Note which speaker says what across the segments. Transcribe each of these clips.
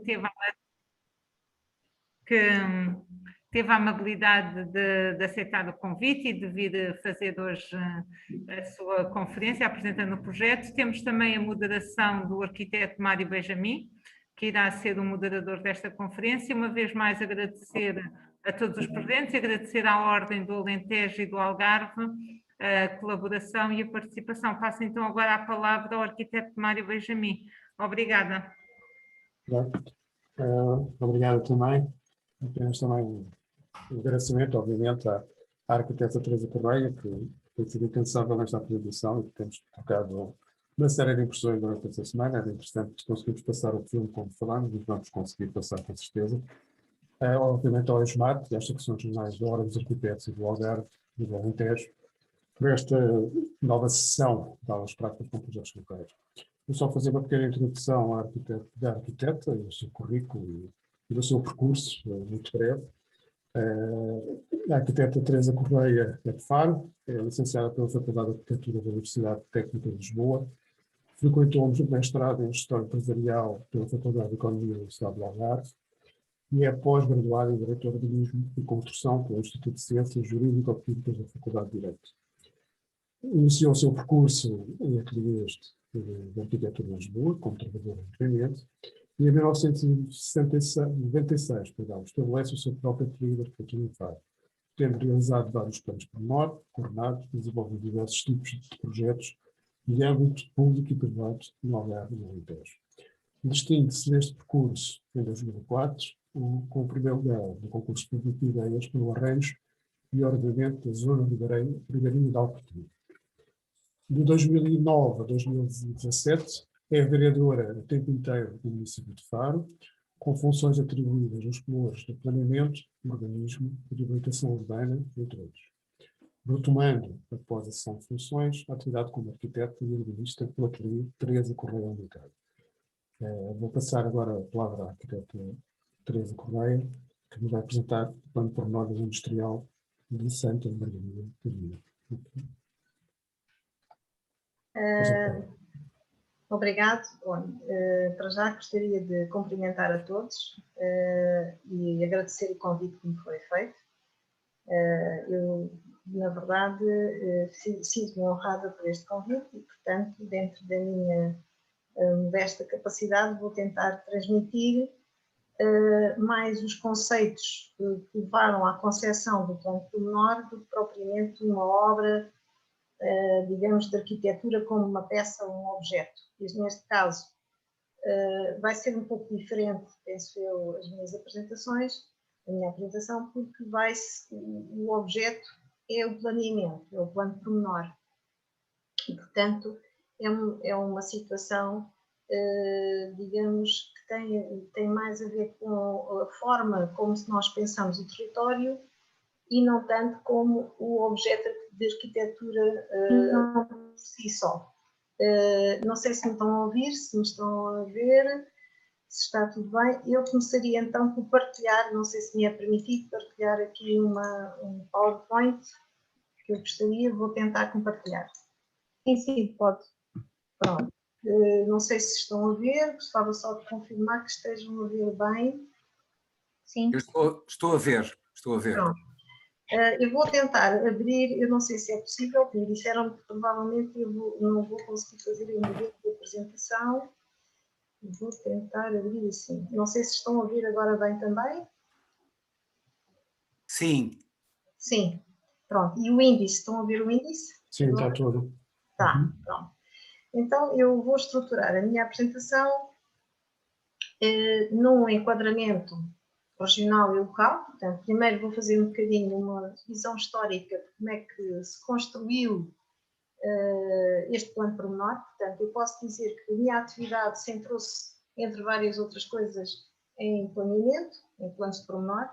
Speaker 1: teve, que teve a amabilidade de aceitar o convite e de vir fazer hoje a sua conferência apresentando o projeto. Temos também a moderação do arquiteto Mário Benjamin, que irá ser o moderador desta conferência. Uma vez mais agradecer a todos os presentes, agradecer à Ordem do Alentejo e do Algarve a colaboração e a participação. Passo então agora a palavra ao arquiteto Mário Benjamin. Obrigada.
Speaker 2: Obrigado também. Apenas também um agradecimento, obviamente, à arquiteta Teresa Correia, que tem sido incansável nesta apresentação e que temos trocado uma série de impressões durante esta semana. Era interessante conseguirmos passar o filme como falámos, e vamos conseguir passar com certeza. Obviamente ao ESMAT, e às secções jornais da Ordem dos Arquitetos e do Algarve e do Alentejo, por esta nova sessão de aulas práticas com projetos locais. Vou só fazer uma pequena introdução da arquiteta, do seu currículo e do seu percurso, muito breve. A arquiteta Teresa Correia é de Faro, é licenciada pela Faculdade de Arquitetura da Universidade Técnica de Lisboa, frequentou um mestrado em Gestão Empresarial pela Faculdade de Economia da Universidade do Algarve e é pós-graduada em Direito de Urbanismo e Construção pelo Instituto de Ciências Jurídico-Políticas da Faculdade de Direito. Iniciou o seu percurso em ateliês de arquitetura em Lisboa, como trabalhador independente, e em 1996 estabelece o seu próprio ateliê de arquitetura em Faro, tendo realizado vários planos pormenor, coordenados, desenvolvendo diversos tipos de projetos de âmbito público e privado no Algarve e no Alentejo. Distingue-se neste percurso, em 2004, com o primeiro lugar no concurso público de ideias pelo arranjo e ordenamento da zona ribeirinha de Alcotim. De 2009 a 2017, é vereadora a tempo inteiro do município de Faro, com funções atribuídas aos colores de planeamento, urbanismo e de habilitação urbana, entre outros. Retomando, após a cessão de funções, a atividade como arquiteta e urbanista pelo ateliê Teresa Correia Alencar. Vou passar agora a palavra à arquiteta Teresa Correia, que nos vai apresentar o plano pormenor industrial de Santa Margarida de Vila.
Speaker 3: Obrigado. Para já gostaria de cumprimentar a todos e agradecer o convite que me foi feito. Eu, na verdade, sinto-me honrada por este convite e, portanto, dentro da minha modesta capacidade, vou tentar transmitir mais os conceitos que levaram à concepção do plano pormenor do que propriamente uma obra, digamos, de arquitetura como uma peça ou um objeto. Neste caso, vai ser um pouco diferente, penso eu, as minhas apresentações, a minha apresentação, porque o objeto é o planeamento, é o plano pormenor. E, portanto, é uma situação, digamos, que tem mais a ver com a forma como nós pensamos o território e não tanto como o objeto de arquitetura por si só. Não sei se me estão a ouvir, se me estão a ver, se está tudo bem. Eu começaria então por partilhar, não sei se me é permitido partilhar aqui um PowerPoint que eu gostaria, vou tentar compartilhar.
Speaker 4: Sim, pode.
Speaker 3: Pronto. Não sei se estão a ver, gostava só de confirmar que estejam a ver bem.
Speaker 4: Sim.
Speaker 5: Eu estou a ver.
Speaker 3: Pronto. Eu vou tentar abrir, eu não sei se é possível, me disseram que provavelmente não vou conseguir fazer ainda dentro da apresentação. Vou tentar abrir assim. Não sei se estão a ouvir agora bem também.
Speaker 5: Sim.
Speaker 3: Sim. Pronto. E o índice, estão a ouvir o índice?
Speaker 2: Sim, está tudo.
Speaker 3: Está, pronto. Então, eu vou estruturar a minha apresentação num enquadramento regional e local. Portanto, primeiro vou fazer um bocadinho uma visão histórica de como é que se construiu este plano pormenor. Portanto, eu posso dizer que a minha atividade centrou-se, entre várias outras coisas, em planeamento, em planos de pormenor,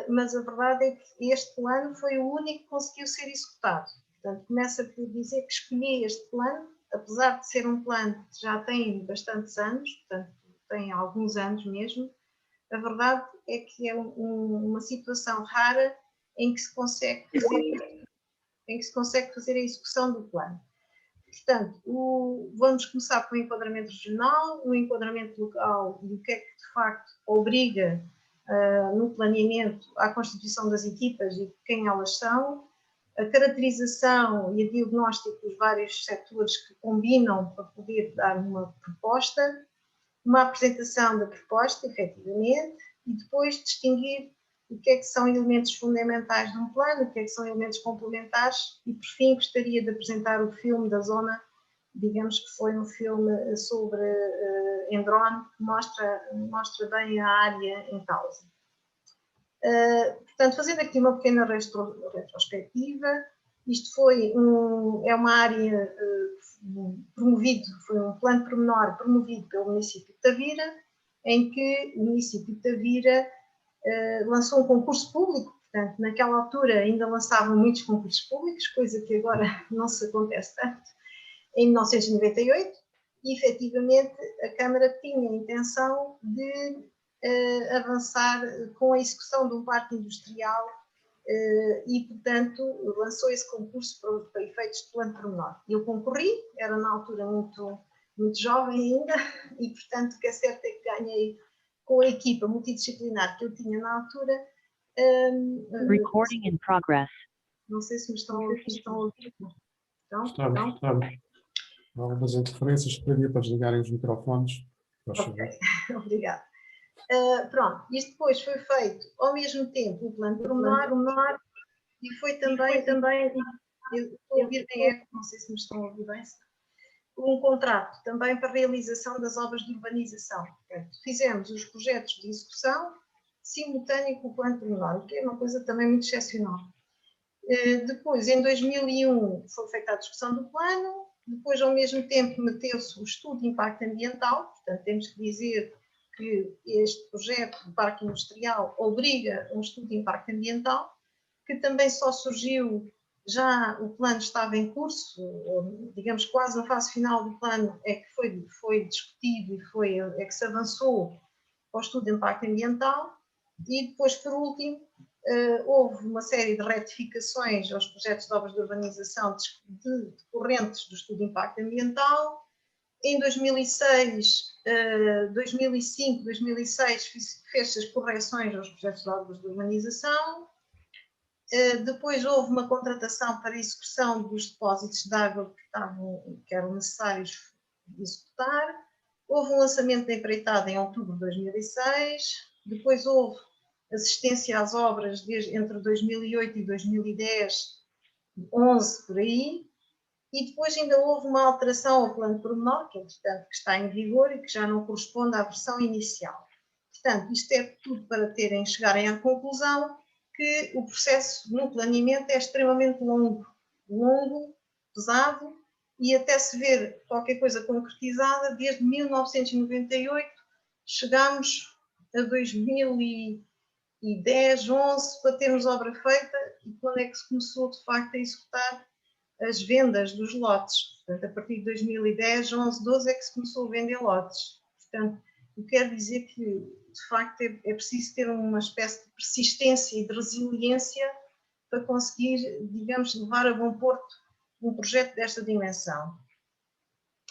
Speaker 3: mas a verdade é que este plano foi o único que conseguiu ser executado. Portanto, começa por dizer que escolhi este plano, apesar de ser um plano que já tem bastantes anos, portanto, tem alguns anos mesmo. A verdade é que é uma situação rara em que se consegue fazer a execução do plano. Portanto, vamos começar com o enquadramento regional, o enquadramento local e o que é que de facto obriga no planeamento à constituição das equipas e quem elas são, a caracterização e a diagnóstico dos vários setores que combinam para poder dar uma proposta, uma apresentação da proposta, efetivamente, e depois distinguir o que é que são elementos fundamentais de um plano, o que é que são elementos complementares e, por fim, gostaria de apresentar o filme da zona, digamos que foi um filme sobre em drone, que mostra bem a área em causa. Portanto, fazendo aqui uma pequena retrospectiva, isto é uma área promovido, foi um plano pormenor promovido pelo município de Tavira, em que o município de Tavira lançou um concurso público. Portanto, naquela altura ainda lançavam muitos concursos públicos, coisa que agora não se acontece tanto, em 1998, e efetivamente a Câmara tinha a intenção de avançar com a execução de um parque industrial e, portanto, lançou esse concurso para efeitos de plano pormenor. Eu concorri, era na altura muito jovem ainda, e, portanto, o que é certo é que ganhei com a equipa multidisciplinar que eu tinha na altura.
Speaker 5: Recording in progress.
Speaker 3: Não sei se me estão a ouvir. Estamos.
Speaker 2: Estamos. Há algumas interferências, pediria para desligarem os microfones.
Speaker 3: Ok, obrigada. Pronto, isto depois foi feito ao mesmo tempo o plano pormenor e foi também eu estou a ouvir bem eco, não sei se me estão a ouvir bem, um contrato também para a realização das obras de urbanização. Portanto, fizemos os projetos de execução simultâneo com o plano pormenor, o que é uma coisa também muito excepcional. Depois, em 2001, foi feita a discussão do plano, depois, ao mesmo tempo, meteu-se o estudo de impacto ambiental, portanto, temos que dizer que este projeto de parque industrial obriga um estudo de impacto ambiental, que também só surgiu, já o plano estava em curso, digamos quase na fase final do plano é que foi discutido e é que se avançou ao estudo de impacto ambiental, e depois, por último, houve uma série de retificações aos projetos de obras de urbanização decorrentes do estudo de impacto ambiental. Em 2006, 2005, 2006 fez-se as correções aos projetos de obras de urbanização. Depois houve uma contratação para a execução dos depósitos de água que eram necessários executar. Houve um lançamento da empreitada em outubro de 2006. Depois houve assistência às obras entre 2008 e 2010, 11 por aí. E depois ainda houve uma alteração ao plano pormenor, que entretanto está em vigor e que já não corresponde à versão inicial. Portanto, isto é tudo para chegarem à conclusão que o processo no planeamento é extremamente longo, pesado, e até se ver qualquer coisa concretizada, desde 1998 chegámos a 2010, 11, para termos obra feita, e quando é que se começou de facto a executar as vendas dos lotes. Portanto, a partir de 2010, 11, 12 é que se começou a vender lotes. Portanto, eu quero dizer que, de facto, é preciso ter uma espécie de persistência e de resiliência para conseguir, digamos, levar a bom porto um projeto desta dimensão.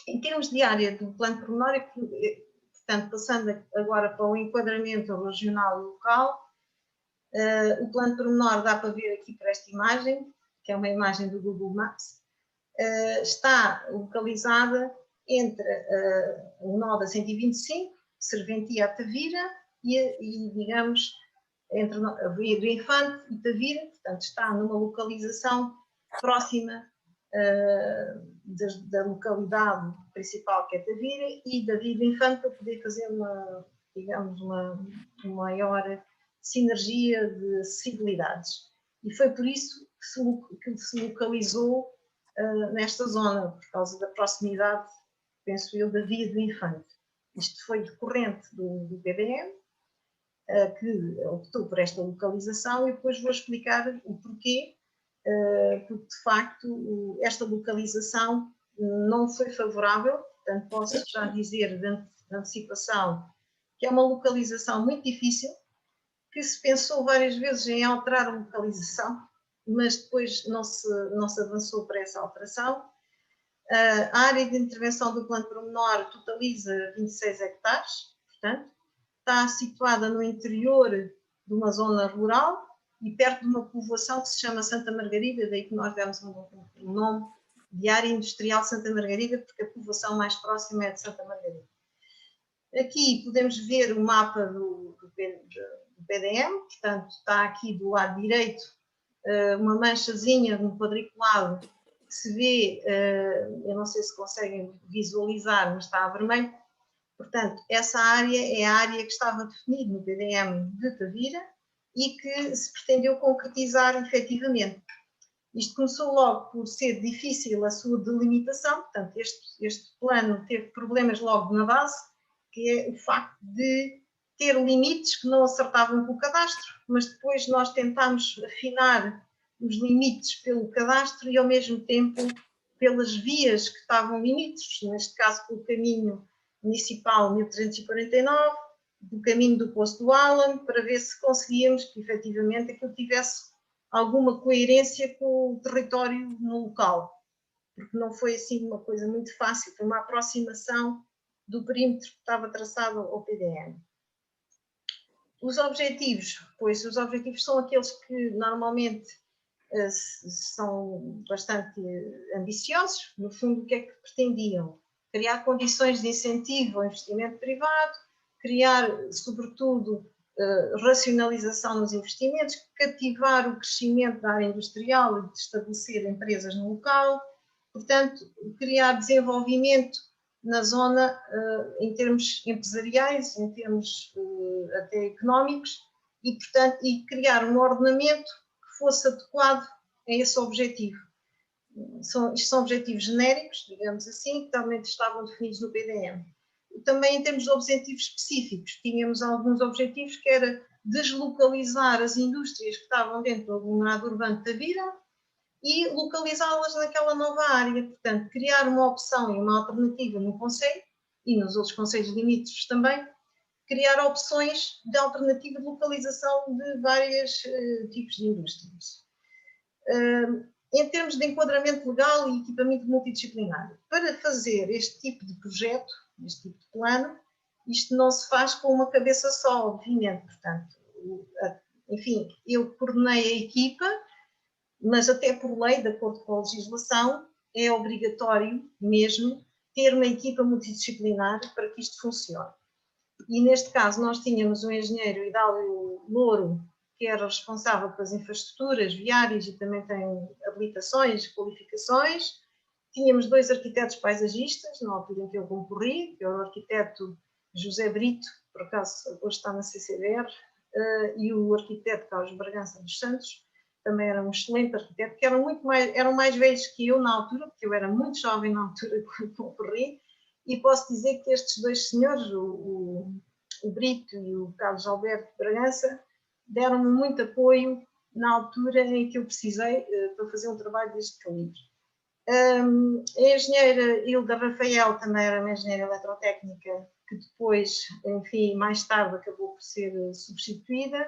Speaker 3: Em termos de área do plano pormenor, portanto, passando agora para o enquadramento regional e local, o plano pormenor dá para ver aqui para esta imagem, que é uma imagem do Google Maps, está localizada entre o nó da 125, Serventia a Tavira, e digamos, entre a Via do Infante e Tavira, portanto está numa localização próxima da localidade principal, que é Tavira, e da Via do Infante, para poder fazer uma maior sinergia de acessibilidades. E foi por isso que se localizou nesta zona, por causa da proximidade, penso eu, da Via do Infante. Isto foi decorrente do PDM, que optou por esta localização, e depois vou explicar o porquê, porque de facto esta localização não foi favorável, portanto posso já dizer de antecipação que é uma localização muito difícil, que se pensou várias vezes em alterar a localização, mas depois não se avançou para essa alteração. A área de intervenção do plano pormenor totaliza 26 hectares, portanto, está situada no interior de uma zona rural e perto de uma povoação que se chama Santa Margarida, daí que nós demos um nome de Área Industrial Santa Margarida, porque a povoação mais próxima é de Santa Margarida. Aqui podemos ver o mapa do PDM, portanto, está aqui do lado direito uma manchazinha no quadriculado que se vê, eu não sei se conseguem visualizar, mas está a vermelho. Portanto, essa área é a área que estava definida no PDM de Tavira e que se pretendeu concretizar efetivamente. Isto começou logo por ser difícil a sua delimitação, portanto, este plano teve problemas logo na base, que é o facto de ter limites que não acertavam com o cadastro, mas depois nós tentámos afinar os limites pelo cadastro e ao mesmo tempo pelas vias que estavam limites, neste caso pelo caminho municipal 1349, do caminho do Poço do Alam, para ver se conseguíamos que efetivamente aquilo tivesse alguma coerência com o território no local, porque não foi assim uma coisa muito fácil, foi uma aproximação do perímetro que estava traçado ao PDM. Os objetivos, pois os objetivos são aqueles que normalmente são bastante ambiciosos. No fundo, o que é que pretendiam? Criar condições de incentivo ao investimento privado, criar, sobretudo, racionalização nos investimentos, cativar o crescimento da área industrial e de estabelecer empresas no local, portanto, criar desenvolvimento na zona em termos empresariais, em termos até económicos e, portanto, e criar um ordenamento que fosse adequado a esse objetivo. Isto são objetivos genéricos, digamos assim, que também estavam definidos no PDM. Também em termos de objetivos específicos, tínhamos alguns objetivos que era deslocalizar as indústrias que estavam dentro do aglomerado urbano de Tavira e localizá-las naquela nova área. Portanto, criar uma opção e uma alternativa no concelho e nos outros concelhos limítrofes também, criar opções de alternativa de localização de vários tipos de indústrias. Em termos de enquadramento legal e equipamento multidisciplinar, para fazer este tipo de projeto, este tipo de plano, isto não se faz com uma cabeça só, obviamente. Portanto, enfim, eu coordenei a equipa, mas até por lei, de acordo com a legislação, é obrigatório mesmo ter uma equipa multidisciplinar para que isto funcione. E neste caso nós tínhamos um engenheiro, Hidálio Louro, que era responsável pelas infraestruturas viárias e também tem habilitações, qualificações. Tínhamos 2 arquitetos paisagistas, na altura em que eu concorri, que é o arquiteto José Brito, por acaso hoje está na CCBR, e o arquiteto Carlos Bragança dos Santos, também era um excelente arquiteto, que eram mais velhos que eu na altura, porque eu era muito jovem na altura quando concorri, e posso dizer que estes 2 senhores, o Brito e o Carlos Alberto Bragança, deram-me muito apoio na altura em que eu precisei para fazer um trabalho deste calibre. A engenheira Hilda Rafael também era uma engenheira eletrotécnica que depois, enfim, mais tarde acabou por ser substituída.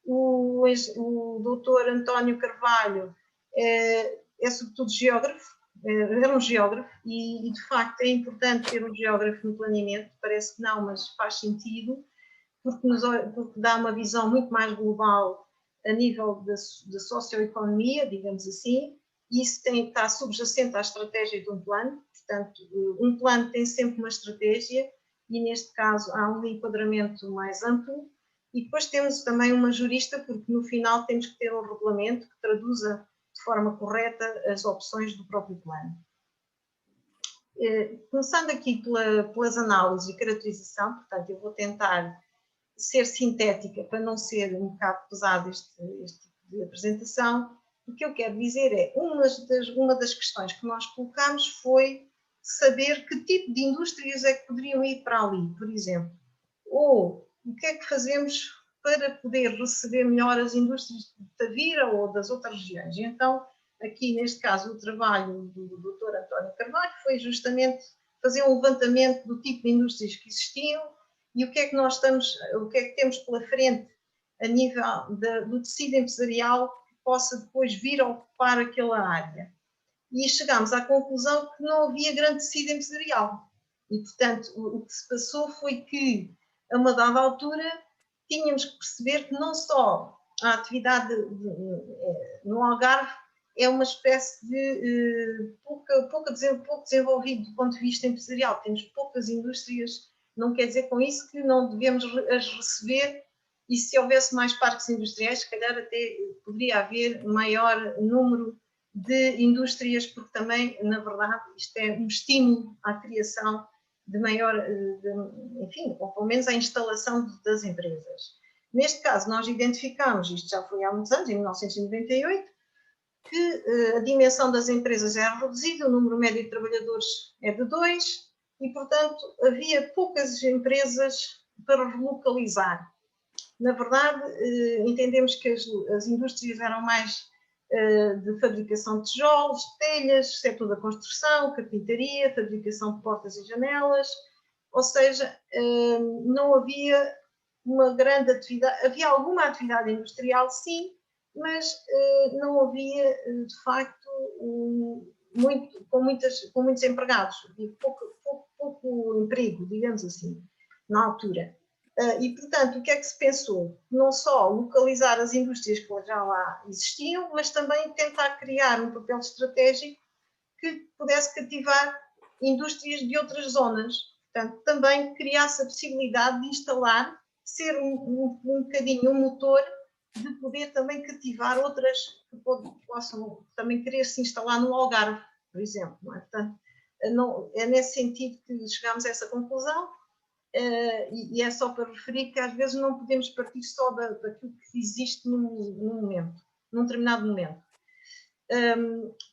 Speaker 3: O doutor António Carvalho é sobretudo geógrafo, era um geógrafo e de facto é importante ter um geógrafo no planeamento, parece que não, mas faz sentido, porque dá uma visão muito mais global a nível da socioeconomia, digamos assim, e isso está subjacente à estratégia de um plano. Portanto, um plano tem sempre uma estratégia e neste caso há um enquadramento mais amplo. E depois temos também uma jurista, porque no final temos que ter um regulamento que traduza de forma correta as opções do próprio plano. Começando aqui pelas análises e caracterização, portanto, eu vou tentar ser sintética para não ser um bocado pesado este tipo de apresentação. O que eu quero dizer é, uma das questões que nós colocámos foi saber que tipo de indústrias é que poderiam ir para ali, por exemplo. Ou o que é que fazemos para poder receber melhor as indústrias de Tavira ou das outras regiões. E então, aqui neste caso, o trabalho do Dr. António Carvalho foi justamente fazer um levantamento do tipo de indústrias que existiam e o que é que temos pela frente a nível do tecido empresarial que possa depois vir a ocupar aquela área. e chegámos à conclusão que não havia grande tecido empresarial. E, portanto, o que se passou foi que, a uma dada altura, tínhamos que perceber que não só a atividade no Algarve é uma espécie de pouco desenvolvido do ponto de vista empresarial. Temos poucas indústrias, não quer dizer com isso que não devemos as receber, e se houvesse mais parques industriais, se calhar até poderia haver maior número de indústrias, porque também, na verdade, isto é um estímulo à criação de maior, enfim, ou pelo menos à instalação das empresas. Neste caso, nós identificamos, isto já foi há muitos anos, em 1998, que a dimensão das empresas era reduzida, o número médio de trabalhadores é de 2 e, portanto, havia poucas empresas para relocalizar. Na verdade, entendemos que as indústrias eram mais de fabricação de tijolos, telhas, setor da construção, carpintaria, fabricação de portas e janelas, ou seja, não havia uma grande atividade, havia alguma atividade industrial, sim, mas não havia, de facto, com muitos empregados, havia pouco emprego, digamos assim, na altura. E, portanto, o que é que se pensou? Não só localizar as indústrias que já lá existiam, mas também tentar criar um papel estratégico que pudesse cativar indústrias de outras zonas. Portanto, também criasse a possibilidade de instalar, ser um bocadinho um motor de poder também cativar outras que possam também querer se instalar no Algarve, por exemplo. Não é? Portanto, é nesse sentido que chegámos a essa conclusão. E é só para referir que às vezes não podemos partir só daquilo que existe num determinado momento.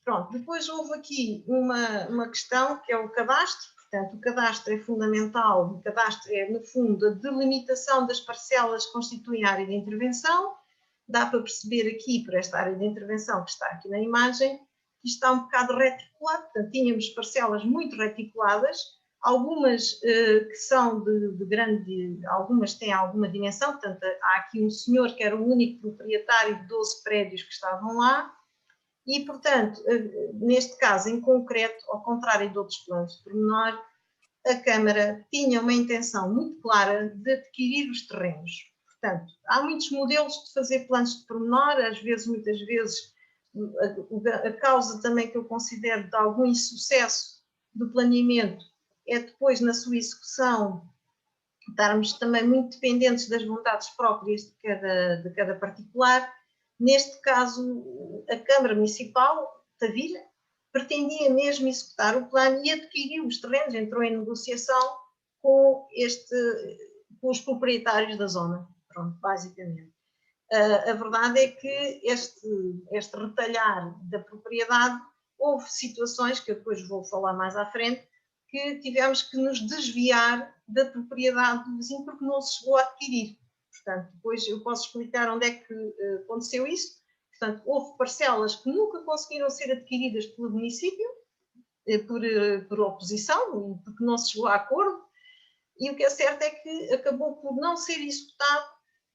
Speaker 3: Pronto, depois houve aqui uma questão que é o cadastro. Portanto, o cadastro é fundamental. O cadastro é, no fundo, a delimitação das parcelas que constituem a área de intervenção. Dá para perceber aqui, por esta área de intervenção que está aqui na imagem, que está um bocado reticulado. Portanto, tínhamos parcelas muito reticuladas, algumas que são de grande, algumas têm alguma dimensão. Portanto, há aqui um senhor que era o único proprietário de 12 prédios que estavam lá e, portanto, neste caso em concreto, ao contrário de outros planos de pormenor, a Câmara tinha uma intenção muito clara de adquirir os terrenos. Portanto, há muitos modelos de fazer planos de pormenor, muitas vezes, a causa também que eu considero de algum insucesso do planeamento é depois, na sua execução, estarmos também muito dependentes das vontades próprias de cada particular. Neste caso, a Câmara Municipal, Tavira, pretendia mesmo executar o plano e adquiriu os terrenos, entrou em negociação com os proprietários da zona, pronto, basicamente. A verdade é que este retalhar da propriedade, houve situações, que eu depois vou falar mais à frente, que tivemos que nos desviar da propriedade do vizinho porque não se chegou a adquirir. Portanto, depois eu posso explicar onde é que aconteceu isso. Portanto, houve parcelas que nunca conseguiram ser adquiridas pelo município, por oposição, porque não se chegou a acordo, e o que é certo é que acabou por não ser executado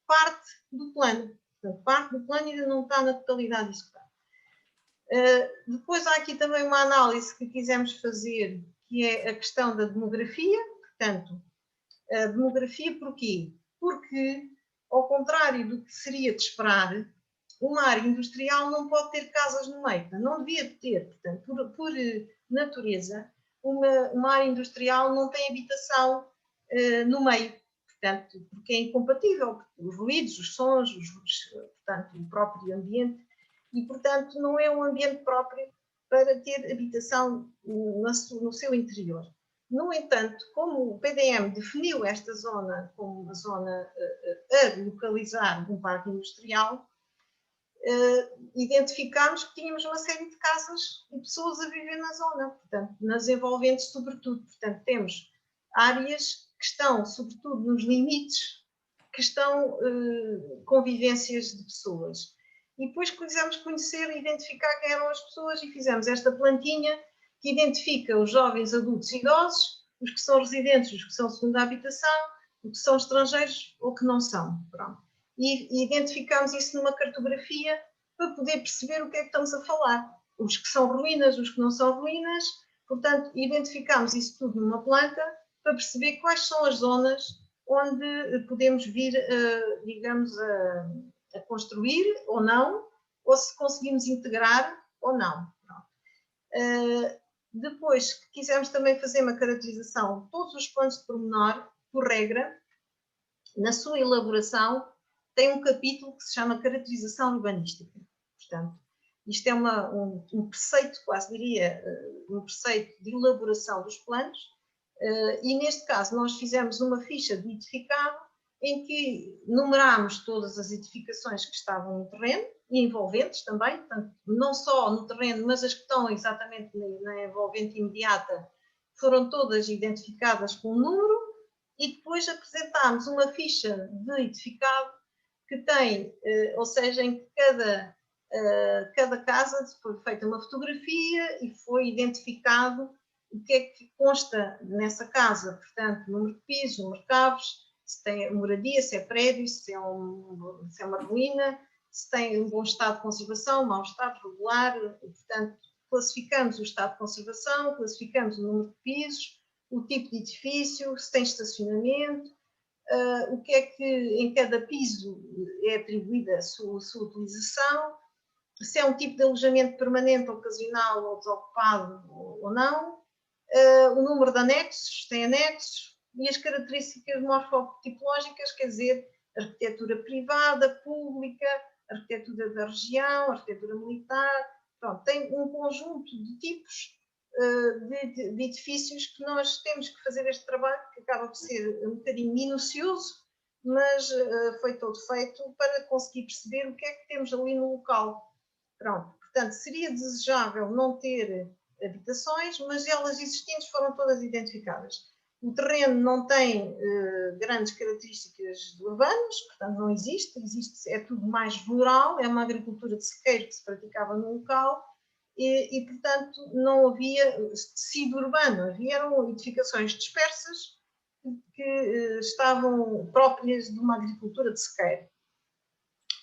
Speaker 3: parte do plano. Portanto, parte do plano ainda não está na totalidade executada. Depois há aqui também uma análise que quisemos fazer, que é a questão da demografia. Portanto, a demografia porquê? Porque, ao contrário do que seria de esperar, uma área industrial não pode ter casas no meio, não devia ter. Portanto, por natureza, uma área industrial não tem habitação no meio, portanto, porque é incompatível, os ruídos, os sons, portanto, o próprio ambiente, e, portanto, não é um ambiente próprio para ter habitação no seu interior. No entanto, como o PDM definiu esta zona como uma zona a localizar um parque industrial, identificámos que tínhamos uma série de casas e pessoas a viver na zona, portanto, nas envolventes sobretudo. Portanto, temos áreas que estão, sobretudo, nos limites, que estão convivências de pessoas. E depois quisemos conhecer e identificar quem eram as pessoas e fizemos esta plantinha que identifica os jovens, adultos e idosos, os que são residentes, os que são segunda habitação, os que são estrangeiros ou que não são. Pronto. E identificamos isso numa cartografia para poder perceber o que é que estamos a falar. os que são ruínas, os que não são ruínas. Portanto, identificamos isso tudo numa planta para perceber quais são as zonas onde podemos vir, digamos, a construir ou não, ou se conseguimos integrar ou não. Depois, quisermos também fazer uma caracterização de todos os planos de pormenor, por regra, na sua elaboração, tem um capítulo que se chama Caracterização Urbanística. Portanto, isto é um preceito, quase diria, um preceito de elaboração dos planos, e neste caso nós fizemos uma ficha de edificado em que numerámos todas as edificações que estavam no terreno, e envolventes também, portanto, não só no terreno, mas as que estão exatamente na envolvente imediata, foram todas identificadas com um número, e depois apresentámos uma ficha de edificado que tem, ou seja, em que cada casa foi feita uma fotografia e foi identificado o que é que consta nessa casa, portanto, número de pisos, número de cabos, se tem moradia, se é prédio, se é uma ruína, se tem um bom estado de conservação, mau estado, regular, portanto, classificamos o estado de conservação, classificamos o número de pisos, o tipo de edifício, se tem estacionamento, o que é que em cada piso é atribuída a sua utilização, se é um tipo de alojamento permanente, ocasional ou desocupado ou não, o número de anexos, se tem anexos, e as características morfotipológicas, quer dizer, arquitetura privada, pública, arquitetura da região, arquitetura militar, pronto, tem um conjunto de tipos de edifícios que nós temos que fazer este trabalho, que acaba por ser um bocadinho minucioso, mas foi todo feito para conseguir perceber o que é que temos ali no local. Pronto, portanto, seria desejável não ter habitações, mas elas existentes foram todas identificadas. O terreno não tem grandes características urbanas, portanto não existe, é tudo mais rural, é uma agricultura de sequeiro que se praticava no local e portanto não havia tecido urbano, haviam edificações dispersas que estavam próprias de uma agricultura de sequeiro.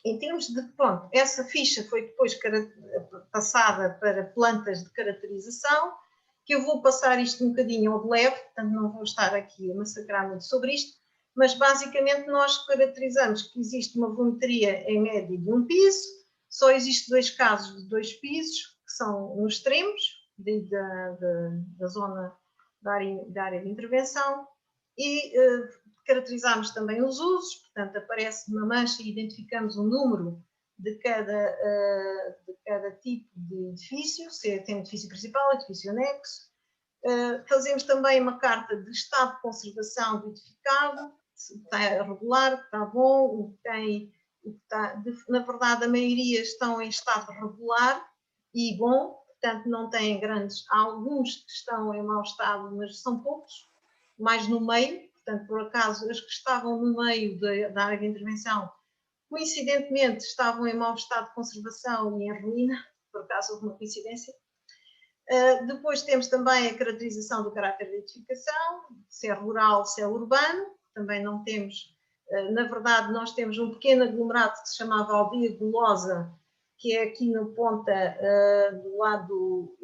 Speaker 3: Em termos de, pronto, essa ficha foi depois passada para plantas de caracterização, que eu vou passar isto um bocadinho ao de leve, portanto não vou estar aqui a massacrar muito sobre isto, mas basicamente nós caracterizamos que existe uma volumetria em média de um piso, só existe 2 casos de 2 pisos, que são nos extremos da zona da área de intervenção, e caracterizamos também os usos, portanto aparece uma mancha e identificamos o número de cada tipo de edifício, se tem edifício principal, edifício anexo. Fazemos também uma carta de estado de conservação do edificado, se está regular, se está bom, na verdade a maioria estão em estado regular e bom, portanto não têm grandes, há alguns que estão em mau estado, mas são poucos, mais no meio, portanto por acaso as que estavam no meio da área de intervenção coincidentemente estavam em mau estado de conservação e em ruína, por acaso houve uma coincidência. Depois temos também a caracterização do caráter da edificação, se é rural, se é urbano, também não temos, na verdade nós temos um pequeno aglomerado que se chamava Aldeia Golosa, que é aqui na ponta do lado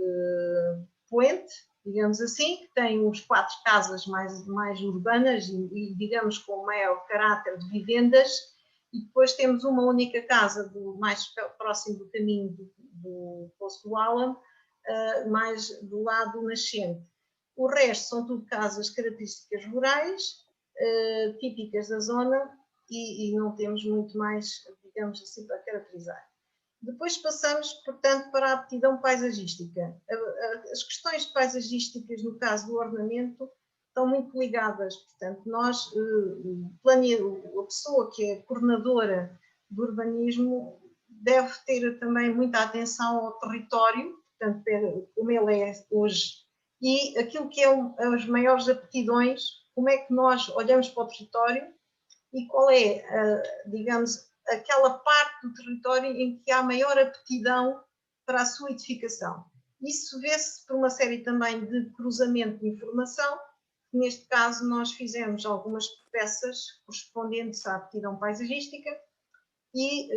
Speaker 3: poente, digamos assim, que tem uns 4 casas mais urbanas e digamos com maior caráter de vivendas, e depois temos uma única casa mais próximo do caminho do Poço do Alam, mais do lado nascente. O resto são tudo casas características rurais, típicas da zona, e não temos muito mais, digamos assim, para caracterizar. Depois passamos, portanto, para a aptidão paisagística. As questões paisagísticas, no caso do ornamento, estão muito ligadas, portanto, nós, a pessoa que é coordenadora do urbanismo deve ter também muita atenção ao território, portanto, como ele é hoje, e aquilo que é as maiores aptidões, como é que nós olhamos para o território e qual é, digamos, aquela parte do território em que há maior aptidão para a sua edificação. Isso vê-se por uma série também de cruzamento de informação. Neste caso, nós fizemos algumas peças correspondentes à aptidão paisagística e,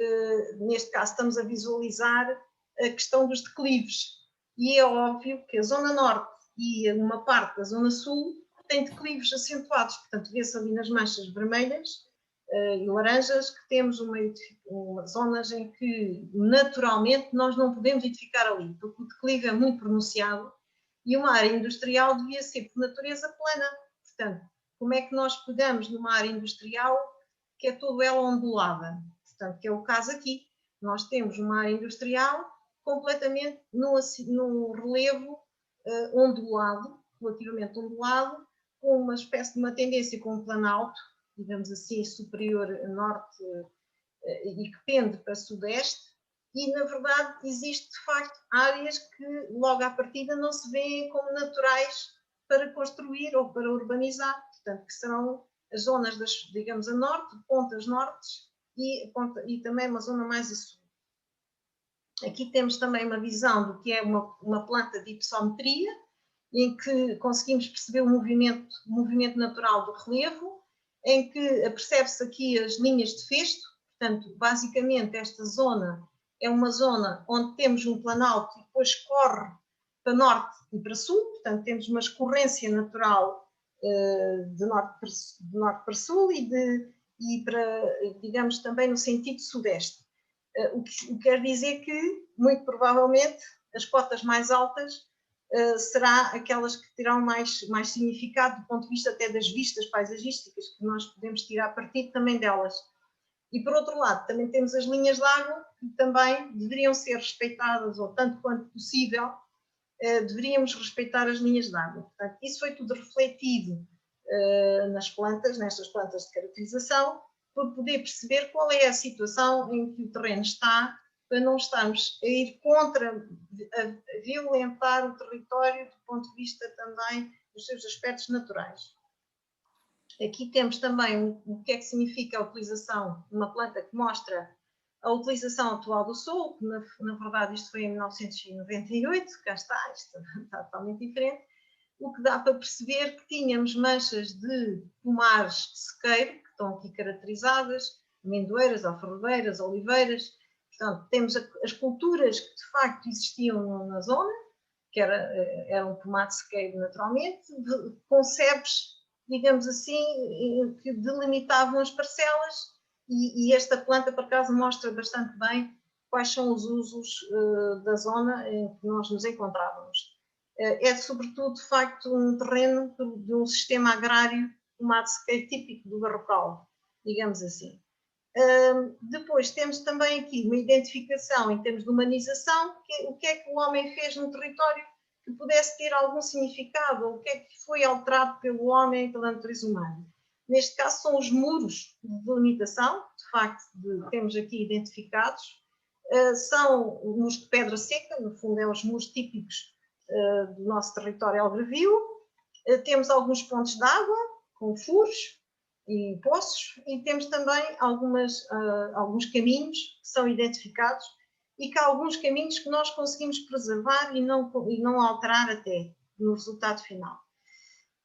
Speaker 3: neste caso, estamos a visualizar a questão dos declives. E é óbvio que a zona norte e uma parte da zona sul tem declives acentuados, portanto vê-se ali nas manchas vermelhas e laranjas que temos uma zonas em que naturalmente nós não podemos edificar ali, porque o declive é muito pronunciado e uma área industrial devia ser por natureza plana. Portanto, como é que nós pegamos numa área industrial que é toda ela ondulada? Portanto, que é o caso aqui. Nós temos uma área industrial completamente num relevo ondulado, relativamente ondulado, com uma espécie de uma tendência com um planalto, digamos assim, superior a norte e que pende para sudeste, e na verdade existe de facto áreas que logo à partida não se veem como naturais para construir ou para urbanizar, portanto que serão as zonas, digamos, a norte, pontas nortes e também uma zona mais a sul. Aqui temos também uma visão do que é uma planta de hipossometria, em que conseguimos perceber o movimento natural do relevo, em que percebe-se aqui as linhas de festo. Portanto, basicamente esta zona é uma zona onde temos um planalto e depois corre para norte e para sul, portanto temos uma escorrência natural de norte para sul e para, digamos, também no sentido sudeste. O que quer dizer que, muito provavelmente, as cotas mais altas será aquelas que terão mais significado do ponto de vista até das vistas paisagísticas que nós podemos tirar partido também delas. E por outro lado, também temos as linhas de água que também deveriam ser respeitadas, ou tanto quanto possível, deveríamos respeitar as linhas de água. Portanto, isso foi tudo refletido nas plantas, nestas plantas de caracterização, para poder perceber qual é a situação em que o terreno está, para não estarmos a ir contra, a violentar o território do ponto de vista também dos seus aspectos naturais. Aqui temos também o que é que significa a utilização de uma planta que mostra a utilização atual do solo, que na verdade isto foi em 1998, cá está, isto está totalmente diferente, o que dá para perceber que tínhamos manchas de pomares de sequeiro, que estão aqui caracterizadas, amendoeiras, alfarrobeiras, oliveiras. Portanto, temos as culturas que de facto existiam na zona, que era um pomar de sequeiro naturalmente, concebes, digamos assim, que delimitavam as parcelas, e esta planta, por acaso, mostra bastante bem quais são os usos da zona em que nós nos encontrávamos. É, sobretudo, de facto, um terreno de um sistema agrário, pomar de sequeiro típico do Barrocal, digamos assim. Depois temos também aqui uma identificação em termos de humanização, o que é que o homem fez no território que pudesse ter algum significado, ou o que é que foi alterado pelo homem e pela natureza humana. Neste caso são os muros de delimitação, de facto temos aqui identificados, são muros de pedra seca, no fundo é os muros típicos do nosso território algarvio, temos alguns pontos de água com furos e poços, e temos também alguns caminhos que são identificados e que há alguns caminhos que nós conseguimos preservar e não alterar até no resultado final.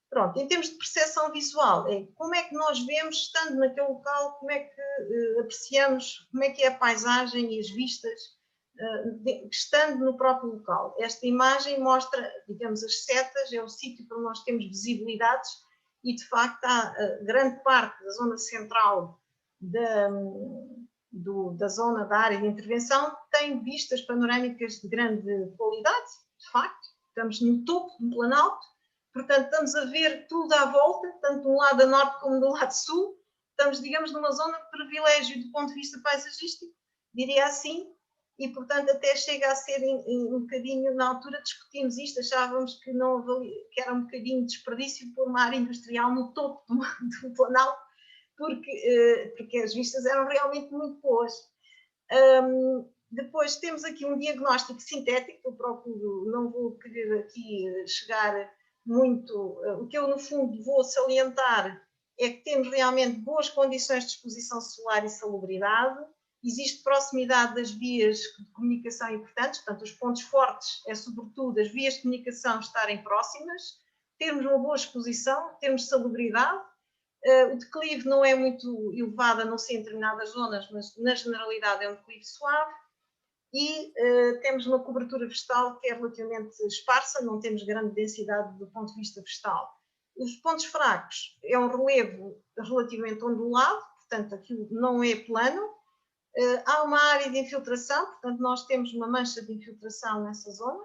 Speaker 3: Pronto, em termos de percepção visual, como é que nós vemos, estando naquele local, como é que apreciamos, como é que é a paisagem e as vistas, estando no próprio local. Esta imagem mostra, digamos, as setas, é o sítio para nós termos visibilidades, e de facto há grande parte da zona central da zona da área de intervenção tem vistas panorâmicas de grande qualidade, de facto, estamos no topo, no planalto, portanto estamos a ver tudo à volta, tanto do lado a norte como do lado sul, estamos, digamos, numa zona de privilégio do ponto de vista paisagístico, diria assim, e portanto até chega a ser um bocadinho, na altura discutimos isto, achávamos que, que era um bocadinho de desperdício pôr uma área industrial no topo do planalto, porque as vistas eram realmente muito boas. Depois temos aqui um diagnóstico sintético, eu procuro, não vou querer aqui chegar muito, o que eu no fundo vou salientar é que temos realmente boas condições de exposição solar e salubridade, existe proximidade das vias de comunicação importantes, portanto os pontos fortes é sobretudo as vias de comunicação estarem próximas, termos uma boa exposição, termos salubridade, o declive não é muito elevado, a não ser em determinadas zonas, mas na generalidade é um declive suave, e temos uma cobertura vegetal que é relativamente esparsa, não temos grande densidade do ponto de vista vegetal. Os pontos fracos é um relevo relativamente ondulado, portanto aquilo não é plano. Há uma área de infiltração, portanto nós temos uma mancha de infiltração nessa zona.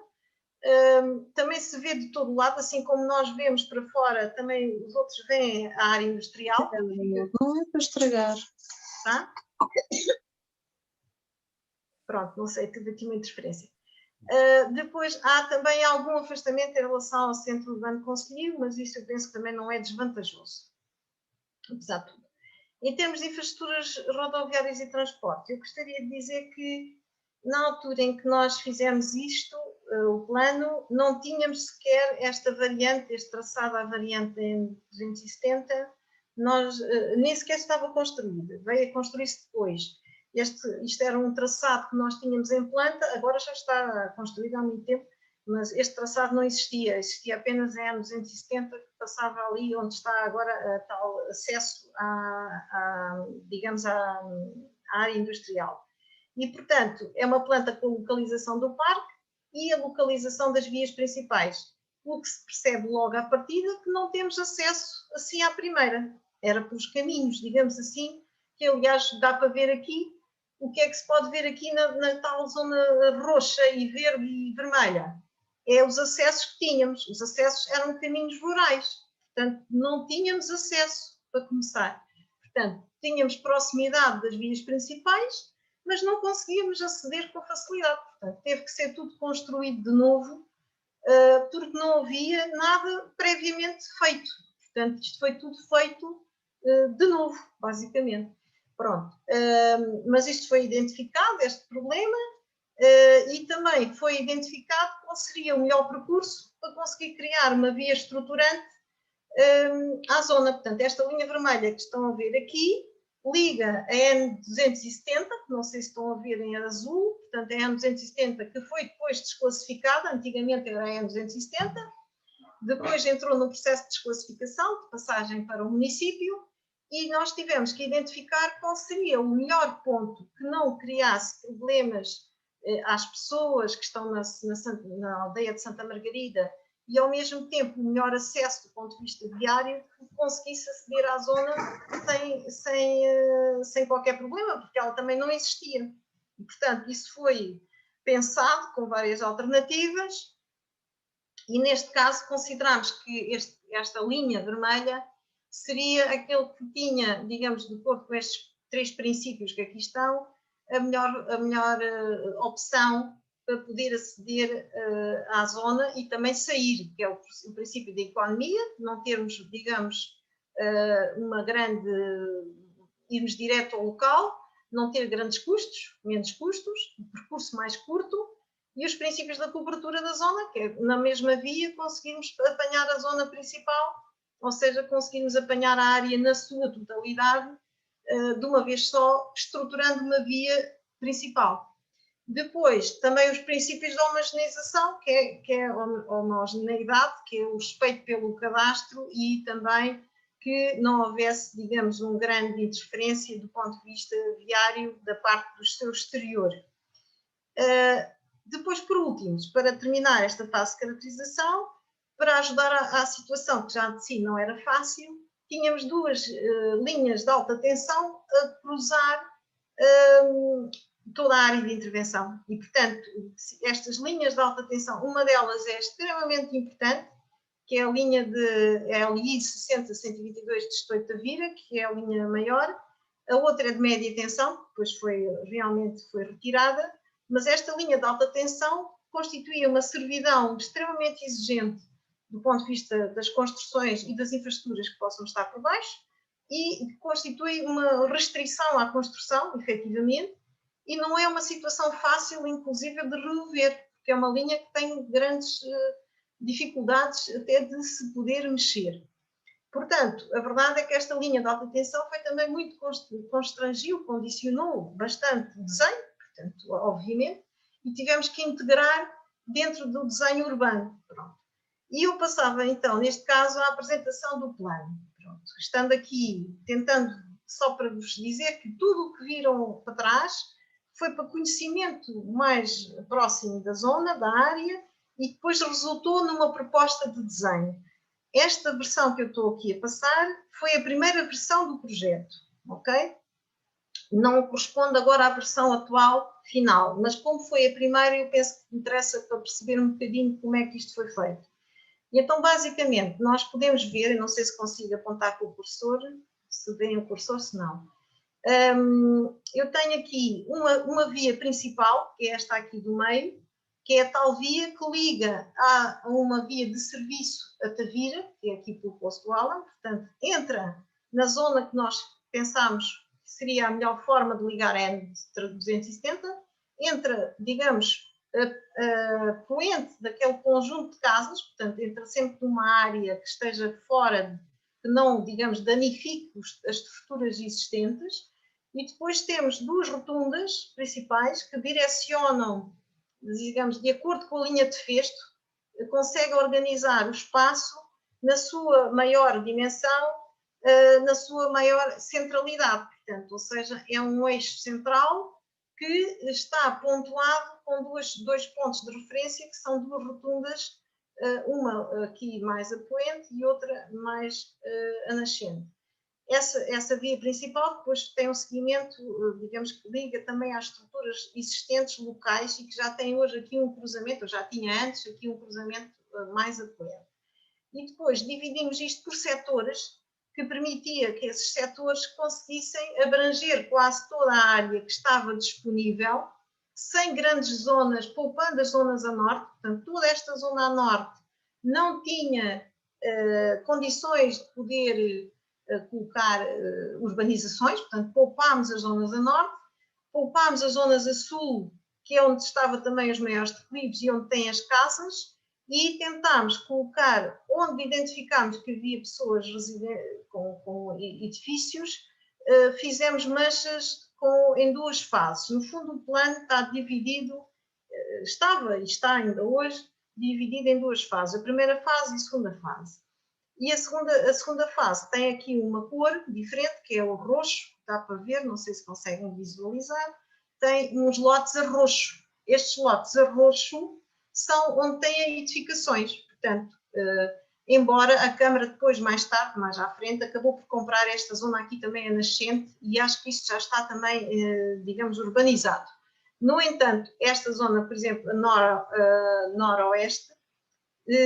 Speaker 3: Também se vê de todo lado, assim como nós vemos para fora, também os outros veem a área industrial.
Speaker 6: Não é para estragar.
Speaker 3: Tá? Pronto, não sei, tive aqui uma interferência. Depois há também algum afastamento em relação ao centro urbano concelhio, mas isso eu penso que também não é desvantajoso, apesar de tudo. Em termos de infraestruturas rodoviárias e transporte, eu gostaria de dizer que na altura em que nós fizemos isto, o plano, não tínhamos sequer esta variante, este traçado à variante em 270, nem sequer estava construída, veio a construir-se depois. Isto era um traçado que nós tínhamos em planta, agora já está construído há muito tempo, mas este traçado não existia, existia apenas em N270, que passava ali onde está agora tal acesso digamos, à área industrial. E, portanto, é uma planta com a localização do parque e a localização das vias principais. O que se percebe logo à partida que não temos acesso assim à primeira. Era pelos caminhos, digamos assim, que aliás dá para ver aqui. O que é que se pode ver aqui na tal zona roxa e verde e vermelha? É os acessos que tínhamos. Os acessos eram caminhos rurais. Portanto, não tínhamos acesso para começar. Portanto, tínhamos proximidade das vias principais, mas não conseguíamos aceder com facilidade. Portanto, teve que ser tudo construído de novo, porque não havia nada previamente feito. Portanto, isto foi tudo feito de novo, basicamente. Pronto. Mas isto foi identificado, este problema, e também foi identificado qual seria o melhor percurso para conseguir criar uma via estruturante à zona. Portanto, esta linha vermelha que estão a ver aqui liga a N270, que não sei se estão a ver em azul, portanto, a N270 que foi depois desclassificada, antigamente era a N270, depois entrou no processo de desclassificação, de passagem para o município, e nós tivemos que identificar qual seria o melhor ponto que não criasse problemas às pessoas que estão na aldeia de Santa Margarida e, ao mesmo tempo, o melhor acesso do ponto de vista viário, que conseguisse aceder à zona sem qualquer problema, porque ela também não existia. E, portanto, isso foi pensado com várias alternativas e, neste caso, consideramos que esta linha vermelha seria aquele que tinha, digamos, de acordo com estes 3 princípios que aqui estão, a melhor opção para poder aceder à zona e também sair, que é o princípio da economia, não termos, digamos, irmos direto ao local, não ter grandes custos, menos custos, um percurso mais curto, e os princípios da cobertura da zona, que é na mesma via conseguirmos apanhar a zona principal, ou seja, conseguirmos apanhar a área na sua totalidade, de uma vez só, estruturando uma via principal. Depois, também os princípios da homogeneização, que é a homogeneidade, que é o respeito pelo cadastro e também que não houvesse, digamos, uma grande interferência do ponto de vista viário da parte do seu exterior. Depois, por último, para terminar esta fase de caracterização, para ajudar à situação, que já de si não era fácil, tínhamos 2 linhas de alta tensão a cruzar toda a área de intervenção. E, portanto, estas linhas de alta tensão, uma delas é extremamente importante, que é a linha de LI 60-122 de Estreito da Vira, que é a linha maior. A outra é de média tensão, que depois realmente foi retirada, mas esta linha de alta tensão constituía uma servidão extremamente exigente do ponto de vista das construções e das infraestruturas que possam estar por baixo e constitui uma restrição à construção, efetivamente, e não é uma situação fácil, inclusive, de remover, porque é uma linha que tem grandes dificuldades até de se poder mexer. Portanto, a verdade é que esta linha de alta tensão foi também muito condicionou bastante o desenho, portanto, obviamente, e tivemos que integrar dentro do desenho urbano. Pronto. E eu passava, então, neste caso, à apresentação do plano. Pronto. Estando aqui, tentando, só para vos dizer que tudo o que viram para trás foi para conhecimento mais próximo da zona, da área, e depois resultou numa proposta de desenho. Esta versão que eu estou aqui a passar foi a primeira versão do projeto, ok? Não corresponde agora à versão atual final, mas como foi a primeira, eu penso que interessa para perceber um bocadinho como é que isto foi feito. E então, basicamente, nós podemos ver, eu não sei se consigo apontar com o cursor, se veem o cursor, se não. Eu tenho aqui uma via principal, que é esta aqui do meio, que é a tal via que liga a uma via de serviço a Tavira, que é aqui pelo Poço do Alam, portanto, entra na zona que nós pensámos que seria a melhor forma de ligar a N270, entra, digamos, a poente daquele conjunto de casas, portanto, entra sempre numa área que esteja fora, que não, digamos, danifique as estruturas existentes, e depois temos duas rotundas principais que direcionam, digamos, de acordo com a linha de festo, consegue organizar o espaço na sua maior dimensão, na sua maior centralidade, portanto, ou seja, é um eixo central que está pontuado com dois pontos de referência, que são duas rotundas, uma aqui mais a poente e outra mais a nascente. Essa via principal depois tem um seguimento, digamos, que liga também às estruturas existentes locais e que já tem hoje aqui um cruzamento, ou já tinha antes aqui um cruzamento mais a poente. E depois dividimos isto por setores, que permitia que esses setores conseguissem abranger quase toda a área que estava disponível, sem grandes zonas, poupando as zonas a norte. Portanto, toda esta zona a norte não tinha condições de poder colocar urbanizações, portanto, poupámos as zonas a norte, poupámos as zonas a sul, que é onde estava também os maiores declives e onde tem as casas, e tentámos colocar, onde identificámos que havia pessoas com edifícios, fizemos manchas em duas fases. No fundo, o plano está dividido, estava e está ainda hoje, dividido em duas fases, a primeira fase e a segunda fase. E a segunda fase tem aqui uma cor diferente, que é o roxo, dá para ver, não sei se conseguem visualizar, tem uns lotes a roxo. Estes lotes a roxo são onde tem edificações, portanto, embora a Câmara depois, mais tarde, mais à frente, acabou por comprar esta zona aqui também a nascente, e acho que isto já está também, digamos, urbanizado. No entanto, esta zona, por exemplo, noroeste,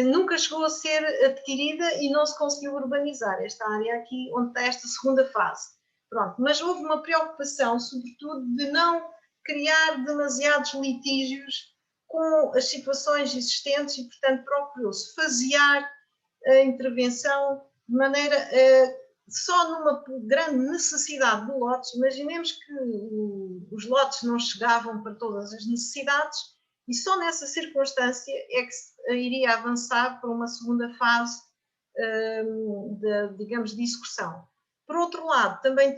Speaker 3: nunca chegou a ser adquirida e não se conseguiu urbanizar esta área aqui, onde está esta segunda fase. Pronto, mas houve uma preocupação, sobretudo, de não criar demasiados litígios com as situações existentes e, portanto, procurou-se fasear a intervenção de maneira só numa grande necessidade de lotes. Imaginemos que os lotes não chegavam para todas as necessidades e só nessa circunstância é que se iria avançar para uma segunda fase, digamos, de execução. Por outro lado, também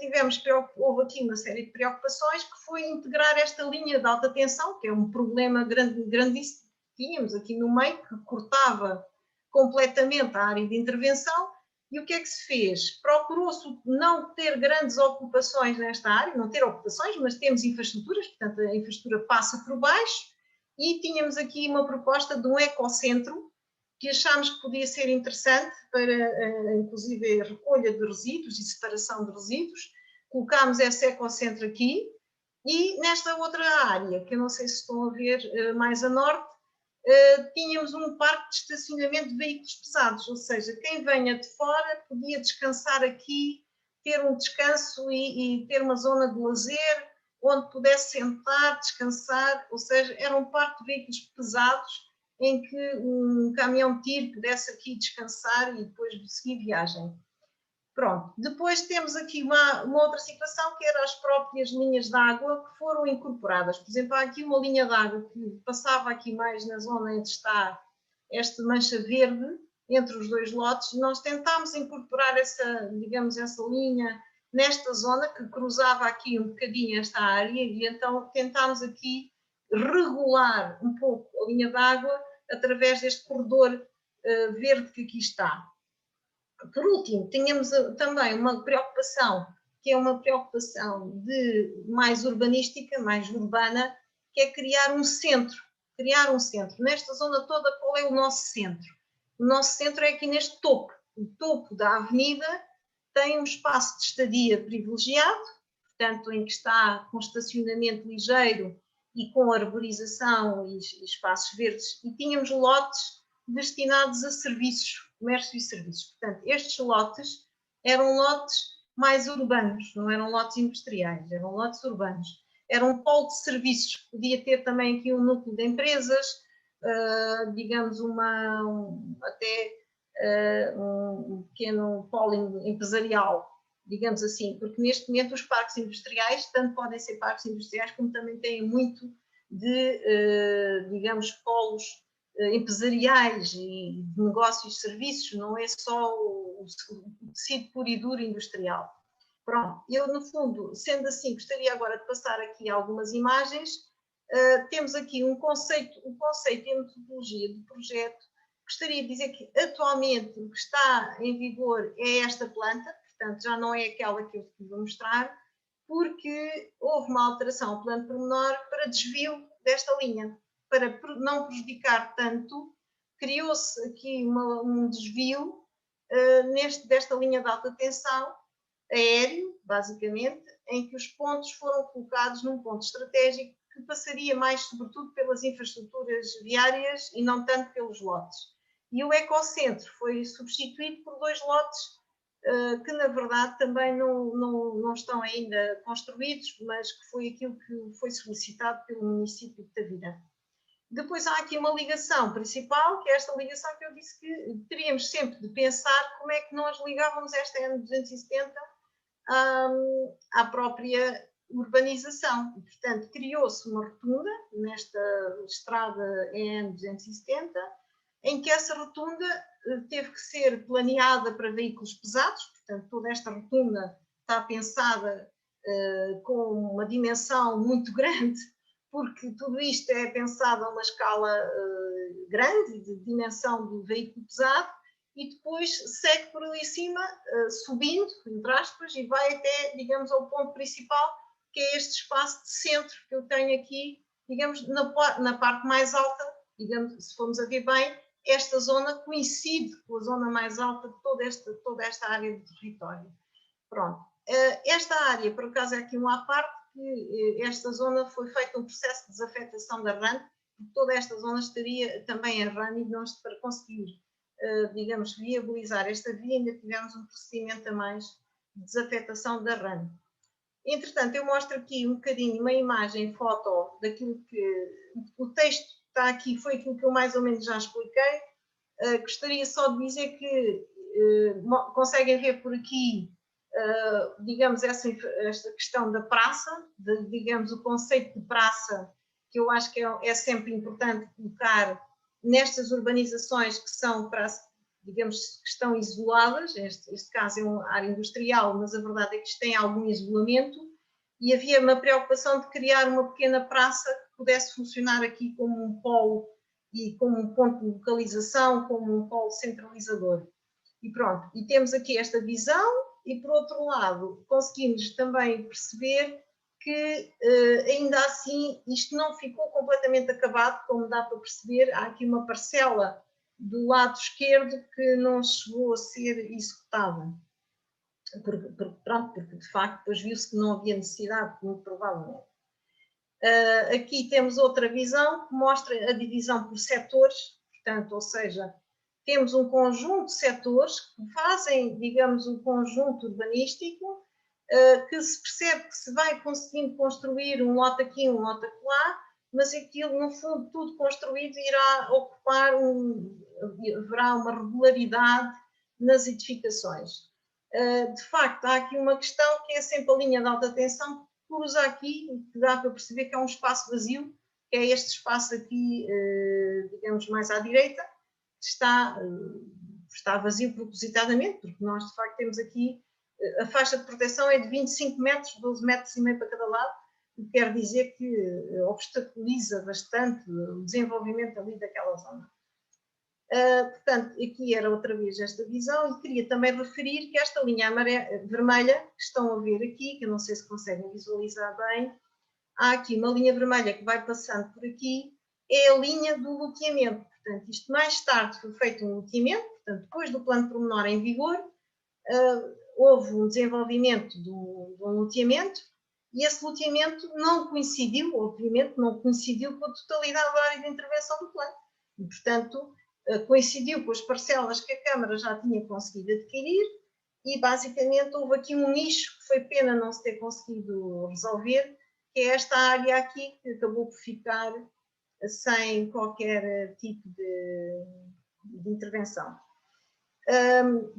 Speaker 3: houve aqui uma série de preocupações, que foi integrar esta linha de alta tensão, que é um problema grandíssimo que tínhamos aqui no meio, que cortava completamente a área de intervenção. E o que é que se fez? Procurou-se não ter grandes ocupações nesta área, não ter ocupações, mas temos infraestruturas, portanto a infraestrutura passa por baixo, e tínhamos aqui uma proposta de um ecocentro, que achámos que podia ser interessante para, inclusive, a recolha de resíduos e separação de resíduos. Colocámos esse ecocentro aqui, e nesta outra área, que eu não sei se estão a ver mais a norte, tínhamos um parque de estacionamento de veículos pesados, ou seja, quem venha de fora podia descansar aqui, ter um descanso e ter uma zona de lazer, onde pudesse sentar, descansar, ou seja, era um parque de veículos pesados, em que um caminhão de tiro pudesse aqui descansar e depois seguir viagem. Pronto, depois temos aqui uma outra situação, que era as próprias linhas de água que foram incorporadas. Por exemplo, há aqui uma linha de água que passava aqui mais na zona onde está esta mancha verde, entre os dois lotes, e nós tentámos incorporar essa, digamos, essa linha nesta zona, que cruzava aqui um bocadinho esta área, e então tentámos aqui regular um pouco a linha de água através deste corredor verde que aqui está. Por último, tínhamos também uma preocupação, que é uma preocupação mais urbanística, mais urbana, que é criar um centro. Criar um centro. Nesta zona toda, qual é o nosso centro? O nosso centro é aqui neste topo. O topo da avenida tem um espaço de estadia privilegiado, portanto, em que está com estacionamento ligeiro e com arborização e espaços verdes, e tínhamos lotes destinados a serviços, comércio e serviços. Portanto, estes lotes eram lotes mais urbanos, não eram lotes industriais, eram lotes urbanos. Era um polo de serviços, podia ter também aqui um núcleo de empresas, digamos até um pequeno polo empresarial, digamos assim, porque neste momento os parques industriais, tanto podem ser parques industriais como também têm muito de, digamos, polos empresariais e de negócios e serviços, não é só o tecido puro e duro industrial. Pronto, eu no fundo, sendo assim, gostaria agora de passar aqui algumas imagens. Temos aqui um conceito e a metodologia do projeto. Gostaria de dizer que atualmente o que está em vigor é esta planta, portanto já não é aquela que eu vou mostrar, porque houve uma alteração ao plano pormenor para desvio desta linha. Para não prejudicar tanto, criou-se aqui um desvio desta linha de alta tensão, aéreo, basicamente, em que os pontos foram colocados num ponto estratégico que passaria mais, sobretudo, pelas infraestruturas viárias e não tanto pelos lotes. E o ecocentro foi substituído por 2 lotes que, na verdade, também não estão ainda construídos, mas que foi aquilo que foi solicitado pelo município de Tavira. Depois há aqui uma ligação principal, que é esta ligação que eu disse que teríamos sempre de pensar como é que nós ligávamos esta N270 à própria urbanização. E, portanto, criou-se uma rotunda nesta estrada EN270, em que essa rotunda teve que ser planeada para veículos pesados, portanto, toda esta rotunda está pensada com uma dimensão muito grande, porque tudo isto é pensado a uma escala grande, de dimensão do veículo pesado, e depois segue por ali cima, subindo, entre aspas, e vai até, digamos, ao ponto principal, que é este espaço de centro que eu tenho aqui, digamos, na parte mais alta, digamos, se formos a ver bem, esta zona coincide com a zona mais alta de toda esta área de território. Pronto. Esta área, por acaso, é aqui uma à parte, que esta zona foi feito um processo de desafetação da RAN, porque toda esta zona estaria também em RAN, e nós, para conseguir, digamos, viabilizar esta via, ainda tivemos um procedimento a mais de desafetação da RAN. Entretanto, eu mostro aqui um bocadinho uma imagem, foto, daquilo que o texto está aqui, foi aquilo que eu mais ou menos já expliquei. Gostaria só de dizer que conseguem ver por aqui, digamos, esta questão da praça, digamos, o conceito de praça, que eu acho que é sempre importante colocar nestas urbanizações que são, digamos, que estão isoladas. Este caso é uma área industrial, mas a verdade é que isto tem algum isolamento, e havia uma preocupação de criar uma pequena praça que pudesse funcionar aqui como um polo e como um ponto de localização, como um polo centralizador. E pronto, e temos aqui esta visão, e por outro lado conseguimos também perceber que ainda assim isto não ficou completamente acabado, como dá para perceber. Há aqui uma parcela do lado esquerdo que não chegou a ser executada, porque de facto depois viu-se que não havia necessidade, muito provavelmente. Aqui temos outra visão que mostra a divisão por setores, portanto, ou seja, temos um conjunto de setores que fazem, digamos, um conjunto urbanístico, que se percebe que se vai conseguindo construir um lote aqui, um lote acolá, mas aquilo, no fundo, tudo construído irá ocupar haverá uma regularidade nas edificações. De facto, há aqui uma questão que é sempre a linha de alta tensão, que cruza aqui, que dá para perceber que é um espaço vazio, que é este espaço aqui, digamos, mais à direita, que está vazio propositadamente, porque nós, de facto, temos aqui, a faixa de proteção é de 25 metros, 12 metros e meio para cada lado, o que quer dizer que obstaculiza bastante o desenvolvimento ali daquela zona. Portanto, aqui era outra vez esta visão e queria também referir que esta linha vermelha, que estão a ver aqui, que eu não sei se conseguem visualizar bem, há aqui uma linha vermelha que vai passando por aqui, é a linha do loteamento. Portanto, isto mais tarde foi feito um loteamento, portanto, depois do plano pormenor em vigor, houve um desenvolvimento de um loteamento e esse loteamento não coincidiu, obviamente, não coincidiu com a totalidade da área de intervenção do plano. E, portanto, coincidiu com as parcelas que a Câmara já tinha conseguido adquirir e, basicamente, houve aqui um nicho que foi pena não se ter conseguido resolver, que é esta área aqui, que acabou por ficar sem qualquer tipo de intervenção.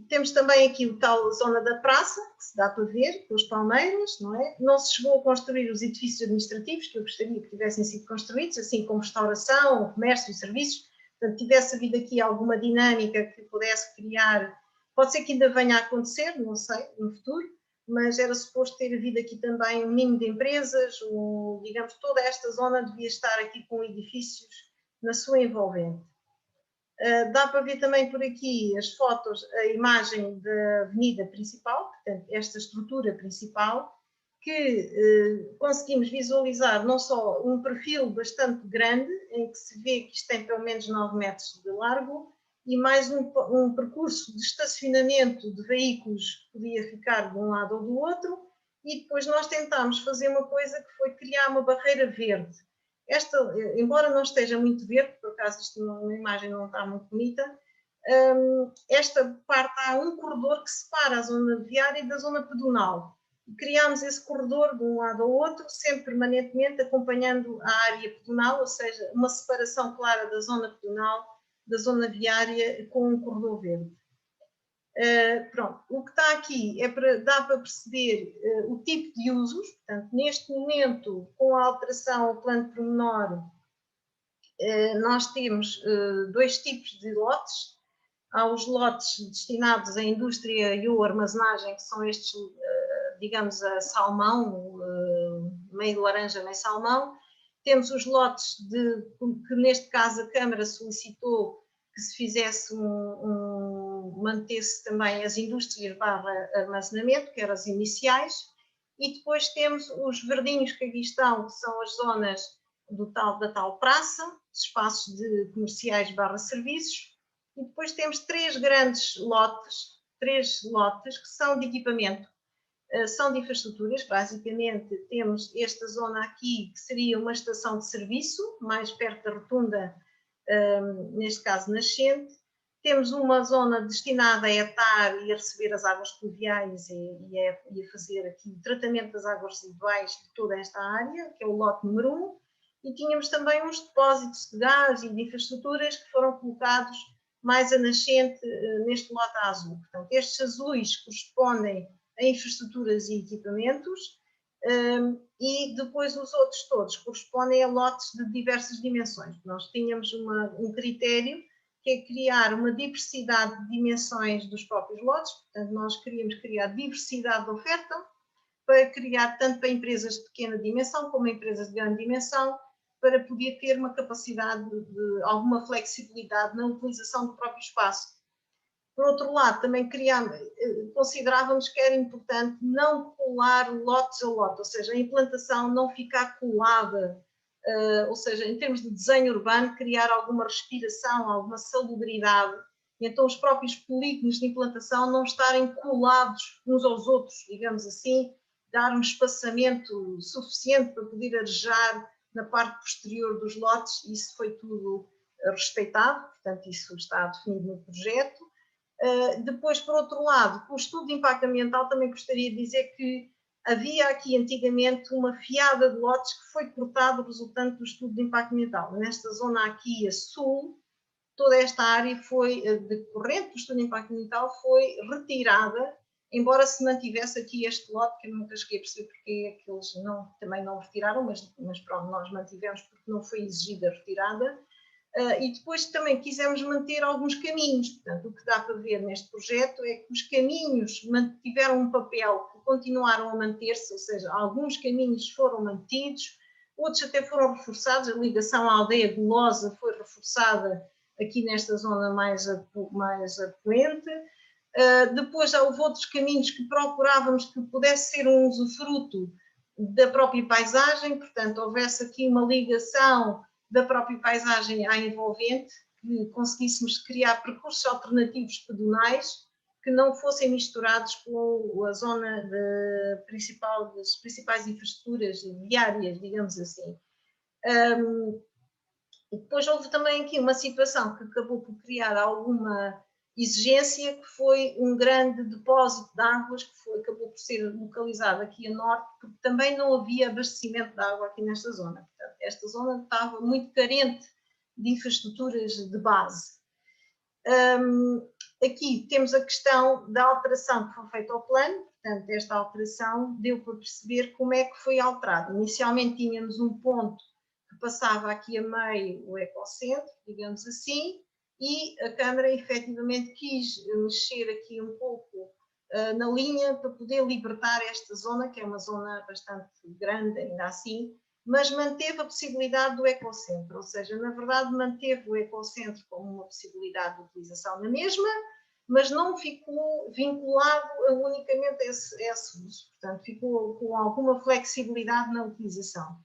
Speaker 3: Temos também aqui o tal zona da praça, que se dá para ver, com as palmeiras, não é? Não se chegou a construir os edifícios administrativos, que eu gostaria que tivessem sido construídos, assim como restauração, comércio e serviços. Portanto, tivesse havido aqui alguma dinâmica que pudesse criar, pode ser que ainda venha a acontecer, não sei, no futuro, mas era suposto ter havido aqui também um mínimo de empresas, digamos, toda esta zona devia estar aqui com edifícios na sua envolvente. Dá para ver também por aqui as fotos, a imagem da avenida principal, portanto, esta estrutura principal, que conseguimos visualizar não só um perfil bastante grande, em que se vê que isto tem pelo menos 9 metros de largo, e mais um percurso de estacionamento de veículos que podia ficar de um lado ou do outro, e depois nós tentámos fazer uma coisa que foi criar uma barreira verde. Esta, embora não esteja muito verde, por acaso isto na imagem não está muito bonita, esta parte há um corredor que separa a zona viária da zona pedonal. Criámos esse corredor de um lado ao outro, sempre permanentemente acompanhando a área pedonal, ou seja, uma separação clara da zona pedonal, da zona viária com um corredor verde. Pronto, o que está aqui dá para perceber o tipo de usos. Portanto, neste momento, com a alteração ao plano pormenor, nós temos 2 tipos de lotes. Há os lotes destinados à indústria e ou armazenagem, que são estes, digamos, a salmão, meio laranja, meio salmão. Temos os lotes que neste caso a Câmara solicitou que se fizesse mantesse também as indústrias / armazenamento, que eram as iniciais, e depois temos os verdinhos que aqui estão, que são as zonas da tal praça, espaços comerciais / serviços, e depois temos 3 grandes lotes, 3 lotes que são de equipamento, são de infraestruturas. Basicamente temos esta zona aqui, que seria uma estação de serviço, mais perto da rotunda, neste caso nascente. Temos uma zona destinada a etar e a receber as águas pluviais e a fazer aqui o tratamento das águas residuais de toda esta área, que é o lote número 1, e tínhamos também uns depósitos de gás e de infraestruturas que foram colocados mais a nascente neste lote azul. Portanto, estes azuis correspondem a infraestruturas e equipamentos, e depois os outros todos correspondem a lotes de diversas dimensões. Nós tínhamos um critério que é criar uma diversidade de dimensões dos próprios lotes. Portanto, nós queríamos criar diversidade de oferta, para criar tanto para empresas de pequena dimensão como empresas de grande dimensão, para poder ter uma capacidade de alguma flexibilidade na utilização do próprio espaço. Por outro lado, também considerávamos que era importante não colar lotes a lote, ou seja, a implantação não ficar colada, ou seja, em termos de desenho urbano, criar alguma respiração, alguma salubridade, e então os próprios polígonos de implantação não estarem colados uns aos outros, digamos assim, dar um espaçamento suficiente para poder arejar na parte posterior dos lotes. Isso foi tudo respeitado, portanto isso está definido no projeto. Depois, por outro lado, com o estudo de impacto ambiental, também gostaria de dizer que havia aqui antigamente uma fiada de lotes que foi cortado resultante do estudo de impacto ambiental. Nesta zona aqui a sul, toda esta área foi decorrente do estudo de impacto ambiental, foi retirada, embora se mantivesse aqui este lote, que eu nunca cheguei a perceber porque é que eles também não retiraram, mas pronto, nós mantivemos porque não foi exigida a retirada. E depois também quisemos manter alguns caminhos. Portanto, o que dá para ver neste projeto é que os caminhos tiveram um papel que continuaram a manter-se, ou seja, alguns caminhos foram mantidos, outros até foram reforçados. A ligação à aldeia de Losa foi reforçada aqui nesta zona mais afluente. Depois já houve outros caminhos que procurávamos que pudesse ser um usufruto da própria paisagem, portanto, houvesse aqui uma ligação da própria paisagem à envolvente, que conseguíssemos criar percursos alternativos pedonais que não fossem misturados com a zona das principais infraestruturas viárias, digamos assim. E depois houve também aqui uma situação que acabou por criar alguma exigência, que foi um grande depósito de águas que acabou por ser localizado aqui a norte, porque também não havia abastecimento de água aqui nesta zona. Portanto, esta zona estava muito carente de infraestruturas de base. Aqui temos a questão da alteração que foi feita ao plano, portanto, esta alteração deu para perceber como é que foi alterado. Inicialmente tínhamos um ponto que passava aqui a meio o ecocentro, digamos assim, e a Câmara efetivamente quis mexer aqui um pouco na linha para poder libertar esta zona, que é uma zona bastante grande ainda assim, mas manteve a possibilidade do ecocentro, ou seja, na verdade manteve o ecocentro como uma possibilidade de utilização na mesma, mas não ficou vinculado unicamente a esse uso, portanto ficou com alguma flexibilidade na utilização.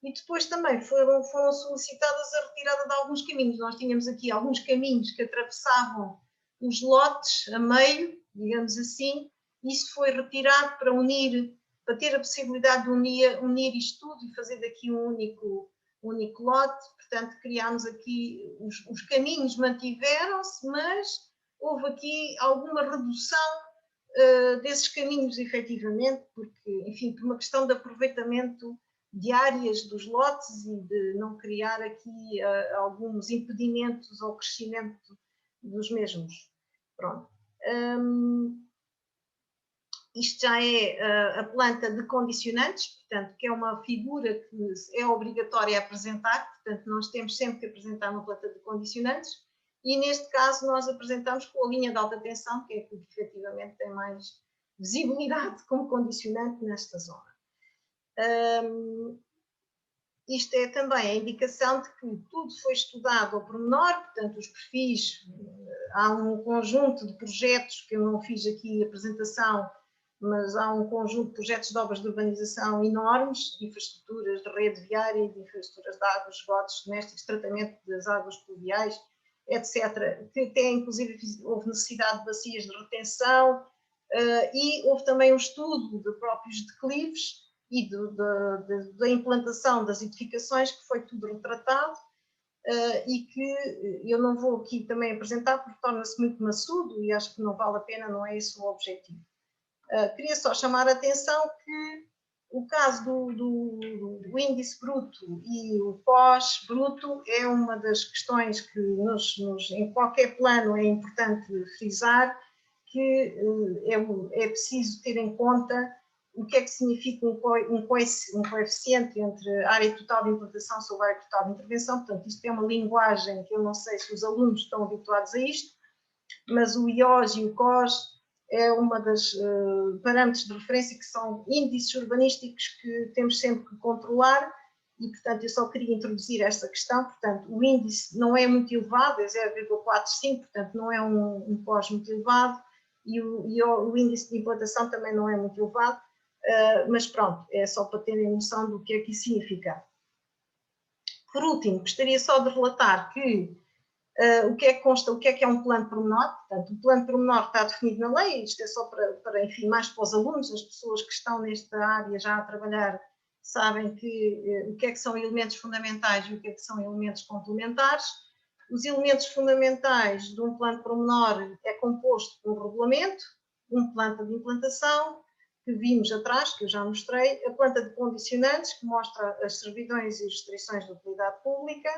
Speaker 3: E depois também foram solicitadas a retirada de alguns caminhos. Nós tínhamos aqui alguns caminhos que atravessavam os lotes a meio, digamos assim, isso foi retirado para unir, para ter a possibilidade de unir isto tudo e fazer daqui um único lote. Portanto, criámos aqui, os caminhos mantiveram-se, mas houve aqui alguma redução desses caminhos, efetivamente, porque, enfim, por uma questão de aproveitamento de áreas dos lotes e de não criar aqui alguns impedimentos ao crescimento dos mesmos. Pronto. Isto já é a planta de condicionantes, portanto, que é uma figura que é obrigatória a apresentar, portanto, nós temos sempre que apresentar uma planta de condicionantes, e neste caso nós apresentamos com a linha de alta tensão, que é que efetivamente tem mais visibilidade como condicionante nesta zona. Isto é também a indicação de que tudo foi estudado ao pormenor, portanto, os perfis, há um conjunto de projetos, que eu não fiz aqui a apresentação, mas há um conjunto de projetos de obras de urbanização enormes, de infraestruturas de rede viária, de infraestruturas de águas, esgotos domésticos, tratamento das águas pluviais, etc., que até inclusive houve necessidade de bacias de retenção, e houve também um estudo de próprios declives e da implantação das edificações, que foi tudo retratado, e que eu não vou aqui também apresentar porque torna-se muito maçudo e acho que não vale a pena, não é esse o objetivo. Queria só chamar a atenção que o caso do índice bruto e o pós-bruto é uma das questões que em qualquer plano é importante frisar, que é preciso ter em conta o que é que significa um coeficiente entre área total de implantação sobre área total de intervenção. Portanto, isto é uma linguagem que eu não sei se os alunos estão habituados a isto, mas o IOS e o COS é uma das parâmetros de referência, que são índices urbanísticos que temos sempre que controlar, e, portanto, eu só queria introduzir esta questão. Portanto, o índice não é muito elevado, é 0,45, portanto, não é um COS muito elevado, e o índice de implantação também não é muito elevado, mas pronto, é só para terem noção do que é que isso significa. Por último, gostaria só de relatar que o que é que consta, o que é um plano pormenor. Portanto, o plano pormenor está definido na lei, isto é só para, enfim, mais para os alunos, as pessoas que estão nesta área já a trabalhar sabem que o que é que são elementos fundamentais e o que é que são elementos complementares. Os elementos fundamentais de um plano pormenor é composto por um regulamento, um planta de implantação, que vimos atrás, que eu já mostrei, a planta de condicionantes, que mostra as servidões e restrições de utilidade pública,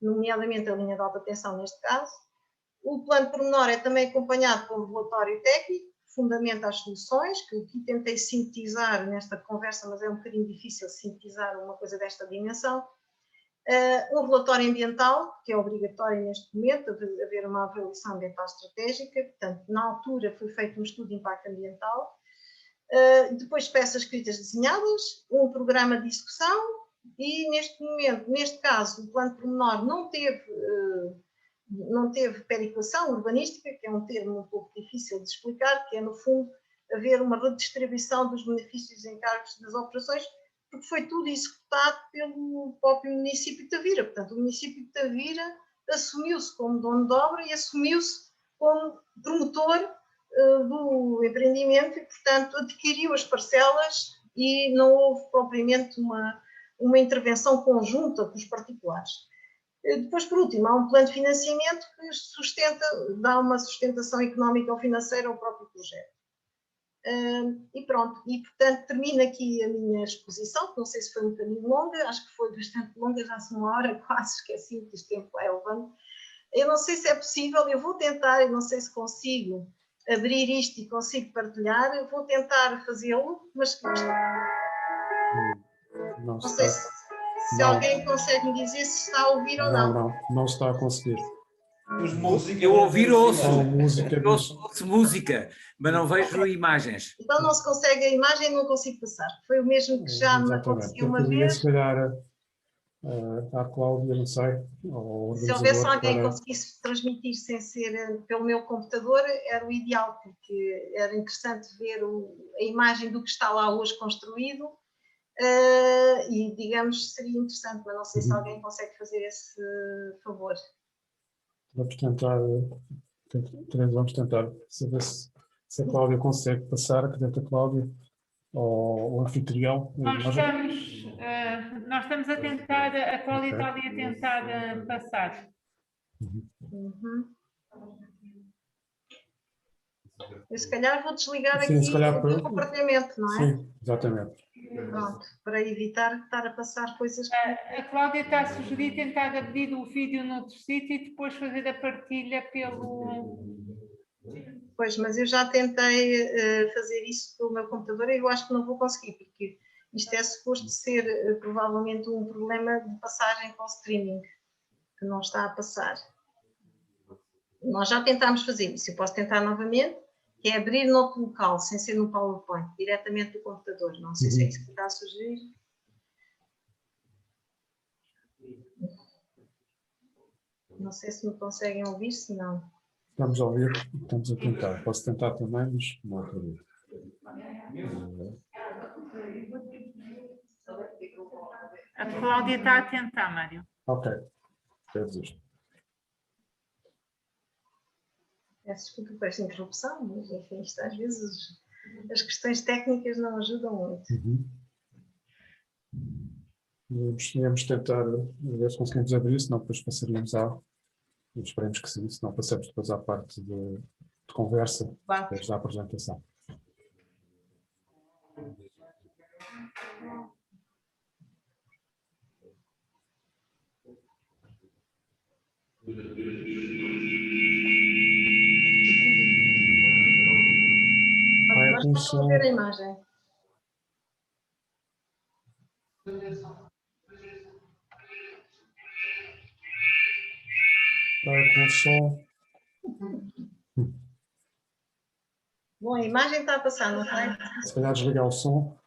Speaker 3: nomeadamente a linha de alta tensão neste caso. O plano pormenor é também acompanhado por um relatório técnico, que fundamenta as soluções, que aqui tentei sintetizar nesta conversa, mas é um bocadinho difícil sintetizar uma coisa desta dimensão. Um relatório ambiental, que é obrigatório neste momento, haver uma avaliação ambiental estratégica, portanto, na altura foi feito um estudo de impacto ambiental. Depois peças escritas desenhadas, um programa de execução, e neste momento, neste caso, o plano pormenor não teve não teve perequação urbanística, que é um termo um pouco difícil de explicar, que é, no fundo, haver uma redistribuição dos benefícios e encargos das operações, porque foi tudo executado pelo próprio município de Tavira. Portanto, o município de Tavira assumiu-se como dono de obra e assumiu-se como promotor do empreendimento e, portanto, adquiriu as parcelas e não houve propriamente uma intervenção conjunta com os particulares. Depois, por último, há um plano de financiamento que dá uma sustentação económica ou financeira ao próprio projeto. E pronto, e portanto termino aqui a minha exposição, que não sei se foi um bocadinho longa, acho que foi bastante longa, já são uma hora quase, esqueci que este tempo é levando. Eu não sei se é possível, eu vou tentar, eu não sei se consigo abrir isto e consigo partilhar, eu vou tentar fazê-lo, mas não sei se alguém consegue me dizer se está a ouvir ou não.
Speaker 2: Não está a conseguir.
Speaker 7: Eu ouço.
Speaker 2: Só música,
Speaker 7: Eu ouço música, mas não vejo imagens.
Speaker 3: Então não se consegue a imagem, não consigo passar. Foi o mesmo que já me aconteceu uma vez.
Speaker 2: Se calhar à Cláudia, não sei.
Speaker 3: Se houvesse alguém que conseguisse transmitir sem ser pelo meu computador, era o ideal, porque era interessante ver a imagem do que está lá hoje construído. E, digamos, seria interessante, mas não sei se alguém consegue fazer esse favor.
Speaker 2: Vamos tentar saber se a Cláudia consegue passar, a cadeta Cláudia, ao anfitrião.
Speaker 1: Nós estamos a tentar, a Cláudia está ali a tentar passar.
Speaker 3: Eu se calhar vou desligar aqui o compartilhamento, não é?
Speaker 2: Sim, exatamente.
Speaker 3: Pronto, para evitar estar a passar coisas que...
Speaker 1: A Cláudia está a sugerir tentar abrir o vídeo noutro sítio e depois fazer a partilha pelo...
Speaker 3: Pois, mas eu já tentei fazer isso pelo meu computador e eu acho que não vou conseguir, porque isto é suposto ser provavelmente um problema de passagem com o streaming, que não está a passar. Nós já tentámos fazer isso, eu posso tentar novamente, que é abrir noutro local, sem ser no PowerPoint, diretamente do computador. Não sei se é isso que está a sugerir. Não sei se me conseguem ouvir, se não.
Speaker 2: Estamos a ouvir, estamos a tentar. Posso tentar também, mas não acredito.
Speaker 1: A Cláudia está a tentar, Mário.
Speaker 2: Ok, fez isto.
Speaker 3: Peço desculpa por esta interrupção, mas enfim, isto, às vezes as questões técnicas não ajudam muito.
Speaker 2: Vamos tentar ver se conseguimos abrir, senão depois passaríamos esperemos que sim, senão passamos depois à parte de conversa, depois da apresentação.
Speaker 3: Nós estamos a ver a imagem.
Speaker 2: Está com o som.
Speaker 3: Bom, a imagem está a passar, não está?
Speaker 2: Se calhar desligar o som.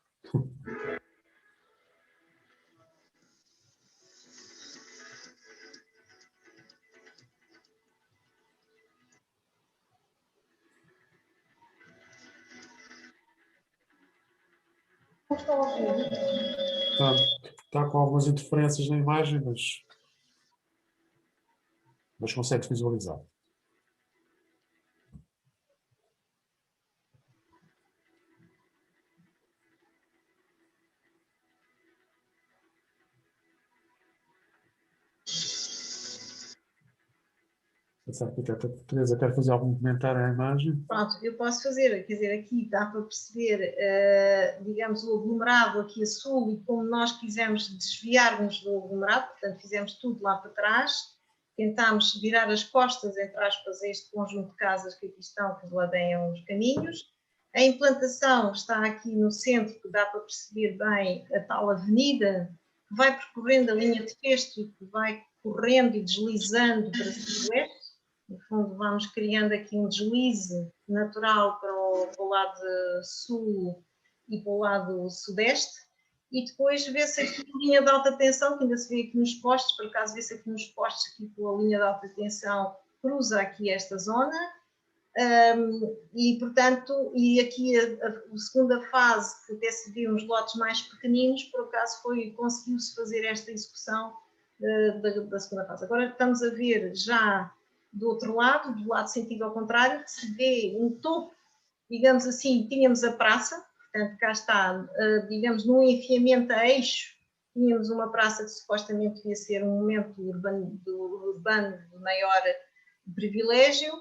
Speaker 2: Está com algumas interferências na imagem, mas consegue visualizar. Teresa, quer fazer algum comentário à imagem?
Speaker 3: Pronto, eu posso fazer, quer dizer, aqui dá para perceber, digamos, o aglomerado aqui a sul e como nós quisemos desviar-nos do aglomerado, portanto fizemos tudo lá para trás, tentámos virar as costas, entre aspas, a este conjunto de casas que aqui estão, que ladeiam os caminhos. A implantação está aqui no centro, que dá para perceber bem a tal avenida, que vai percorrendo a linha de fecho e que vai correndo e deslizando para o sudoeste. No fundo, vamos criando aqui um deslize natural para o lado sul e para o lado sudeste. e depois vê-se aqui a linha de alta tensão, que ainda se vê aqui nos postes, por acaso vê-se aqui nos postes, aqui com a linha de alta tensão, cruza aqui esta zona, e portanto, e aqui a segunda fase, que até se vê uns lotes mais pequeninos, por acaso conseguiu-se fazer esta execução da segunda fase. Agora estamos a ver já do outro lado, do lado sentido ao contrário, que se vê um topo, digamos assim, tínhamos a praça, portanto cá está, digamos, num enfiamento a eixo, tínhamos uma praça que supostamente devia ser um momento urbano de maior privilégio.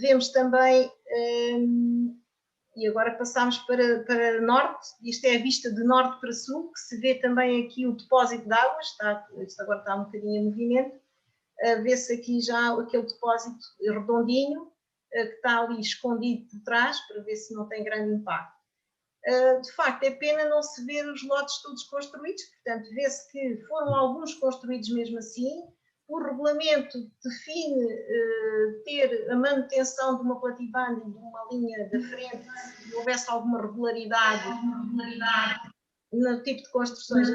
Speaker 3: Vemos também, e agora passamos para norte, isto é a vista de norte para sul, que se vê também aqui o depósito de água, isto agora está um bocadinho em movimento, vê-se aqui já aquele depósito redondinho, que está ali escondido por trás, para ver se não tem grande impacto. De facto, é pena não se ver os lotes todos construídos, portanto, vê-se que foram alguns construídos mesmo assim. O regulamento define ter a manutenção de uma platibanda e de uma linha da frente, se houvesse alguma regularidade no tipo de construções.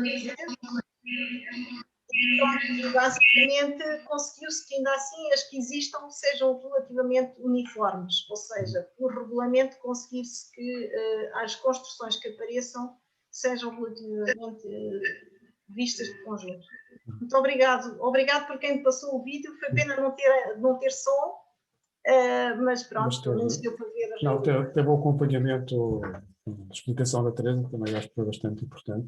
Speaker 3: Basicamente, conseguiu-se que ainda assim as que existam sejam relativamente uniformes, ou seja, por regulamento conseguir-se que as construções que apareçam sejam relativamente vistas de conjunto. Muito obrigado. Obrigado por quem me passou o vídeo. Foi pena não ter som, mas pronto, pelo menos deu para ver.
Speaker 2: Não, teve o acompanhamento de explicação da Teresa, que também acho que foi bastante importante.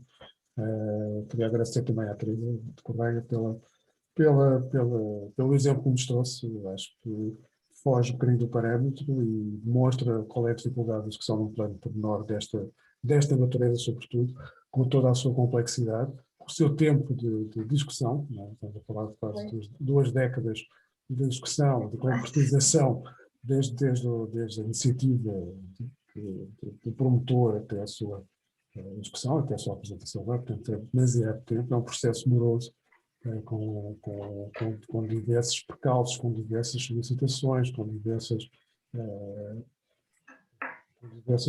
Speaker 2: Queria agradecer também à Teresa de Correia pelo exemplo que nos trouxe. Acho que foge um bocadinho do parâmetro e demonstra qual é a dificuldade da discussão num plano pormenor desta natureza, sobretudo, com toda a sua complexidade, com o seu tempo de discussão, não é? Estamos a falar de quase 2 décadas de discussão, de concretização, desde a iniciativa do promotor até a sua discussão, até a sua apresentação, portanto, é demasiado tempo, é um processo moroso, com diversos percalços, com diversas solicitações, com diversas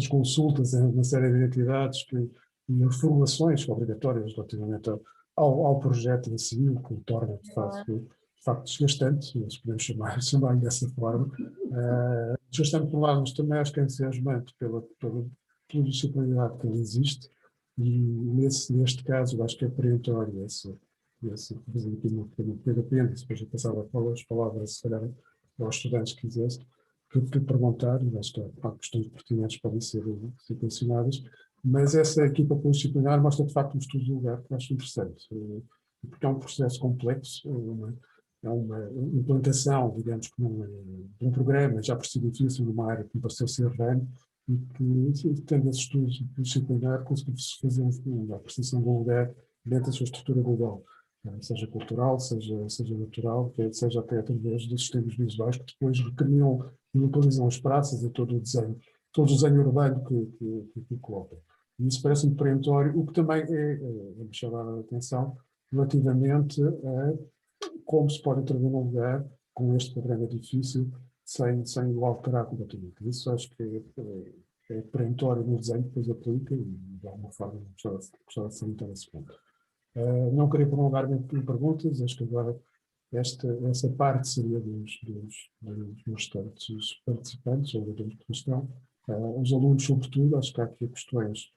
Speaker 2: consultas em uma série de entidades e informações obrigatórias relativamente ao projeto em si, o que o torna de facto desgastante, se podemos chamar dessa forma. Desgastante por um lado, mas também acho que é entusiasmante pela disciplinaridade que existe, e neste caso acho que é perentório esse apêndice, depois eu passava as palavras, se calhar, aos estudantes que quisessem, que perguntar, e acho que há questões pertinentes para ser mencionadas, mas essa equipa disciplinar mostra de facto um estudo de lugar que acho interessante, porque é um processo complexo, é uma implantação, digamos, de um programa já por si difícil numa área que me pareceu ser RAN, e que, tendo esse estudo disciplinar, conseguiu-se fazer uma apreciação de um lugar dentro da sua estrutura global, seja cultural, seja natural, seja até através dos sistemas visuais que depois recriam e localizam as praças e todo o desenho urbano que coloca. E isso parece-me perentório, o que também me chamar a atenção relativamente a como se pode intervir num lugar com este programa difícil sem o alterar completamente. Isso acho que é perentório no desenho que depois aplica e de alguma forma gostava de salientar esse ponto. Não queria prolongar-me em perguntas, acho que agora essa parte seria dos restantes participantes, ou da questão. Os alunos, sobretudo, acho que há aqui questões,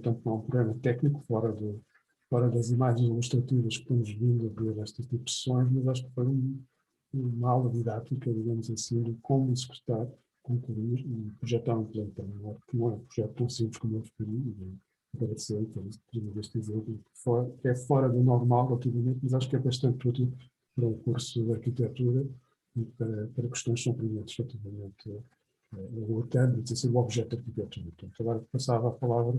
Speaker 2: tanto não um programa técnico, fora das imagens ilustrativas que temos vindo a ver estas tipo de sessões, mas acho que foi uma aula didática, digamos assim, de como executar, concluir e projetar um plano para que não é um projeto tão simples como eu referi, e agradecer por isso, este exemplo, que é fora do normal, relativamente, mas acho que é bastante útil para o curso de arquitetura e para questões surpreendentes relativamente ao câmbio, ser o objeto de arquitetura. Portanto, agora passava a palavra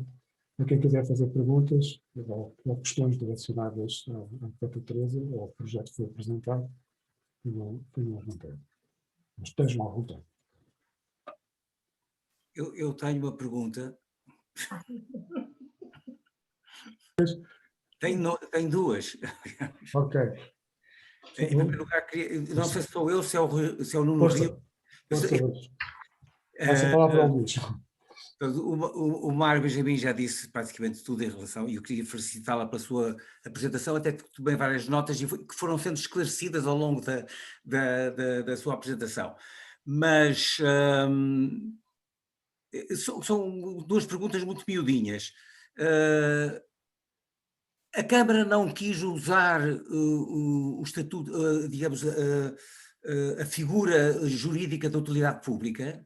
Speaker 2: a quem quiser fazer perguntas ou questões direcionadas à arquiteta Teresa ou ao projeto que foi apresentado, tenham à vontade. Mas estejam à vontade.
Speaker 7: Eu tenho uma pergunta. Tenho duas.
Speaker 2: Ok.
Speaker 7: Em primeiro lugar, não sei se sou eu, se é o Nuno Rio.
Speaker 2: Passa a palavra ao Luís.
Speaker 7: Portanto, o Mário Benjamin já disse praticamente tudo em relação, e eu queria felicitá-la pela sua apresentação, até que tomei várias notas que foram sendo esclarecidas ao longo da sua apresentação. Mas são duas perguntas muito miudinhas. A Câmara não quis usar o estatuto, digamos, a figura jurídica da utilidade pública?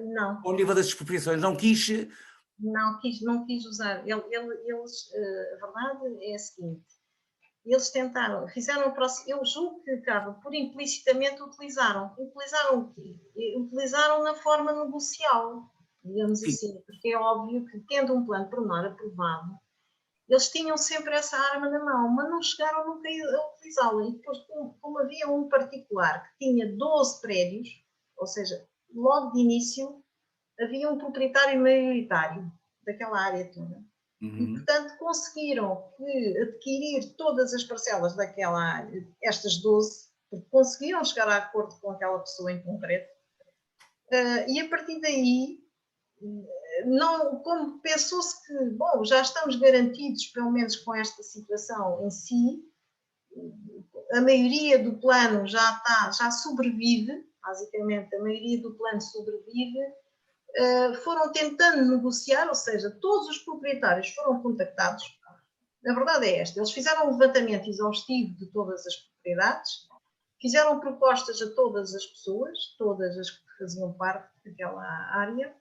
Speaker 3: Não,
Speaker 7: Ao nível das expropriações, não quis.
Speaker 3: não quis usar. Eles, a verdade é a seguinte: eles tentaram, fizeram o próximo. Eu julgo que acaba por implicitamente utilizaram. Utilizaram o quê? Utilizaram na forma negocial, digamos
Speaker 7: Sim.
Speaker 3: assim, porque é óbvio que, tendo um plano pormenor aprovado, eles tinham sempre essa arma na mão, mas não chegaram nunca a utilizá-la. E depois, como havia um particular que tinha 12 prédios, ou seja, logo de início, havia um proprietário maioritário daquela área toda. E, portanto, conseguiram adquirir todas as parcelas daquela área, estas 12, porque conseguiram chegar a acordo com aquela pessoa em concreto. E a partir daí, não, como pensou-se que, bom, já estamos garantidos, pelo menos com esta situação em si, a maioria do plano já sobrevive, basicamente a maioria do plano sobrevive, foram tentando negociar, ou seja, todos os proprietários foram contactados. A verdade é esta: eles fizeram um levantamento exaustivo de todas as propriedades, fizeram propostas a todas as pessoas, todas as que faziam parte daquela área,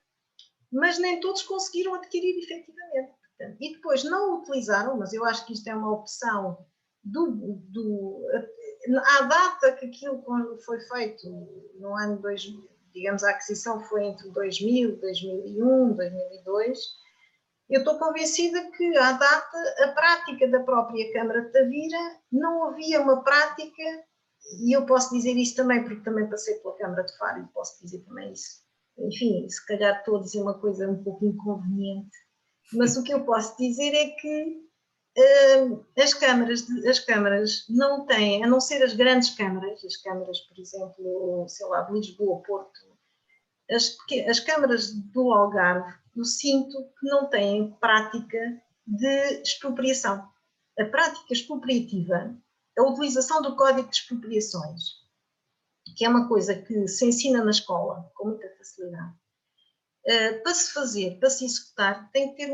Speaker 3: mas nem todos conseguiram adquirir efetivamente. Portanto, e depois não utilizaram, mas eu acho que isto é uma opção à data que aquilo foi feito, no ano 2000, digamos, a aquisição foi entre 2000, 2001, 2002, eu estou convencida que, à data, a prática da própria Câmara de Tavira, não havia uma prática, e eu posso dizer isso também, porque também passei pela Câmara de Faro, e posso dizer também isso. Enfim, se calhar estou a dizer uma coisa um pouco inconveniente, mas o que eu posso dizer é que as câmaras não têm, a não ser as grandes câmaras, as câmaras, por exemplo, sei lá, de Lisboa, Porto, as câmaras do Algarve, eu sinto que não têm prática de expropriação. A prática expropriativa, a utilização do Código de Expropriações, que é uma coisa que se ensina na escola com muita facilidade, para se fazer, para se executar, tem que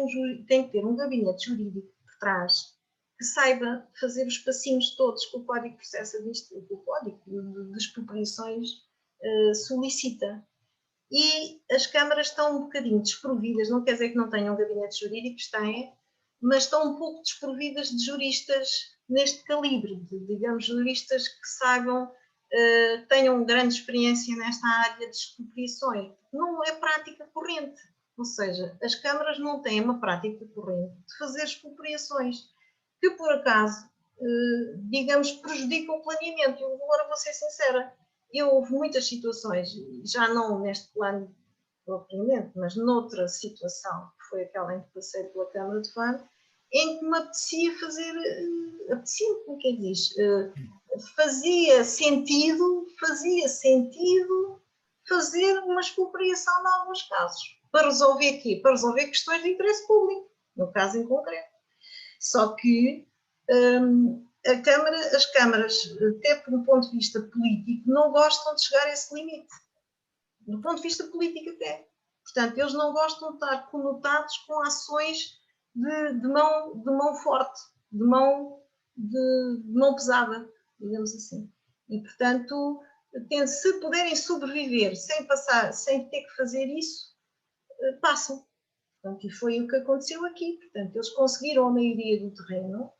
Speaker 3: ter um gabinete jurídico por trás que saiba fazer os passinhos todos que o Código de Processo Administrativo, o Código de Expropriações solicita. E as câmaras estão um bocadinho desprovidas, não quer dizer que não tenham gabinetes jurídicos, têm, mas estão um pouco desprovidas de juristas neste calibre, digamos, juristas que saibam, tenham grande experiência nesta área de expropriações. Não é prática corrente, ou seja, as câmaras não têm uma prática corrente de fazer expropriações, que por acaso, digamos, prejudicam o planeamento. Eu agora vou ser sincera, houve muitas situações, já não neste plano propriamente, mas noutra situação, que foi aquela em que passei pela Câmara de Faro, em que me apetecia fazer, como que diz, fazia sentido fazer uma expropriação em alguns casos. Para resolver quê? Para resolver questões de interesse público, no caso em concreto. Só que as câmaras, até do ponto de vista político, não gostam de chegar a esse limite. Do ponto de vista político até. Portanto, eles não gostam de estar conotados com ações de mão forte, de mão pesada, digamos assim. E, portanto, se puderem sobreviver sem ter que fazer isso, passam. Portanto, e foi o que aconteceu aqui. Portanto, eles conseguiram a maioria do terreno,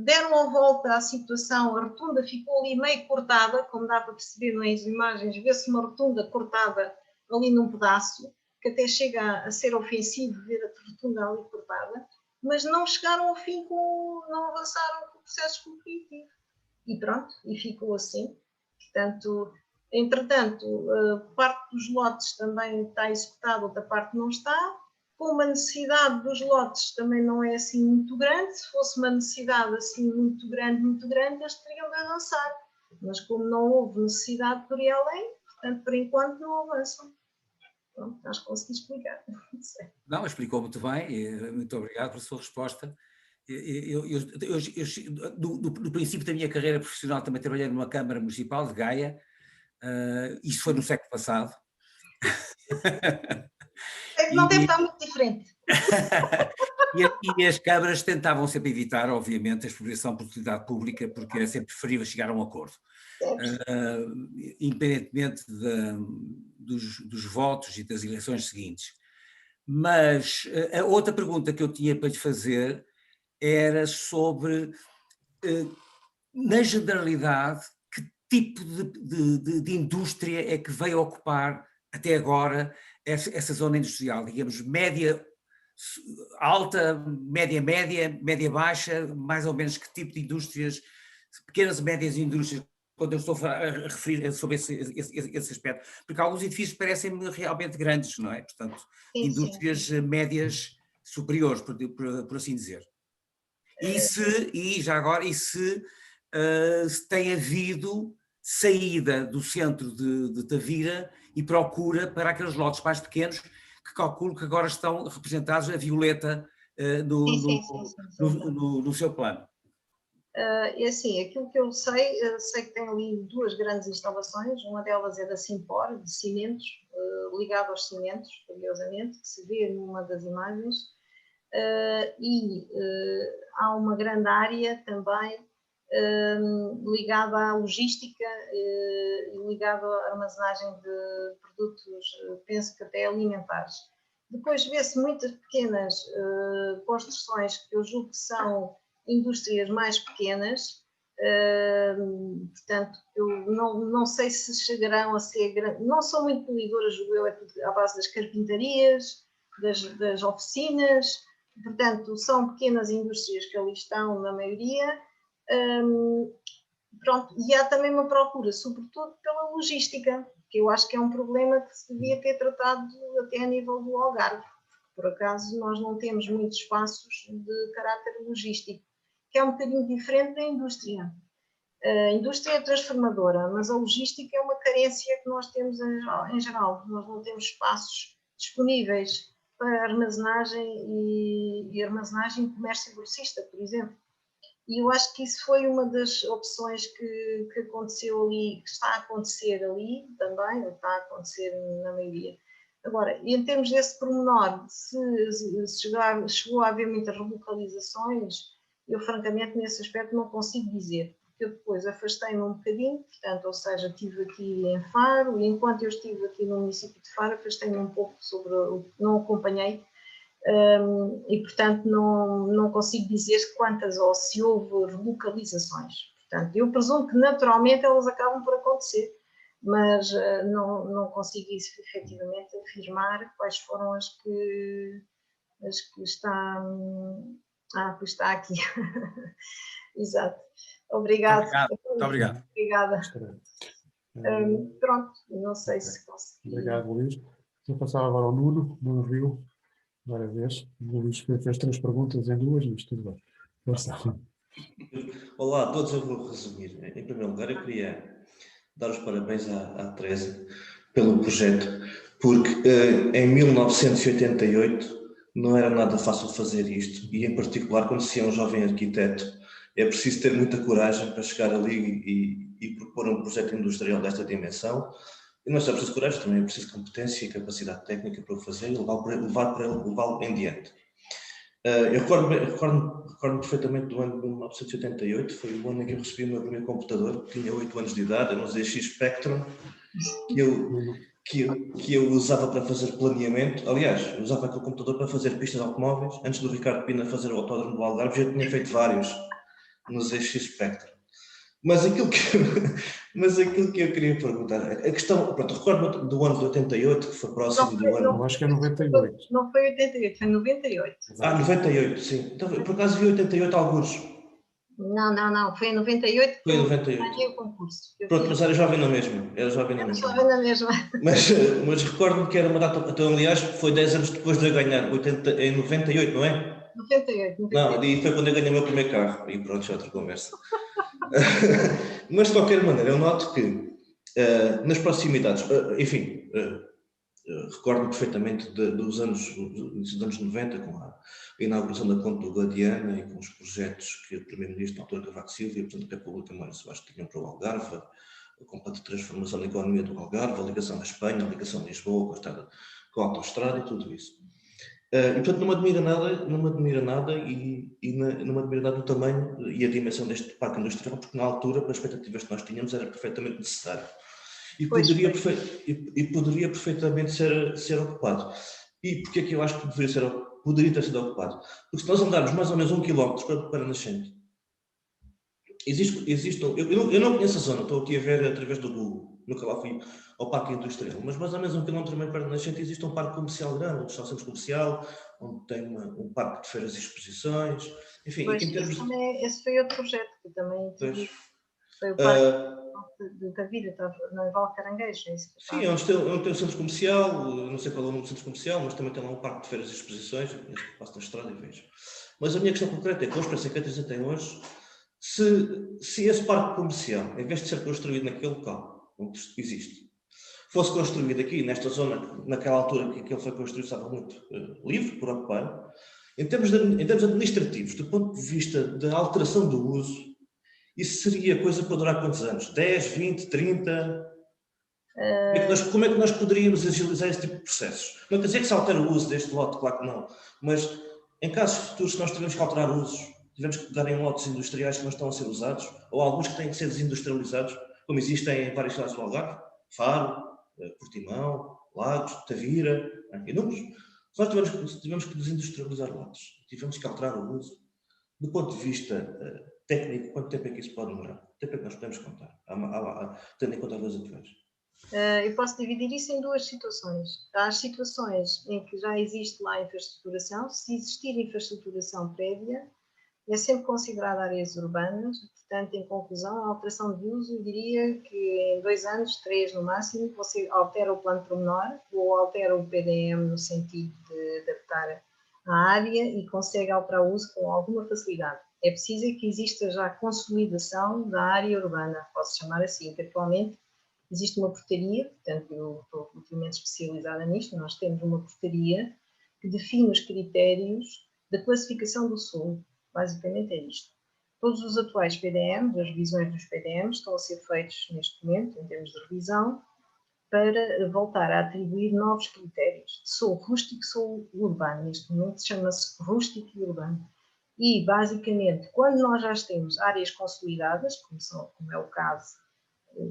Speaker 3: deram a volta à situação, a rotunda ficou ali meio cortada, como dá para perceber nas imagens, vê-se uma rotunda cortada ali num pedaço, que até chega a ser ofensivo ver a rotunda ali cortada, mas não chegaram ao fim, não avançaram com o processo expropriativo. E pronto, e ficou assim. Portanto, entretanto, parte dos lotes também está executada, outra parte não está. Como a necessidade dos lotes também não é assim muito grande, se fosse uma necessidade assim muito grande, eles teriam de avançar. Mas como não houve necessidade por ir além, portanto, por enquanto não avançam. Pronto, acho que consegui explicar. Não sei.
Speaker 7: Não, explicou muito bem, e muito obrigado pela sua resposta. No princípio da minha carreira profissional também trabalhei numa Câmara Municipal de Gaia, isso foi no século passado.
Speaker 3: É que não deve estar muito diferente.
Speaker 7: E as câmaras tentavam sempre evitar, obviamente, a expropriação por utilidade pública, porque era sempre preferível chegar a um acordo. Independentemente dos votos e das eleições seguintes. Mas a outra pergunta que eu tinha para lhe fazer era sobre, na generalidade, que tipo de indústria é que veio ocupar até agora essa zona industrial, digamos, média, alta, média, média, mais ou menos que tipo de indústrias, pequenas e médias indústrias, quando eu estou a referir sobre esse aspecto, porque alguns edifícios parecem realmente grandes, não é? Portanto,
Speaker 3: Sim,
Speaker 7: indústrias
Speaker 3: sim.
Speaker 7: médias superiores, por assim dizer. E se tem havido saída do centro de Tavira e procura para aqueles lotes mais pequenos, que calculo que agora estão representados a violeta no seu plano.
Speaker 3: E assim, aquilo que eu sei que tem ali duas grandes instalações, uma delas é da Simpor, de cimentos, ligado aos cimentos, curiosamente, que se vê numa das imagens, há uma grande área também ligada à logística e ligada à armazenagem de produtos, penso que até alimentares. Depois vê-se muitas pequenas construções que eu julgo que são indústrias mais pequenas, portanto, eu não sei se chegarão a ser grandes, não são muito poluidoras, julgo eu, é tudo à base das carpintarias, das oficinas, portanto, são pequenas indústrias que ali estão, na maioria, pronto, e há também uma procura, sobretudo pela logística, que eu acho que é um problema que se devia ter tratado até a nível do Algarve. Por acaso, nós não temos muitos espaços de caráter logístico, que é um bocadinho diferente da indústria. A indústria é transformadora, mas a logística é uma carência que nós temos em geral. Nós não temos espaços disponíveis para armazenagem e armazenagem de comércio grossista, por exemplo. E eu acho que isso foi uma das opções que aconteceu ali, que está a acontecer ali também, ou está a acontecer na maioria. Agora, em termos desse pormenor, se chegou a haver muitas relocalizações, eu francamente nesse aspecto não consigo dizer, porque eu depois afastei-me um bocadinho, portanto, ou seja, estive aqui em Faro, e enquanto eu estive aqui no município de Faro, afastei-me um pouco sobre não acompanhei, e portanto não consigo dizer quantas ou se houve relocalizações. Portanto, eu presumo que naturalmente elas acabam por acontecer, mas não consigo efetivamente afirmar quais foram as que está... pois está aqui. Exato. Obrigado.
Speaker 7: Muito obrigado.
Speaker 3: Obrigada. Pronto, não sei se consegui.
Speaker 2: Obrigado, Luís. Vou passar agora ao Nuno Rio. Agora vez. O Luís fez 3 perguntas em 2, mas tudo bem.
Speaker 8: Olá a todos, eu vou resumir. Em primeiro lugar, eu queria dar os parabéns à Teresa pelo projeto, porque em 1988 não era nada fácil fazer isto, e em particular quando se é um jovem arquiteto, é preciso ter muita coragem para chegar ali e propor um projeto industrial desta dimensão. E não é só preciso coragem, também é preciso competência e capacidade técnica para o fazer e levá-lo em diante. Eu recordo-me perfeitamente do ano de 1988, foi o ano em que eu recebi o meu primeiro computador, tinha 8 anos de idade, era um ZX Spectrum, que eu usava para fazer planeamento. Aliás, eu usava aquele computador para fazer pistas de automóveis. Antes do Ricardo Pina fazer o autódromo do Algarve, já tinha feito vários no ZX Spectrum. Mas aquilo que eu queria perguntar, a questão, pronto, recordo-me do ano de 88, que foi próximo do ano...
Speaker 2: Eu acho que é 98.
Speaker 3: Não foi 88, foi 98.
Speaker 8: 98, sim. Então, por acaso vi 88 alguns.
Speaker 3: Não, foi em 98
Speaker 8: Foi em 98.
Speaker 3: Eu ganhei o concurso.
Speaker 8: Pronto, mas era jovem na mesma.
Speaker 3: Era jovem na mesma.
Speaker 8: Mas recordo-me que era uma data, então, aliás, foi 10 anos depois de eu ganhar, em 98, não é?
Speaker 3: 98.
Speaker 8: Não, e foi quando eu ganhei o meu primeiro carro, e pronto, já outra conversa. Mas de qualquer maneira, eu noto que nas proximidades, enfim, Recordo-me perfeitamente dos anos 90, com a inauguração da Ponte do Guadiana e com os projetos que o Primeiro-Ministro, na altura Cavaco Silva, e o Presidente da República, Mário Soares, tinham para o Algarve, a completa transformação da economia do Algarve, a ligação à Espanha, a ligação a Lisboa, com a autoestrada e tudo isso. E, portanto, não me admira nada o tamanho e a dimensão deste parque industrial, porque na altura, pelas expectativas que nós tínhamos, era perfeitamente necessário. E poderia perfeitamente ser ocupado. E porquê é que eu acho que poderia ter sido ocupado? Porque se nós andarmos mais ou menos 1 km para a nascente, eu não conheço a zona, estou aqui a ver através do Google, nunca lá fui ao parque industrial, mas mais ou menos 1 km meio para a nascente existe um parque comercial grande, onde está o centro comercial, onde tem um parque de feiras e exposições, enfim.
Speaker 3: Pois,
Speaker 8: em termos
Speaker 3: esse foi outro projeto que também tive. Foi o parque da vida, estava no Val Caranguejo.
Speaker 8: Sim, onde tem o centro comercial, não sei qual é o nome do centro comercial, mas também tem lá um parque de feiras e exposições, eu passo na estrada e vejo. Mas a minha questão concreta é que hoje, para ser que até hoje, se esse parque comercial, em vez de ser construído naquele local onde existe, fosse construído aqui, nesta zona, naquela altura que ele foi construído, estava muito livre por ocupar, em termos administrativos, do ponto de vista da alteração do uso, isso seria coisa para durar quantos anos? 10, 20, 30? Como é que nós poderíamos agilizar esse tipo de processos? Não quer dizer que se altere o uso deste lote, claro que não, mas em casos futuros, se nós tivermos que alterar usos, tivemos que pegar em lotes industriais que não estão a ser usados, ou alguns que têm que ser desindustrializados, como existem em várias cidades do Algarve, Faro, Portimão, Lagos, Tavira, inúmeros. Se nós tivemos que desindustrializar lotes, tivemos que alterar o uso, do ponto de vista técnico, quanto tempo é que isso pode demorar? Quanto tempo é que nós podemos contar, tendo em conta as leis atuais?
Speaker 3: Eu posso dividir isso em duas situações. Há as situações em que já existe lá infraestruturação. Se existir infraestruturação prévia, é sempre considerada áreas urbanas. Portanto, em conclusão, a alteração de uso, eu diria que em 2 anos, 3 no máximo, você altera o plano pormenor ou altera o PDM no sentido de adaptar a área e consegue alterar o uso com alguma facilidade. É preciso que exista já consolidação da área urbana, posso chamar assim, que atualmente existe uma portaria, portanto eu estou relativamente especializada nisto, nós temos uma portaria que define os critérios da classificação do solo, basicamente é isto. Todos os atuais PDMs, as revisões dos PDMs estão a ser feitos neste momento, em termos de revisão, para voltar a atribuir novos critérios de solo rústico e solo urbano. Neste momento chama-se rústico e urbano. E, basicamente, quando nós já temos áreas consolidadas, como é o caso,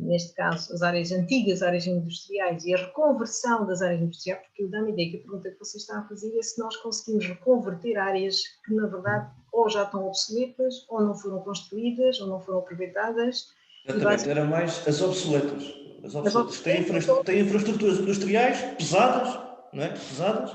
Speaker 3: neste caso, as áreas antigas, áreas industriais e a reconversão das áreas industriais, porque eu dou-me a ideia que a pergunta que você está a fazer é se nós conseguimos reconverter áreas que, na verdade, ou já estão obsoletas, ou não foram construídas, ou não foram aproveitadas.
Speaker 8: Exatamente, era mais as obsoletas. As obsoletas têm infraestruturas industriais pesadas, não é? Pesadas,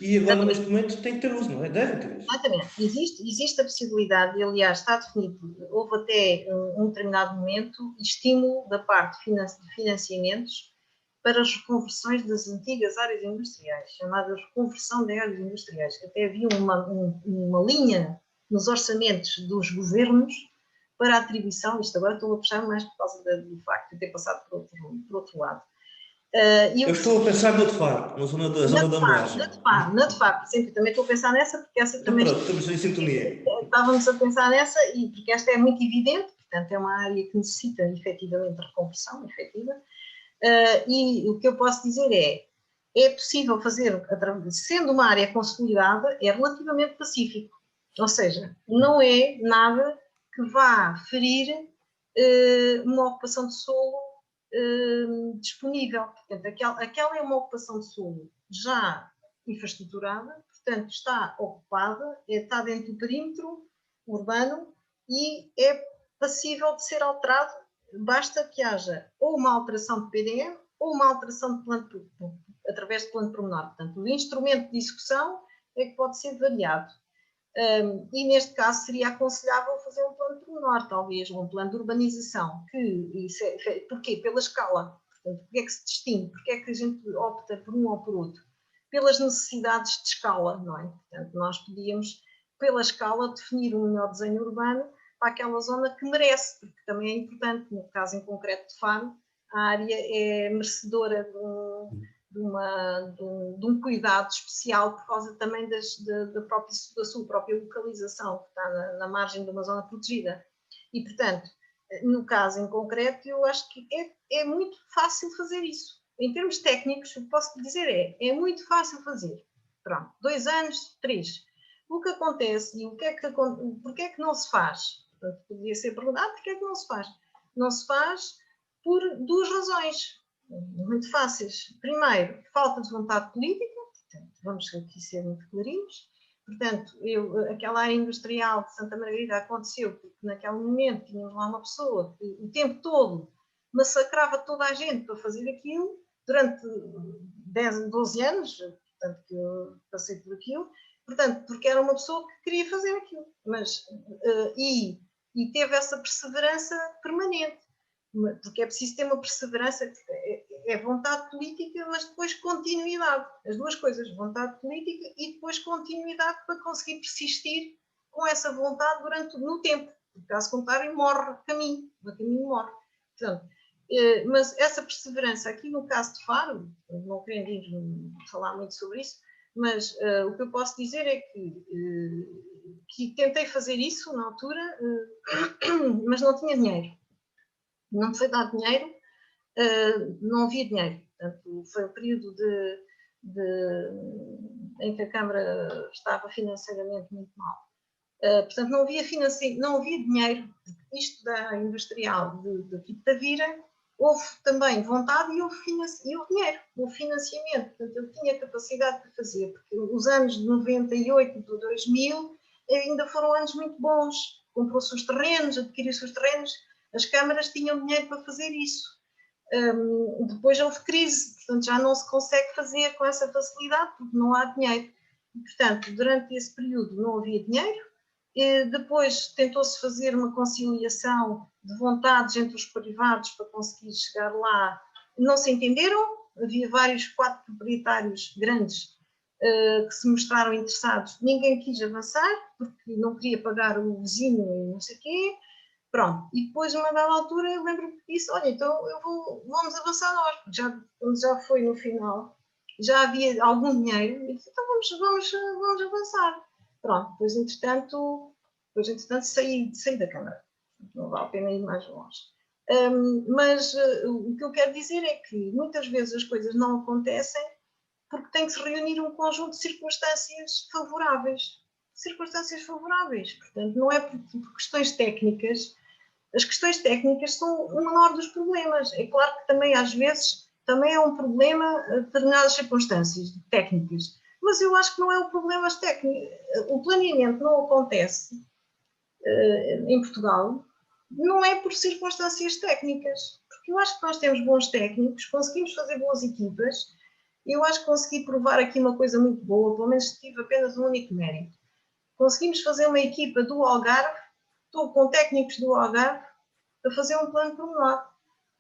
Speaker 8: e agora neste momento tem que ter uso, não é? Devem ter uso.
Speaker 3: Exatamente. Existe a possibilidade, aliás, está definido, houve até um determinado momento, estímulo da parte de financiamentos para as reconversões das antigas áreas industriais, chamadas reconversão de áreas industriais. Até havia uma linha nos orçamentos dos governos para a atribuição, isto agora estou a puxar mais por causa do facto de ter passado por outro lado.
Speaker 8: Eu estou a pensar no Faro, na zona da Moagem.
Speaker 3: Na Faro, por exemplo, também estou a pensar nessa, porque essa também...
Speaker 8: Pronto, estamos em sintonia.
Speaker 3: Estávamos a pensar nessa, e porque esta é muito evidente, portanto é uma área que necessita efetivamente de reconversão, efetiva, e o que eu posso dizer é possível fazer, sendo uma área consolidada, é relativamente pacífico, ou seja, não é nada que vá ferir uma ocupação de solo disponível. Portanto, aquela é uma ocupação de solo já infraestruturada, portanto está ocupada, está dentro do perímetro urbano e é passível de ser alterado, basta que haja ou uma alteração de PDM ou uma alteração de plano, através de plano pormenor. Portanto, o instrumento de execução é que pode ser variado. E neste caso seria aconselhável fazer um plano pormenor, talvez, um plano de urbanização. Porquê? Pela escala. Portanto, porque é que se distingue? Porque é que a gente opta por um ou por outro? Pelas necessidades de escala, não é? Portanto, nós podíamos, pela escala, definir um melhor desenho urbano para aquela zona que merece, porque também é importante, no caso em concreto de Faro, a área é merecedora de um cuidado especial por causa também da sua própria localização, que está na margem de uma zona protegida. E, portanto, no caso em concreto, eu acho que é muito fácil fazer isso. Em termos técnicos, o que posso dizer é muito fácil fazer. Pronto, 2 anos, 3. O que acontece e porque é que não se faz? Portanto, podia ser perguntado porque é que não se faz. Não se faz por 2 razões muito fáceis. Primeiro, falta de vontade política, portanto, vamos aqui ser muito clarinhos. Portanto, aquela área industrial de Santa Margarida aconteceu porque naquele momento tínhamos lá uma pessoa que o tempo todo massacrava toda a gente para fazer aquilo, durante 10, 12 anos, portanto, que eu passei por aquilo, portanto, porque era uma pessoa que queria fazer aquilo, e teve essa perseverança permanente, porque é preciso ter uma perseverança, é vontade política, mas depois continuidade, as 2 coisas, vontade política e depois continuidade para conseguir persistir com essa vontade no tempo, porque caso contrário morre o caminho morre. Portanto, mas essa perseverança aqui no caso de Faro, não querendo ir falar muito sobre isso, mas o que eu posso dizer é que tentei fazer isso na altura, mas não tinha dinheiro. Não me foi dado dinheiro, não havia dinheiro. Portanto, foi um período em que a Câmara estava financeiramente muito mal. Portanto, não havia dinheiro. Isto da industrial de Tavira, houve também vontade e houve dinheiro, houve financiamento. Portanto, eu tinha capacidade para fazer, porque os anos de 98 de 2000 ainda foram anos muito bons. Comprou-se os terrenos, adquiriu-se os terrenos, as câmaras tinham dinheiro para fazer isso. Depois houve crise, portanto já não se consegue fazer com essa facilidade porque não há dinheiro. E, portanto, durante esse período não havia dinheiro. Depois tentou-se fazer uma conciliação de vontades entre os privados para conseguir chegar lá. Não se entenderam, havia 4 proprietários grandes que se mostraram interessados. Ninguém quis avançar porque não queria pagar o vizinho e não sei o quê. Pronto, e depois, a uma dada altura, eu lembro-me que disse, olha, então vamos avançar nós, porque já foi no final, já havia algum dinheiro, e disse, então vamos avançar. Pronto, depois entretanto saí da Câmara, não vale a pena ir mais longe. Mas o que eu quero dizer é que muitas vezes as coisas não acontecem porque tem que se reunir um conjunto de circunstâncias favoráveis. Portanto, não é por questões técnicas. As questões técnicas são o menor dos problemas. É claro que também, às vezes, também é um problema determinadas circunstâncias técnicas. Mas eu acho que não é o problema técnico. O planeamento não acontece em Portugal, não é por circunstâncias técnicas. Porque eu acho que nós temos bons técnicos, conseguimos fazer boas equipas. Eu acho que consegui provar aqui uma coisa muito boa, pelo menos tive apenas um único mérito. Conseguimos fazer uma equipa do Algarve, estou com técnicos do Algarve, a fazer um plano pormenor.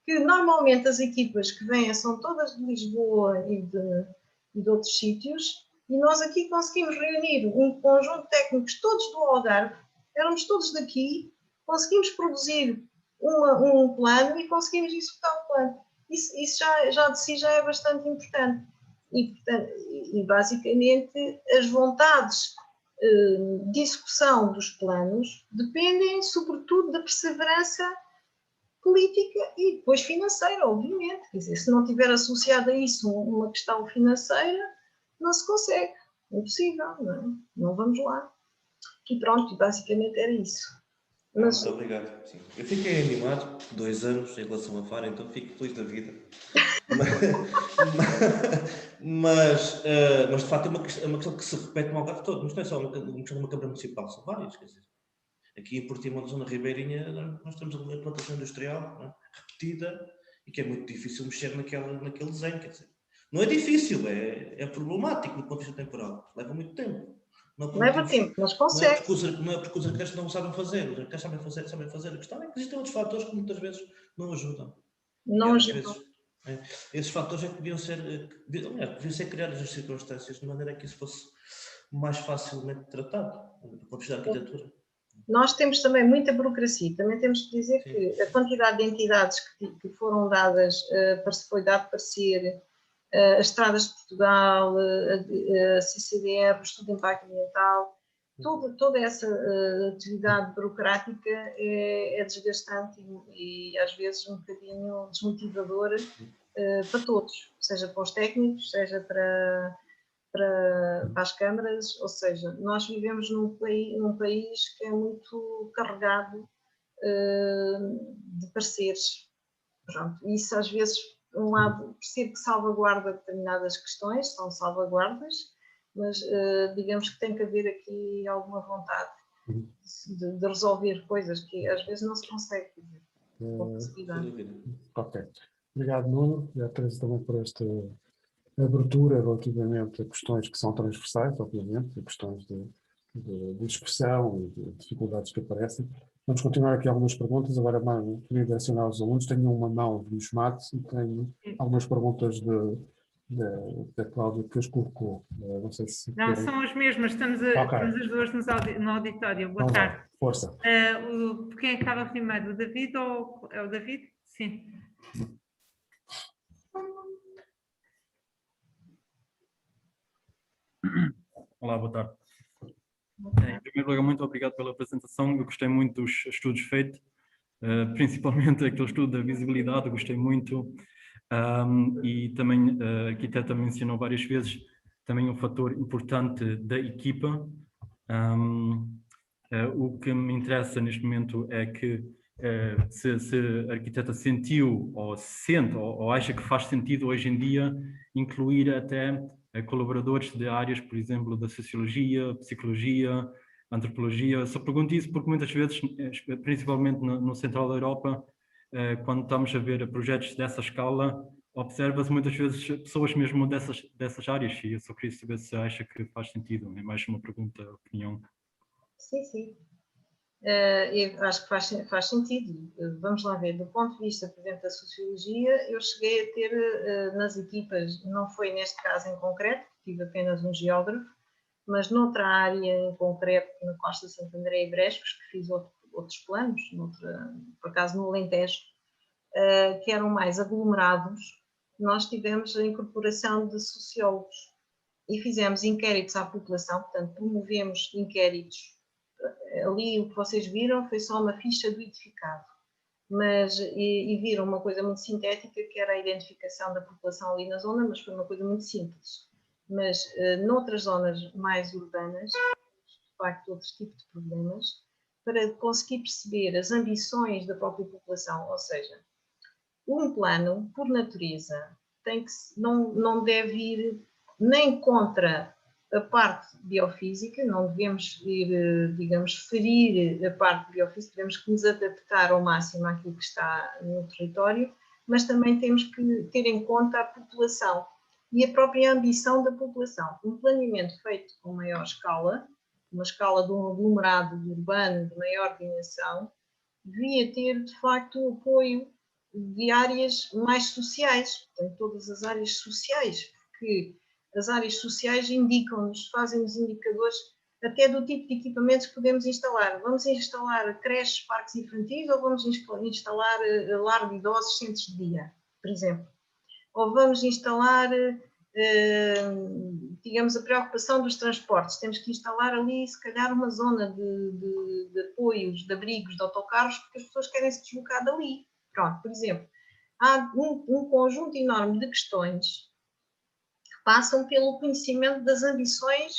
Speaker 3: Que normalmente as equipas que vêm são todas de Lisboa e de outros sítios, e nós aqui conseguimos reunir um conjunto de técnicos todos do Algarve, éramos todos daqui, conseguimos produzir um plano e conseguimos executar o plano. Isso já de si já é bastante importante. E basicamente as vontades de execução dos planos dependem sobretudo da perseverança política e depois financeira, obviamente. Quer dizer, se não tiver associado a isso uma questão financeira, não se consegue. É impossível, não é? Não vamos lá. E pronto, basicamente era isso.
Speaker 8: Mas... Muito obrigado. Sim. Eu fiquei animado 2 anos em relação a Faro, então fico feliz da vida. mas de facto é uma questão que se repete no Algarve todo. Mas não é só uma questão de uma Câmara Municipal, são várias. Quer dizer, aqui em Portimão, na zona ribeirinha, nós temos a plantação industrial, não é? Repetida, e que é muito difícil mexer naquele desenho. Quer dizer, não é difícil, é problemático do ponto de vista temporal. Leva muito tempo.
Speaker 3: Leva tempo, mas consegue.
Speaker 8: Não é porque os arquitetos não sabem fazer, os arquitetos sabem fazer. A questão é que existem outros fatores que muitas vezes não ajudam.
Speaker 3: Não ajudam.
Speaker 8: Esses fatores é que deviam ser criadas as circunstâncias de maneira que isso fosse mais facilmente tratado, do ponto de vista da arquitetura.
Speaker 3: Nós temos também muita burocracia, também temos que dizer que a quantidade de entidades que foram dadas, foi dado parecer as estradas de Portugal, a CCDR, o estudo de impacto ambiental, toda essa atividade burocrática é desgastante e às vezes um bocadinho desmotivadora para todos, seja para os técnicos, seja para as câmaras, ou seja, nós vivemos num país que é muito carregado de pareceres. Pronto, isso às vezes, por um lado, percebo que salvaguarda determinadas questões, são salvaguardas, mas digamos que tem que haver aqui alguma vontade de resolver coisas que às vezes não se consegue fazer com facilidade.
Speaker 2: Ok. Obrigado, Nuno. Obrigado, Teresa, também por esta abertura relativamente a questões que são transversais, obviamente, a questões de discussão e de dificuldades que aparecem. Vamos continuar aqui algumas perguntas. Agora, queria direcionar aos alunos. Tenho uma mão de Luís Matos e tenho algumas perguntas da Cláudia que as colocou. Não sei se...
Speaker 1: Não, são as mesmas. Estamos as duas no auditório. Boa tarde.
Speaker 2: Força.
Speaker 1: Quem é que fala primeiro? O David ou é o David? Sim.
Speaker 9: Olá, boa tarde. Em primeiro lugar, muito obrigado pela apresentação. Eu gostei muito dos estudos feitos, principalmente aquele estudo da visibilidade, eu gostei muito. E também a arquiteta mencionou várias vezes também um fator importante da equipa. O que me interessa neste momento é que se a arquiteta sentiu ou sente ou acha que faz sentido hoje em dia incluir até colaboradores de áreas, por exemplo, da sociologia, psicologia, antropologia. Só pergunto isso porque muitas vezes, principalmente no central da Europa, quando estamos a ver projetos dessa escala, observa-se muitas vezes pessoas mesmo dessas áreas, e eu só queria saber se acha que faz sentido. É mais uma pergunta, opinião.
Speaker 3: Sim, sim. Eu acho que faz sentido. Vamos lá ver, do ponto de vista, por exemplo, da sociologia, eu cheguei a ter nas equipas, não foi neste caso em concreto, tive apenas um geógrafo, mas noutra área em concreto, na Costa de Santo André e Brespes, que fiz outros planos, por acaso no Alentejo, que eram mais aglomerados, nós tivemos a incorporação de sociólogos e fizemos inquéritos à população, portanto, promovemos inquéritos. Ali o que vocês viram foi só uma ficha do edificado, mas e viram uma coisa muito sintética, que era a identificação da população ali na zona, mas foi uma coisa muito simples. Mas noutras zonas mais urbanas, de facto, outro tipo de problemas, para conseguir perceber as ambições da própria população, ou seja, um plano, por natureza, não deve ir nem contra a parte biofísica, não devemos ir, digamos, ferir a parte biofísica, temos que nos adaptar ao máximo àquilo que está no território, mas também temos que ter em conta a população e a própria ambição da população. Um planeamento feito com maior escala, uma escala de um aglomerado urbano de maior dimensão, devia ter, de facto, o apoio de áreas mais sociais, portanto, todas as áreas sociais, porque as áreas sociais indicam-nos, fazem-nos indicadores até do tipo de equipamentos que podemos instalar. Vamos instalar creches, parques infantis, ou vamos instalar lar de idosos, centros de dia, por exemplo. Ou vamos instalar, digamos, a preocupação dos transportes. Temos que instalar ali, se calhar, uma zona de apoios, de abrigos, de autocarros, porque as pessoas querem se deslocar dali. Pronto, por exemplo, há um conjunto enorme de questões que passam pelo conhecimento das ambições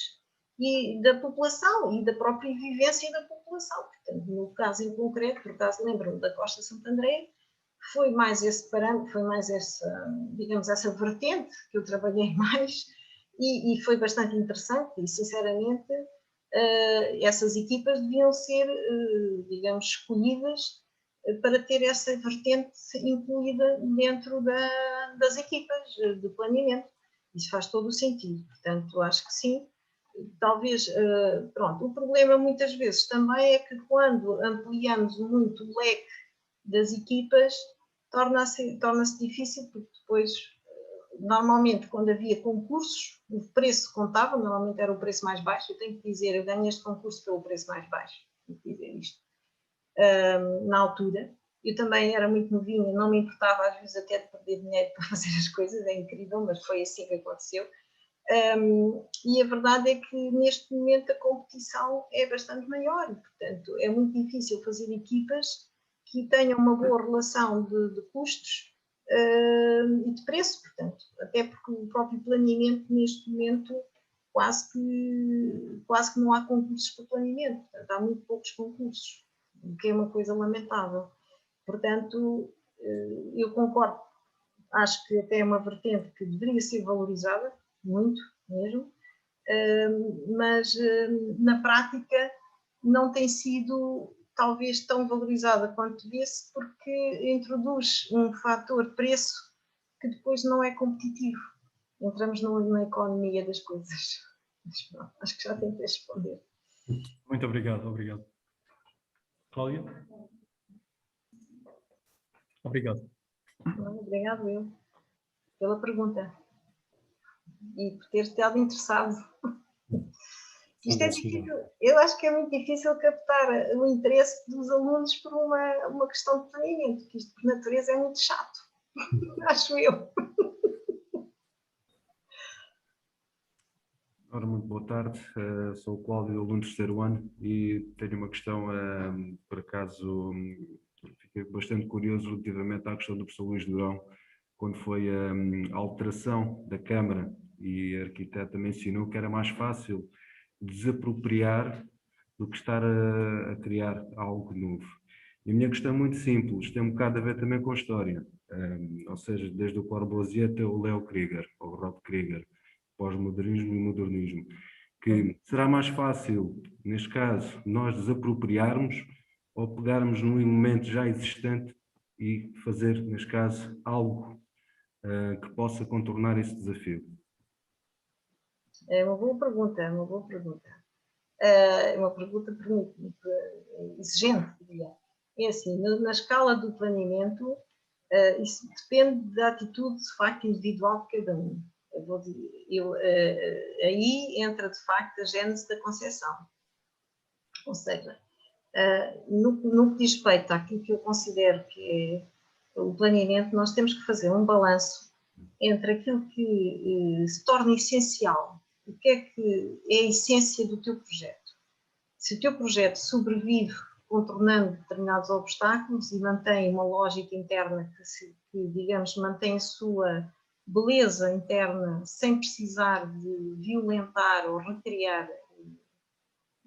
Speaker 3: e da população e da própria vivência da população. Portanto, no caso em concreto, por acaso lembro-me da Costa de Santo André, foi mais esse parâmetro, foi mais essa, digamos, essa vertente que eu trabalhei mais e foi bastante interessante e, sinceramente, essas equipas deviam ser, digamos, escolhidas para ter essa vertente incluída dentro das equipas de planeamento. Isso faz todo o sentido. Portanto, acho que sim. Talvez, pronto, o problema muitas vezes também é que quando ampliamos muito o leque das equipas, torna-se difícil, porque depois, normalmente, quando havia concursos, o preço contava, normalmente era o preço mais baixo. Eu tenho que dizer, eu ganhei este concurso pelo preço mais baixo, tenho que dizer isto. Na altura, Eu também era muito novinha, não me importava às vezes até de perder dinheiro para fazer as coisas, é incrível, mas foi assim que aconteceu. E a verdade é que neste momento a competição é bastante maior, portanto é muito difícil fazer equipas que tenham uma boa relação de custos e de preço, portanto, até porque o próprio planeamento neste momento quase que não há concursos para planeamento, portanto há muito poucos concursos, o que é uma coisa lamentável. Portanto, eu concordo, acho que até é uma vertente que deveria ser valorizada, muito mesmo, mas na prática não tem sido talvez tão valorizada quanto devesse, porque introduz um fator preço que depois não é competitivo. Entramos na economia das coisas. Mas pronto, acho que já tentei responder.
Speaker 9: Muito obrigado, obrigado. Cláudia? Obrigado.
Speaker 3: Obrigado eu pela pergunta e por ter estado interessado. Isto é difícil, eu acho que é muito difícil captar o interesse dos alunos por uma questão de planeamento, que isto por natureza é muito chato, acho eu.
Speaker 10: Ora, muito boa tarde, sou o Cláudio, aluno do terceiro ano, e tenho uma questão, por acaso, fiquei bastante curioso relativamente à questão do professor Luís Durão, quando foi a alteração da Câmara, e a arquiteta mencionou que era mais fácil desapropriar do que estar a criar algo novo. E a minha questão é muito simples, tem um bocado a ver também com a história, ou seja, desde o Corbusier até o Leo Krieger, ou Rob Krieger, pós-modernismo e modernismo, que será mais fácil, neste caso, nós desapropriarmos ou pegarmos num elemento já existente e fazer, neste caso, algo que possa contornar esse desafio?
Speaker 3: É uma boa pergunta, é uma boa pergunta. É uma pergunta exigente, diria. É assim, na escala do planeamento, isso depende da atitude, de facto, individual de cada um. Aí entra, de facto, a gênese da concepção. Ou seja, no que diz respeito àquilo que eu considero que é o planeamento, nós temos que fazer um balanço entre aquilo que se torna essencial, o que é a essência do teu projeto. Se o teu projeto sobrevive contornando determinados obstáculos e mantém uma lógica interna que digamos, mantém a sua beleza interna sem precisar de violentar ou recriar,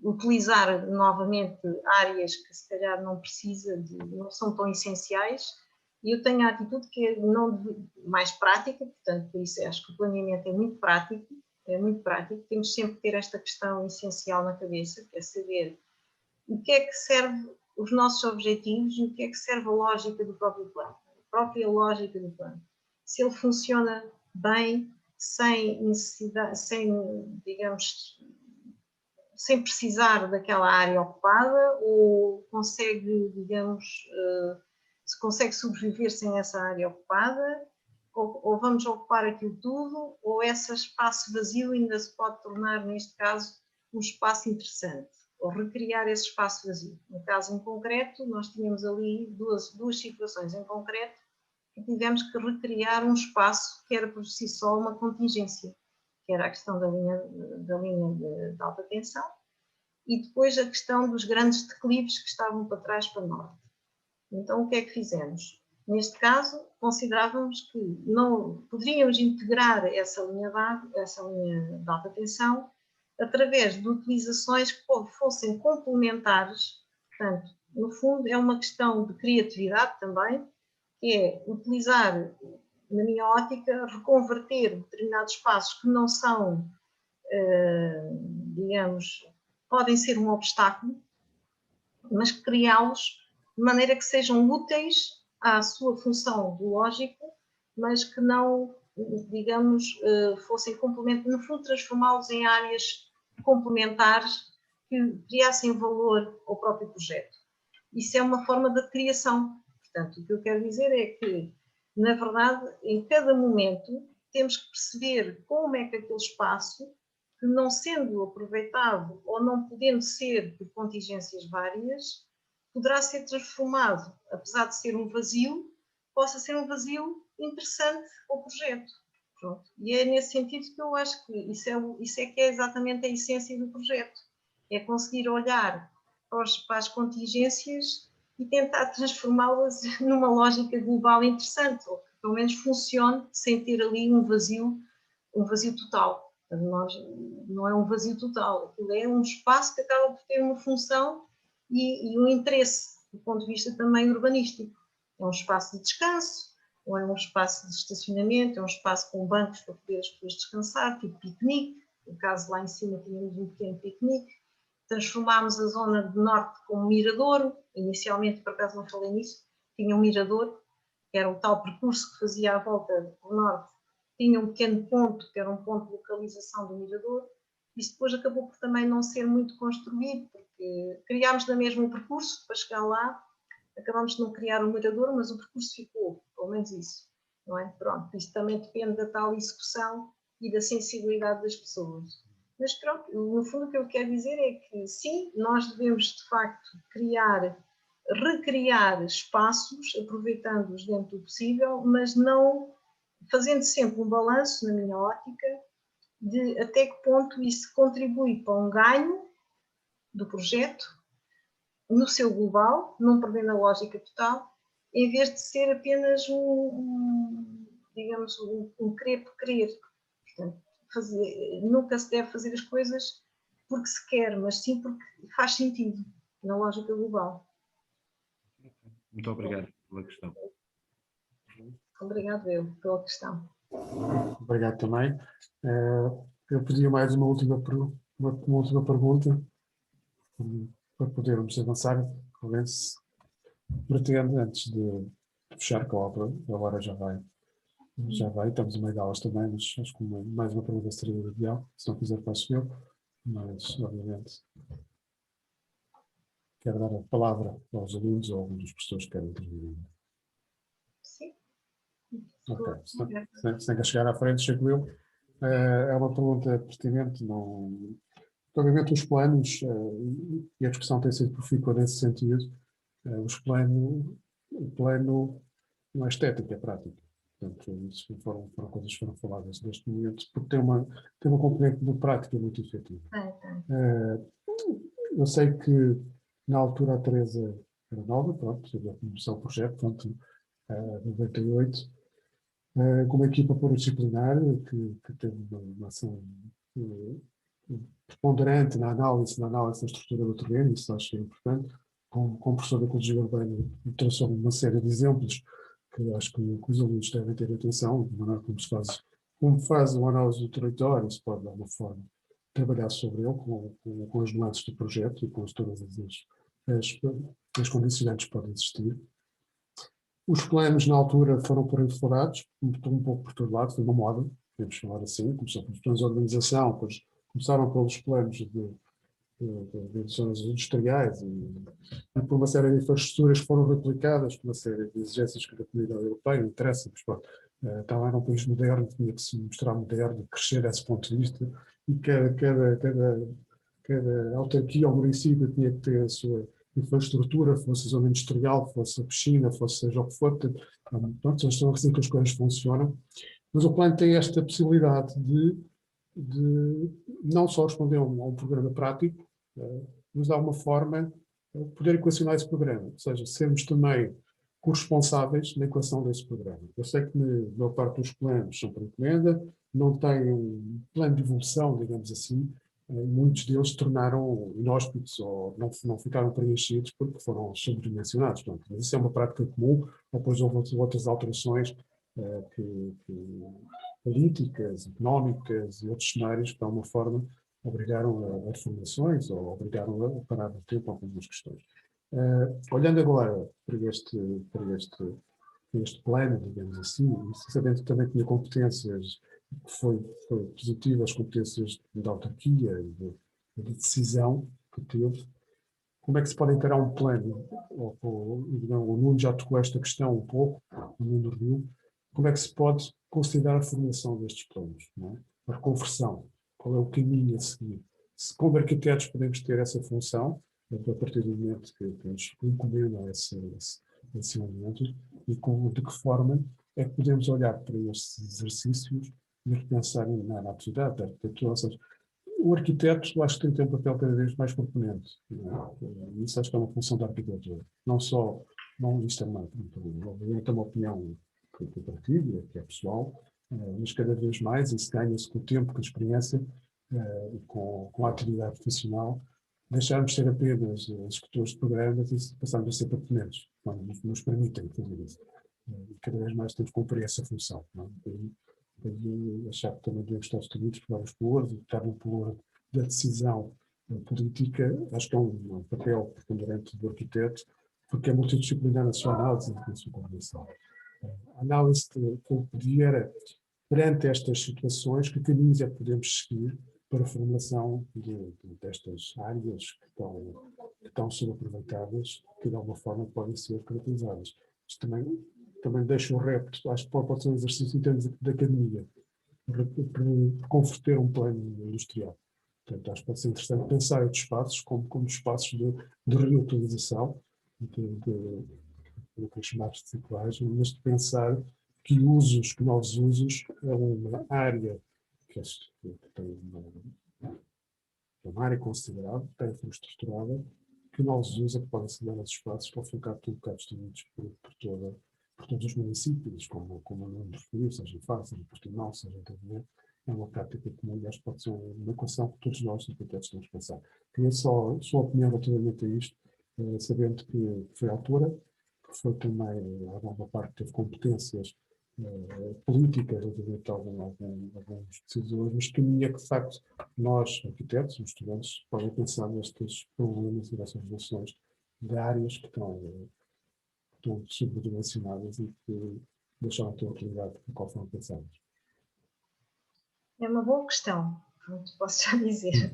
Speaker 3: utilizar novamente áreas que se calhar não precisa, não são tão essenciais, e eu tenho a atitude que é mais prática, portanto, por isso acho que o planeamento é muito prático, temos sempre que ter esta questão essencial na cabeça, que é saber o que é que serve os nossos objetivos e o que é que serve a lógica do próprio plano, a própria lógica do plano. Se ele funciona bem, sem necessidade, sem precisar daquela área ocupada, ou consegue, digamos, se consegue sobreviver sem essa área ocupada, ou vamos ocupar aquilo tudo, ou esse espaço vazio ainda se pode tornar, neste caso, um espaço interessante, ou recriar esse espaço vazio. No caso em concreto, nós tínhamos ali duas situações em concreto, que tivemos que recriar um espaço que era por si só uma contingência, que era a questão da linha de alta tensão, e depois a questão dos grandes declives que estavam para trás para norte. Então, o que é que fizemos? Neste caso, considerávamos que não poderíamos integrar essa linha de alta tensão através de utilizações que fossem complementares. Portanto, no fundo, é uma questão de criatividade também, que é utilizar, na minha ótica, reconverter determinados espaços que não são, digamos, podem ser um obstáculo, mas criá-los de maneira que sejam úteis à sua função do lógico, mas que não, digamos, fossem complementares, no fundo transformá-los em áreas complementares que criassem valor ao próprio projeto. Isso é uma forma de criação. Portanto, o que eu quero dizer é que, na verdade, em cada momento, temos que perceber como é que aquele espaço, que não sendo aproveitado ou não podendo ser por contingências várias, poderá ser transformado, apesar de ser um vazio, possa ser um vazio interessante ao projeto. Pronto. E é nesse sentido que eu acho que isso é que é exatamente a essência do projeto. É conseguir olhar para as contingências e tentar transformá-las numa lógica global interessante, ou que pelo menos funcione sem ter ali um vazio total. Não é um vazio total, aquilo é um espaço que acaba por ter uma função e um interesse do ponto de vista também urbanístico. É um espaço de descanso, ou é um espaço de estacionamento, é um espaço com bancos para poder as pessoas descansar, tipo piquenique. No caso, lá em cima tínhamos um pequeno piquenique. Transformámos a zona de norte com um miradouro. Inicialmente, por acaso não falei nisso, tinha um miradouro, que era o tal percurso que fazia à volta do norte. Tinha um pequeno ponto, que era um ponto de localização do miradouro. Isso depois acabou por também não ser muito construído, porque criámos na mesma o percurso para chegar lá. Acabámos de não criar um mirador, mas o percurso ficou, pelo menos isso, não é? Pronto, isso também depende da tal execução e da sensibilidade das pessoas. Mas pronto, no fundo o que eu quero dizer é que sim, nós devemos de facto recriar espaços, aproveitando-os dentro do possível, mas não fazendo sempre um balanço, na minha ótica, de até que ponto isso contribui para um ganho do projeto, no seu global, não perdendo a lógica total, em vez de ser apenas digamos, um querer por querer. Portanto, nunca se deve fazer as coisas porque se quer, mas sim porque faz sentido na lógica global.
Speaker 10: Muito obrigado pela questão.
Speaker 3: Obrigado eu pela questão.
Speaker 2: Obrigado também. Eu pedi mais uma última pergunta para podermos avançar. Se pretende, antes de fechar com a obra, agora já vai, estamos em meio de aulas também, mas acho que mais uma pergunta seria ideal. Se não quiser, faço eu, mas obviamente quero dar a palavra aos alunos ou alguns dos professores que querem intervir.
Speaker 3: Sim.
Speaker 2: Ok, sem que chegar à frente, chego eu. É uma pergunta pertinente. Obviamente os planos, e a discussão tem sido profícua nesse sentido, o plano não é estético, é prático. Portanto, isso foram coisas que foram faladas neste momento, porque tem uma componente de prática muito efetiva. Eu sei que na altura a Teresa era nova, pronto, começou o projeto, portanto, 98, com uma equipa pluridisciplinar que teve uma ação preponderante na análise da estrutura do terreno, isso acho que é importante, com o professor da Ecologia Urbana trouxe uma série de exemplos que acho que os alunos devem ter atenção, de maneira como faz uma análise do território, se pode de alguma forma trabalhar sobre ele com as nuances do projeto e com todas as condicionantes que podem existir. Os planos na altura foram proliferados, um pouco por todo lado, foi uma moda, podemos falar assim, começou pelos planos de organização, depois começaram pelos planos de zonas industriais e por uma série de infraestruturas que foram replicadas, por uma série de exigências que a comunidade europeia interessa, então era um país moderno, tinha que se mostrar moderno, crescer desse ponto de vista, e cada autarquia ou município tinha que ter a sua infraestrutura, fosse a zona industrial, fosse a piscina, seja o que for. Pronto, estão assim que as coisas funcionam. Mas o plano tem esta possibilidade de não só responder a um programa prático, mas de alguma forma poder equacionar esse programa, ou seja, sermos também corresponsáveis na equação desse programa. Eu sei que a maior parte dos planos são por encomenda, não têm um plano de evolução, digamos assim, muitos deles se tornaram inóspitos ou não ficaram preenchidos porque foram sobredimensionados. Mas isso é uma prática comum, depois houve outras alterações políticas, económicas e outros cenários que, de alguma forma, obrigaram a reformações ou obrigaram a parar no tempo algumas questões. Olhando agora para este plano, digamos assim, sabendo que também tinha competências que foi positivo, as competências de autarquia e de decisão que teve, como é que se pode encarar um plano? O Nuno já tocou esta questão um pouco, o Nuno Rio, como é que se pode considerar a formação destes planos, não é? A reconversão, qual é o caminho a seguir? Se como arquitetos podemos ter essa função, a partir do momento que nos encomendam esse elemento, e de que forma é que podemos olhar para estes exercícios e repensar na atividade da arquitetura. Ou seja, o arquiteto acho que tem que ter um papel cada vez mais componente. Isso acho que é uma função da arquitetura. Não só, isto é uma opinião que eu partilho, que é pessoal, mas cada vez mais isso ganha-se com o tempo, com a experiência e com a atividade profissional, deixarmos de ser apenas executores de programas e passarmos a ser componentes, quando nos permitem fazer isso. E cada vez mais temos que cumprir essa função. Daí achar que também devemos estar distribuídos por vários polos e estar no polo da decisão política, acho que é um papel preponderante do arquiteto, porque é multidisciplinar na sua análise e na sua coordenação. A análise que eu pedi era, perante estas situações, que caminhos é que podemos seguir para a formulação destas áreas que estão subaproveitadas, que de alguma forma podem ser caracterizadas. Isto também deixa o repto, acho que pode ser um exercício em termos de academia, para converter um plano industrial. Portanto, acho que pode ser interessante pensar estes espaços como espaços de reutilização, de chamar de reciclagem, mas de pensar que novos usos é uma área que tem uma área considerável, tem infraestruturada, que novos usos é que podem ser dados espaços que ao fim e ao cabo distribuídos por todos os municípios, como o nome referiu, seja em Faro, seja em Portimão, seja em Tavernete. É uma prática comum e acho que pode ser uma equação que todos nós, arquitetos, temos que pensar. Queria só a sua opinião relativamente a isto, sabendo que foi autora, que foi também, a alguma parte, teve competências políticas relativamente a alguns decisores, mas que é que, de facto, nós, arquitetos, os estudantes, podem pensar nestes problemas e nessas relações de áreas que estão subdimensionadas e que deixaram de ter utilidade para qual foram pensadas.
Speaker 3: É uma boa questão, posso já dizer.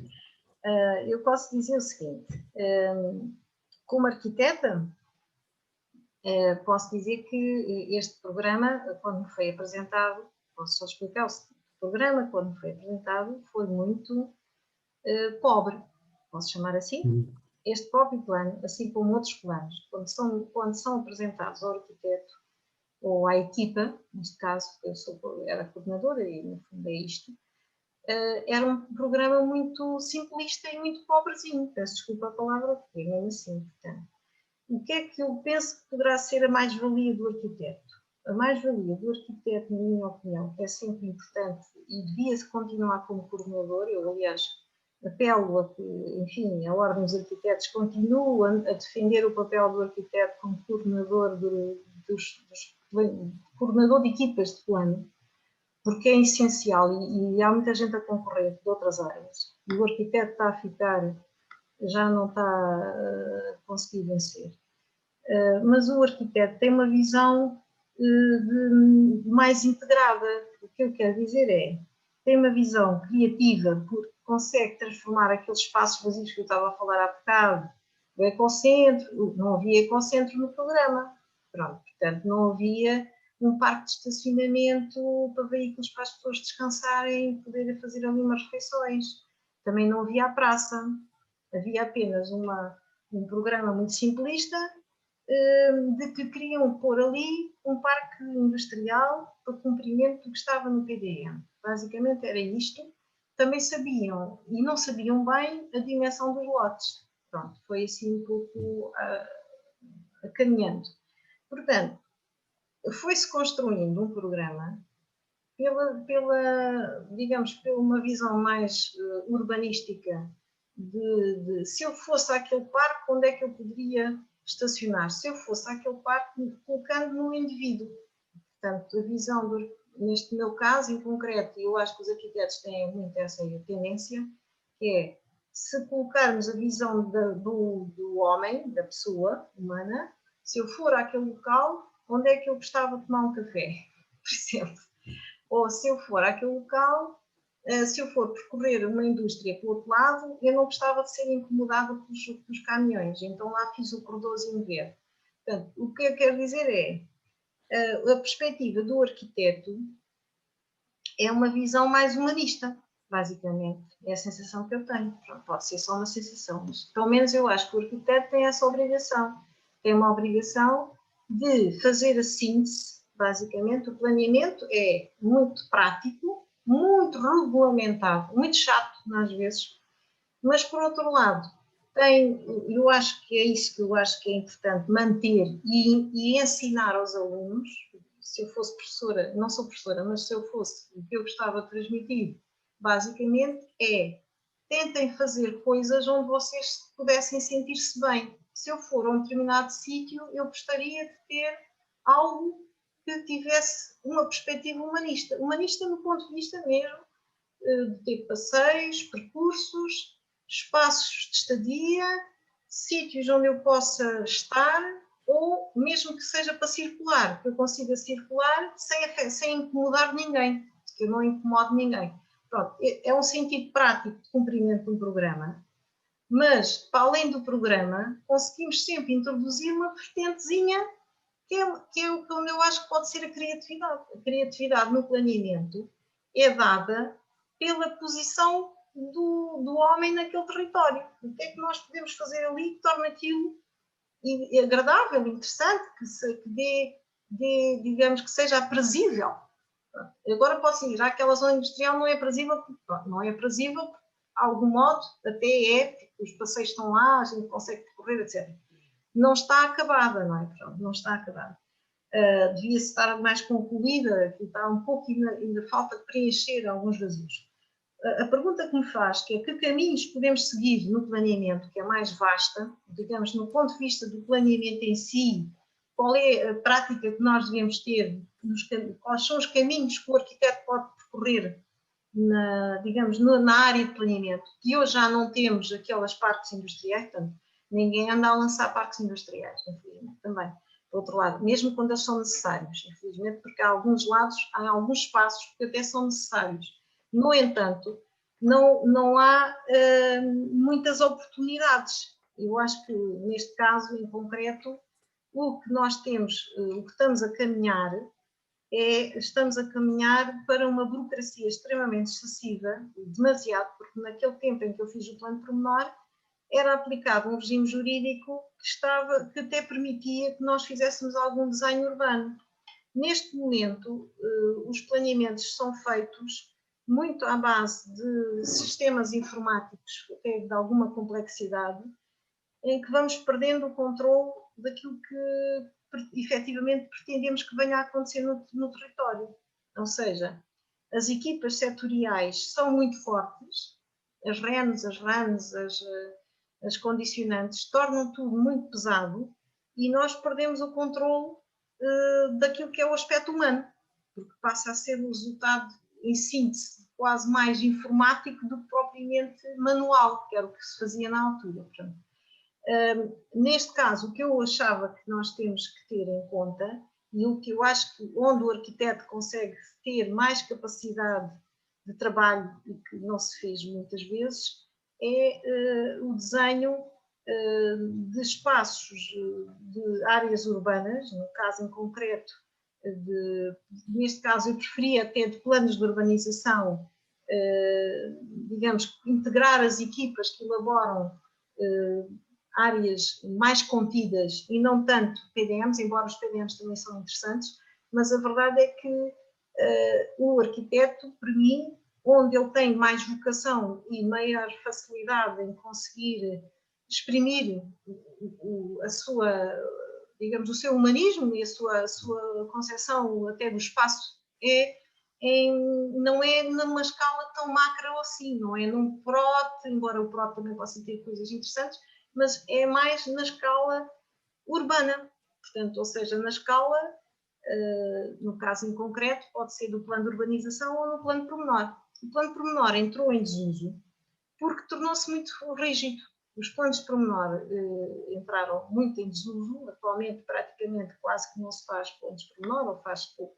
Speaker 3: Eu posso dizer o seguinte, como arquiteta, posso dizer que este programa, quando me foi apresentado, posso só explicar o seguinte, o programa, quando me foi apresentado, foi muito pobre, posso chamar assim? Este próprio plano, assim como outros planos, quando são apresentados ao arquiteto ou à equipa, neste caso, eu era coordenadora e no fundo é isto, era um programa muito simplista e muito pobrezinho, peço desculpa a palavra, porque é mesmo assim, portanto. O que é que eu penso que poderá ser a mais-valia do arquiteto? A mais-valia do arquiteto, na minha opinião, é sempre importante e devia-se continuar como coordenador. Eu, aliás, apelo a que, enfim, a Ordem dos Arquitetos continua a defender o papel do arquiteto como coordenador coordenador de equipas de plano, porque é essencial e há muita gente a concorrer de outras áreas. E o arquiteto está a ficar, já não está a conseguir vencer. Mas o arquiteto tem uma visão mais integrada. O que eu quero dizer é, tem uma visão criativa, porque consegue transformar aqueles espaços vazios que eu estava a falar há bocado, o ecocentro, não havia ecocentro no programa. Pronto, portanto, não havia um parque de estacionamento para veículos para as pessoas descansarem e poderem fazer ali umas refeições. Também não havia a praça. Havia apenas um programa muito simplista de que queriam pôr ali um parque industrial para cumprimento do que estava no PDM. Basicamente era isto. Também sabiam, e não sabiam bem, a dimensão dos lotes. Pronto, foi assim um pouco caminhando. Portanto, foi-se construindo um programa digamos, pela uma visão mais urbanística de se eu fosse àquele parque, onde é que eu poderia estacionar? Se eu fosse àquele parque, colocando no indivíduo. Portanto, a visão, neste meu caso em concreto, e eu acho que os arquitetos têm muito essa tendência, que é, se colocarmos a visão do homem, da pessoa humana, se eu for àquele local, onde é que eu gostava de tomar um café, por exemplo? Ou se eu for àquele local, se eu for percorrer uma indústria pelo outro lado, eu não gostava de ser incomodada pelos caminhões, então lá fiz o corredorzinho verde. Portanto, o que eu quero dizer é, a perspectiva do arquiteto é uma visão mais humanista, basicamente. É a sensação que eu tenho. Pronto, pode ser só uma sensação, mas pelo menos eu acho que o arquiteto tem essa obrigação. Tem uma obrigação de fazer a síntese, basicamente. O planeamento é muito prático, muito regulamentado, muito chato às vezes, mas por outro lado, eu acho que é isso que eu acho que é importante manter e ensinar aos alunos. Se eu fosse professora, não sou professora, mas se eu fosse, o que eu gostava de transmitir, basicamente tentem fazer coisas onde vocês pudessem sentir-se bem. Se eu for a um determinado sítio, eu gostaria de ter algo que tivesse uma perspectiva humanista. Humanista no ponto de vista mesmo de ter passeios, percursos, espaços de estadia, sítios onde eu possa estar, ou mesmo que seja para circular, que eu consiga circular sem incomodar ninguém, que eu não incomodo ninguém. Pronto, é um sentido prático de cumprimento de um programa, mas, para além do programa, conseguimos sempre introduzir uma vertentezinha que é onde eu acho que pode ser a criatividade. A criatividade no planeamento é dada pela posição do homem naquele território. O que é que nós podemos fazer ali que torna aquilo agradável, interessante, que dê, digamos, que seja aprazível. Agora posso dizer, aquela zona industrial não é aprazível, não é aprazível, de algum modo, até os passeios estão lá, a gente consegue percorrer, etc. Não está acabada, não é? Pronto, não está acabada. Devia estar mais concluída, está um pouco, ainda falta preencher alguns vazios. A pergunta que me faz, que é que caminhos podemos seguir no planeamento, que é mais vasta, digamos, no ponto de vista do planeamento em si, qual é a prática que nós devemos ter, quais são os caminhos que o arquiteto pode percorrer digamos, na área de planeamento, que hoje já não temos aquelas parques industriais, portanto, ninguém anda a lançar parques industriais, infelizmente, também. Por outro lado, mesmo quando eles são necessários, infelizmente, porque há alguns espaços que até são necessários. No entanto, não há muitas oportunidades. Eu acho que, neste caso, em concreto, o que nós temos, o que estamos a caminhar, estamos a caminhar para uma burocracia extremamente excessiva, demasiado, porque naquele tempo em que eu fiz o plano pormenor, era aplicado um regime jurídico que até permitia que nós fizéssemos algum desenho urbano. Neste momento, os planeamentos são feitos muito à base de sistemas informáticos, até de alguma complexidade, em que vamos perdendo o controle daquilo que efetivamente pretendemos que venha a acontecer no território. Ou seja, as equipas setoriais são muito fortes, as RENs, as RANs, as condicionantes, tornam tudo muito pesado e nós perdemos o controle daquilo que é o aspecto humano, porque passa a ser o resultado, em síntese, quase mais informático do que propriamente manual, que era o que se fazia na altura. Portanto, neste caso, o que eu achava que nós temos que ter em conta, e o que eu acho que onde o arquiteto consegue ter mais capacidade de trabalho e que não se fez muitas vezes, é o desenho de espaços, de áreas urbanas, no caso em concreto, neste caso eu preferia até de planos de urbanização, digamos, integrar as equipas que elaboram áreas mais contidas e não tanto PDMs, embora os PDMs também são interessantes, mas a verdade é que o arquiteto, para mim, onde ele tem mais vocação e maior facilidade em conseguir exprimir a sua, digamos, o seu humanismo e a sua concepção até do espaço, não é numa escala tão macro assim, não é num PROT, embora o PROT também possa ter coisas interessantes, mas é mais na escala urbana, portanto, ou seja, na escala, no caso em concreto, pode ser do plano de urbanização ou no plano pormenor. O plano pormenor entrou em desuso porque tornou-se muito rígido. Os planos de pormenor entraram muito em desuso, atualmente praticamente quase que não se faz planos de pormenor ou faz pouco,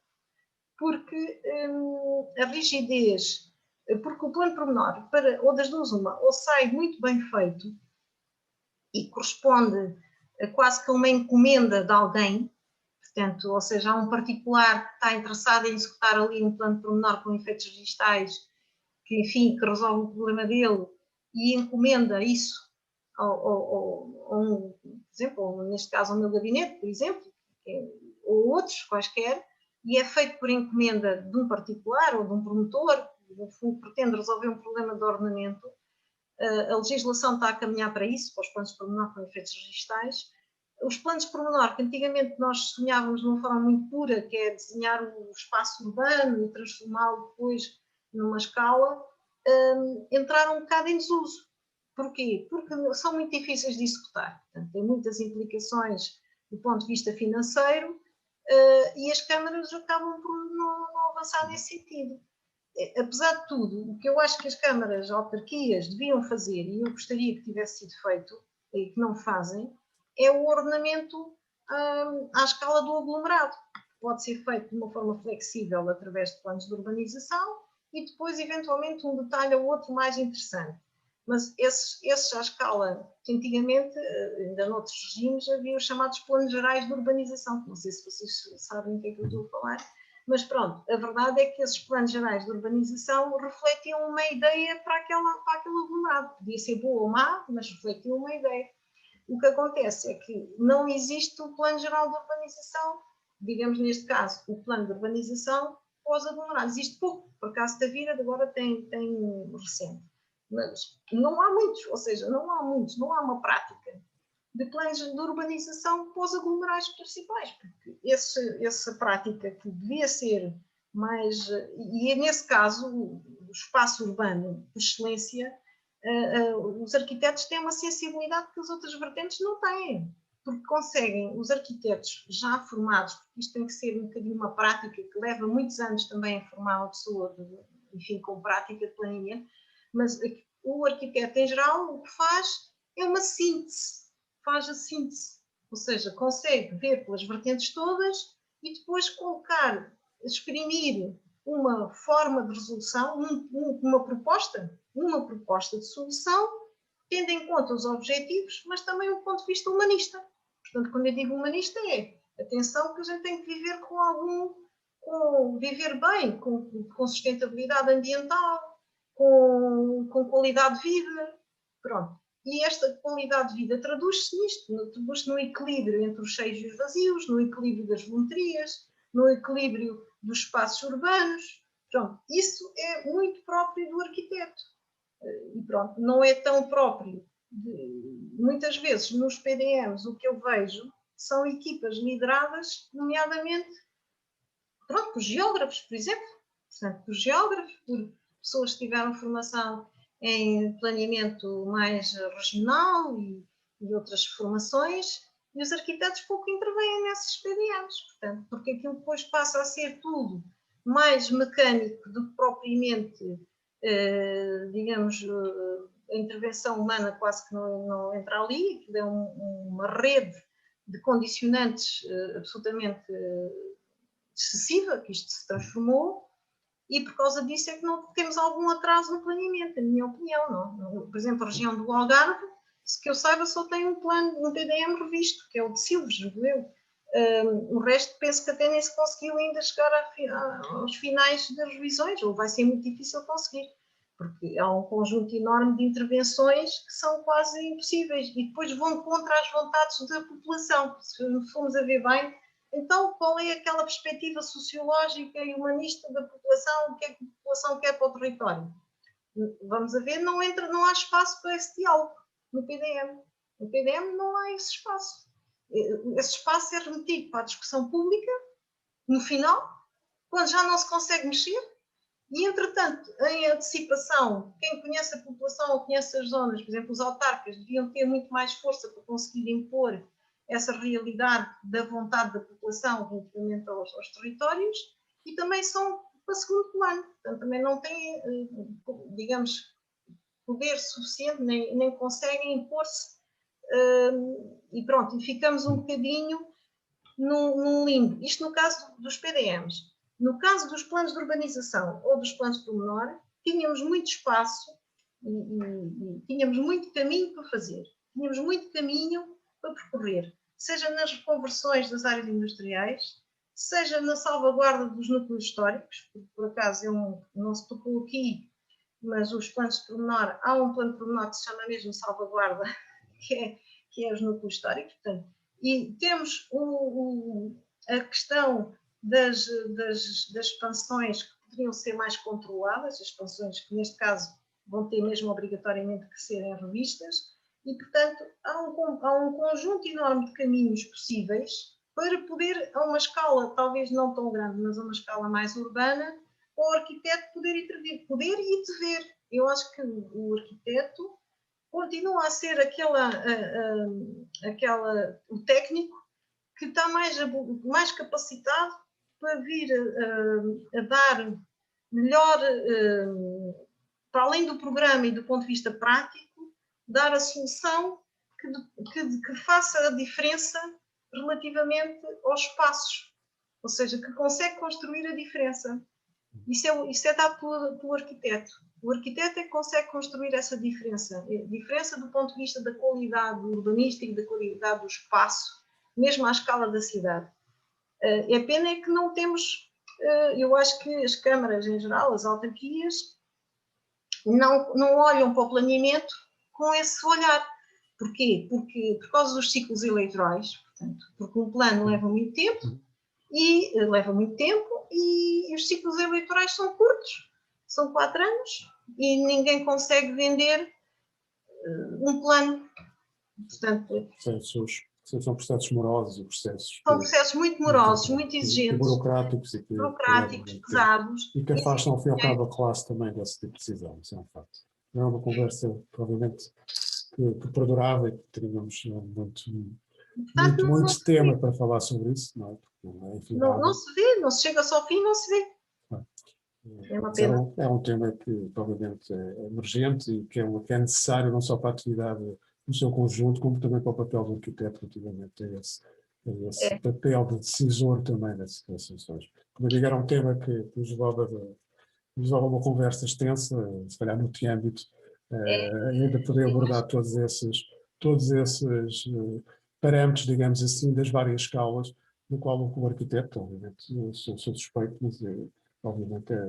Speaker 3: porque a rigidez, porque o plano de pormenor, ou das duas uma, ou sai muito bem feito e corresponde a quase que a uma encomenda de alguém, portanto, ou seja, há um particular que está interessado em executar ali um plano de pormenor com efeitos registais enfim, que resolve o problema dele e encomenda isso por exemplo, neste caso ao meu gabinete, por exemplo, ou outros quaisquer, e é feito por encomenda de um particular ou de um promotor, que no fundo pretende resolver um problema de ordenamento. A legislação está a caminhar para isso, para os planos de pormenor com efeitos registais. Os planos de pormenor, que antigamente nós sonhávamos de uma forma muito pura, que é desenhar o espaço urbano e transformá-lo depois numa escala, entraram um bocado em desuso. Porquê? Porque são muito difíceis de executar. Portanto, tem muitas implicações do ponto de vista financeiro e as câmaras acabam por não avançar nesse sentido. Apesar de tudo, o que eu acho que as câmaras, autarquias deviam fazer, e eu gostaria que tivesse sido feito, e que não fazem, é o ordenamento à escala do aglomerado. Pode ser feito de uma forma flexível através de planos de urbanização e depois, eventualmente, um detalhe ou outro mais interessante. Mas esses à escala, que antigamente, ainda noutros regimes, havia os chamados planos gerais de urbanização, não sei se vocês sabem o que é que eu estou a falar, mas pronto, a verdade é que esses planos gerais de urbanização refletiam uma ideia para aquele aglomerado. Podia ser boa ou má, mas refletiam uma ideia. O que acontece é que não existe o plano geral de urbanização, digamos neste caso, o plano de urbanização pós-aglomerado. Existe pouco, por acaso da vida, agora tem recente. Mas não há muitos, ou seja, não há uma prática de planos de urbanização pós-aglomerais principais, porque essa prática que devia ser mais, e nesse caso, o espaço urbano, por excelência, os arquitetos têm uma sensibilidade que as outras vertentes não têm, porque conseguem, os arquitetos já formados, porque isto tem que ser um bocadinho uma prática que leva muitos anos também a formar uma pessoa, enfim, com prática de planeamento, mas o arquiteto em geral o que faz é uma síntese, faz a síntese, ou seja, consegue ver pelas vertentes todas e depois colocar, exprimir uma forma de resolução, uma proposta de solução, tendo em conta os objetivos, mas também o ponto de vista humanista. Portanto, quando eu digo humanista atenção que a gente tem que viver viver bem, com sustentabilidade ambiental, com qualidade de vida, pronto. E esta qualidade de vida traduz-se nisto, traduz-se no equilíbrio entre os cheios e os vazios, no equilíbrio das volumetrias, no equilíbrio dos espaços urbanos. Pronto, isso é muito próprio do arquiteto. E pronto, não é tão próprio. Muitas vezes nos PDMs o que eu vejo são equipas lideradas, nomeadamente, pronto, por geógrafos, por exemplo. Portanto, por geógrafos, por pessoas que tiveram formação em planeamento mais regional e outras formações, e os arquitetos pouco intervêm nesses PDMs, portanto, porque aquilo depois passa a ser tudo mais mecânico do que propriamente, digamos, a intervenção humana quase que não entra ali, aquilo é uma rede de condicionantes absolutamente excessiva, que isto se transformou, e por causa disso é que não temos algum atraso no planeamento, na minha opinião. Não? Por exemplo, a região do Algarve, se que eu saiba, só tem um plano, um PDM revisto, que é o de Silves, julgo eu. O resto penso que até nem se conseguiu ainda chegar aos finais das revisões, ou vai ser muito difícil conseguir, porque há um conjunto enorme de intervenções que são quase impossíveis e depois vão contra as vontades da população. Se formos a ver bem, então qual é aquela perspectiva sociológica e humanista da população, o que é que a população quer para o território? Vamos a ver, não há espaço para esse diálogo no PDM. No PDM não há esse espaço. Esse espaço é remetido para a discussão pública, no final, quando já não se consegue mexer, e entretanto, em antecipação, quem conhece a população ou conhece as zonas, por exemplo, os autarcas, deviam ter muito mais força para conseguir impor essa realidade da vontade da população relativamente aos territórios, e também são para segundo plano, portanto também não têm, digamos, poder suficiente, nem conseguem impor-se, e pronto, e ficamos um bocadinho num limbo. Isto no caso dos PDMs. No caso dos planos de urbanização ou dos planos de pormenor, tínhamos muito espaço e tínhamos muito caminho para fazer, tínhamos muito caminho para percorrer, seja nas reconversões das áreas industriais, seja na salvaguarda dos núcleos históricos, porque por acaso não se tocou aqui, mas os planos de pormenor, há um plano de pormenor que se chama mesmo salvaguarda, que é os núcleos históricos, portanto, e temos a questão das expansões que poderiam ser mais controladas, as expansões que neste caso vão ter mesmo obrigatoriamente que serem revistas, e portanto há um conjunto enorme de caminhos possíveis para poder, a uma escala talvez não tão grande, mas a uma escala mais urbana, o arquiteto poder intervir, poder e dever. Eu acho que o arquiteto continua a ser o técnico que está mais capacitado para vir a dar melhor, para além do programa e do ponto de vista prático, dar a solução que faça a diferença relativamente aos espaços, ou seja, que consegue construir a diferença. Isso é dado pelo arquiteto. O arquiteto é que consegue construir essa diferença do ponto de vista da qualidade urbanística, da qualidade do espaço, mesmo à escala da cidade. A pena é que não temos, eu acho que as câmaras em geral, as autarquias, não olham para o planeamento com esse olhar. Porquê? Por causa dos ciclos eleitorais, portanto, porque um plano leva muito tempo e os ciclos eleitorais são curtos, são 4 anos e ninguém consegue vender um plano. Portanto,
Speaker 2: são processos morosos e processos...
Speaker 3: São processos muito morosos, muito exigentes.
Speaker 2: Burocráticos
Speaker 3: pesados.
Speaker 2: E que afastam, ao fim e ao cabo, a classe também desse tipo de decisão, isso é um facto. Não é uma conversa, provavelmente, que perdurava e que teríamos muito tema para falar sobre isso, não é?
Speaker 3: Não se vê, não se chega só ao fim, não se vê. É uma pena.
Speaker 2: É um tema que, provavelmente, é emergente e que é necessário não só para a atividade no seu conjunto, como também para o papel do arquiteto relativamente a esse papel de decisor também dessas situações. Como eu digo, era um tema que nos levava a uma conversa extensa, se calhar multi-âmbito, ainda poder abordar todos esses parâmetros, digamos assim, das várias escalas, no qual o arquiteto, obviamente, sou suspeito, mas obviamente é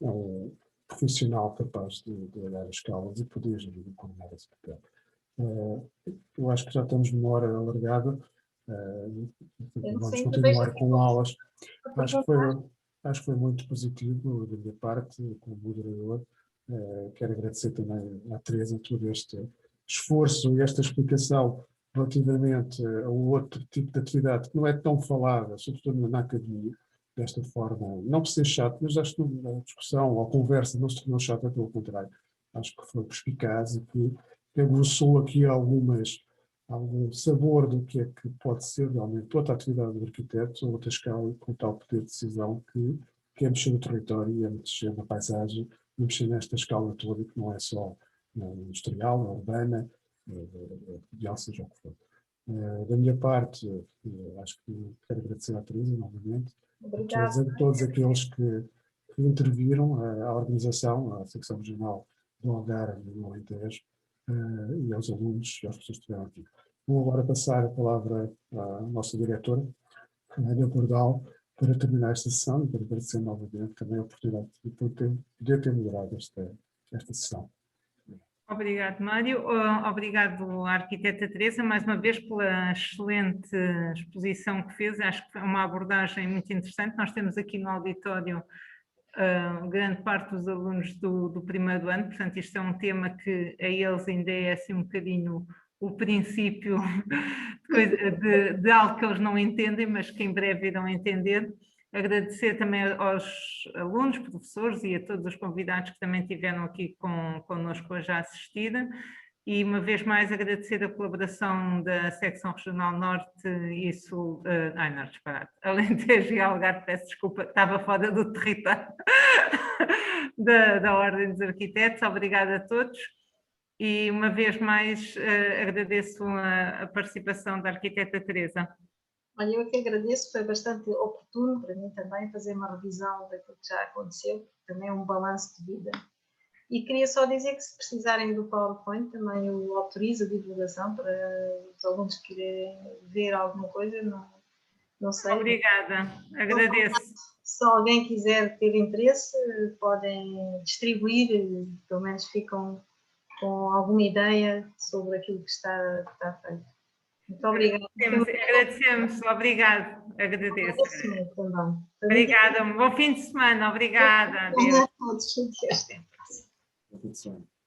Speaker 2: um profissional capaz de olhar as escalas e poder gerir e coordenar esse papel. Eu acho que já estamos numa hora alargada, vamos continuar com aulas. Acho que foi muito positivo da minha parte, como moderador. Quero agradecer também à Teresa todo este esforço e esta explicação relativamente a outro tipo de atividade que não é tão falada, sobretudo na academia, desta forma. Não por ser chato, mas acho que a discussão ou a conversa não se tornou chata, pelo contrário. Acho que foi perspicaz e que aguçou aqui algum sabor do que é que pode ser realmente toda a atividade do arquiteto, a outra escala, com tal poder de decisão que é mexer no território, é mexer na paisagem, é mexer nesta escala toda, que não é só industrial, urbana, seja o que for. Da minha parte, acho que quero agradecer à Teresa, novamente, a todos aqueles que interviram, à organização, à secção regional do Algarve e do Alentejo, e aos alunos e às pessoas que estiveram aqui. Vou agora passar a palavra à nossa diretora, Ana Bordal, para terminar esta sessão e para agradecer novamente também a oportunidade de poder ter moderado esta sessão.
Speaker 1: Obrigado, Mário. Obrigado à arquiteta Teresa, mais uma vez, pela excelente exposição que fez. Acho que foi uma abordagem muito interessante. Nós temos aqui no auditório grande parte dos alunos do primeiro ano, portanto isto é um tema que a eles ainda é assim um bocadinho o princípio de algo que eles não entendem, mas que em breve irão entender. Agradecer também aos alunos, professores e a todos os convidados que também estiveram aqui connosco hoje a assistir. E uma vez mais agradecer a colaboração da Secção Regional Norte e Sul, não, disparado, Alentejo e Algarve, peço desculpa, estava fora do território da Ordem dos Arquitetos. Obrigada a todos. E uma vez mais agradeço a participação da arquiteta Teresa.
Speaker 3: Olha, eu que agradeço, foi bastante oportuno para mim também fazer uma revisão daquilo que já aconteceu, também um balanço de vida. E queria só dizer que se precisarem do PowerPoint, também eu autorizo a divulgação para os alunos que querem ver alguma coisa, Não sei.
Speaker 1: Obrigada, agradeço.
Speaker 3: Se alguém quiser ter interesse, podem distribuir, pelo menos ficam com alguma ideia sobre aquilo que está feito. Muito obrigada.
Speaker 1: Agradecemos, obrigado, agradeço.
Speaker 3: Agradeço também.
Speaker 1: Obrigada, um bom fim de semana, obrigada. Adeus.
Speaker 3: Obrigada a todos. Até a próxima.
Speaker 2: Bom fim de semana.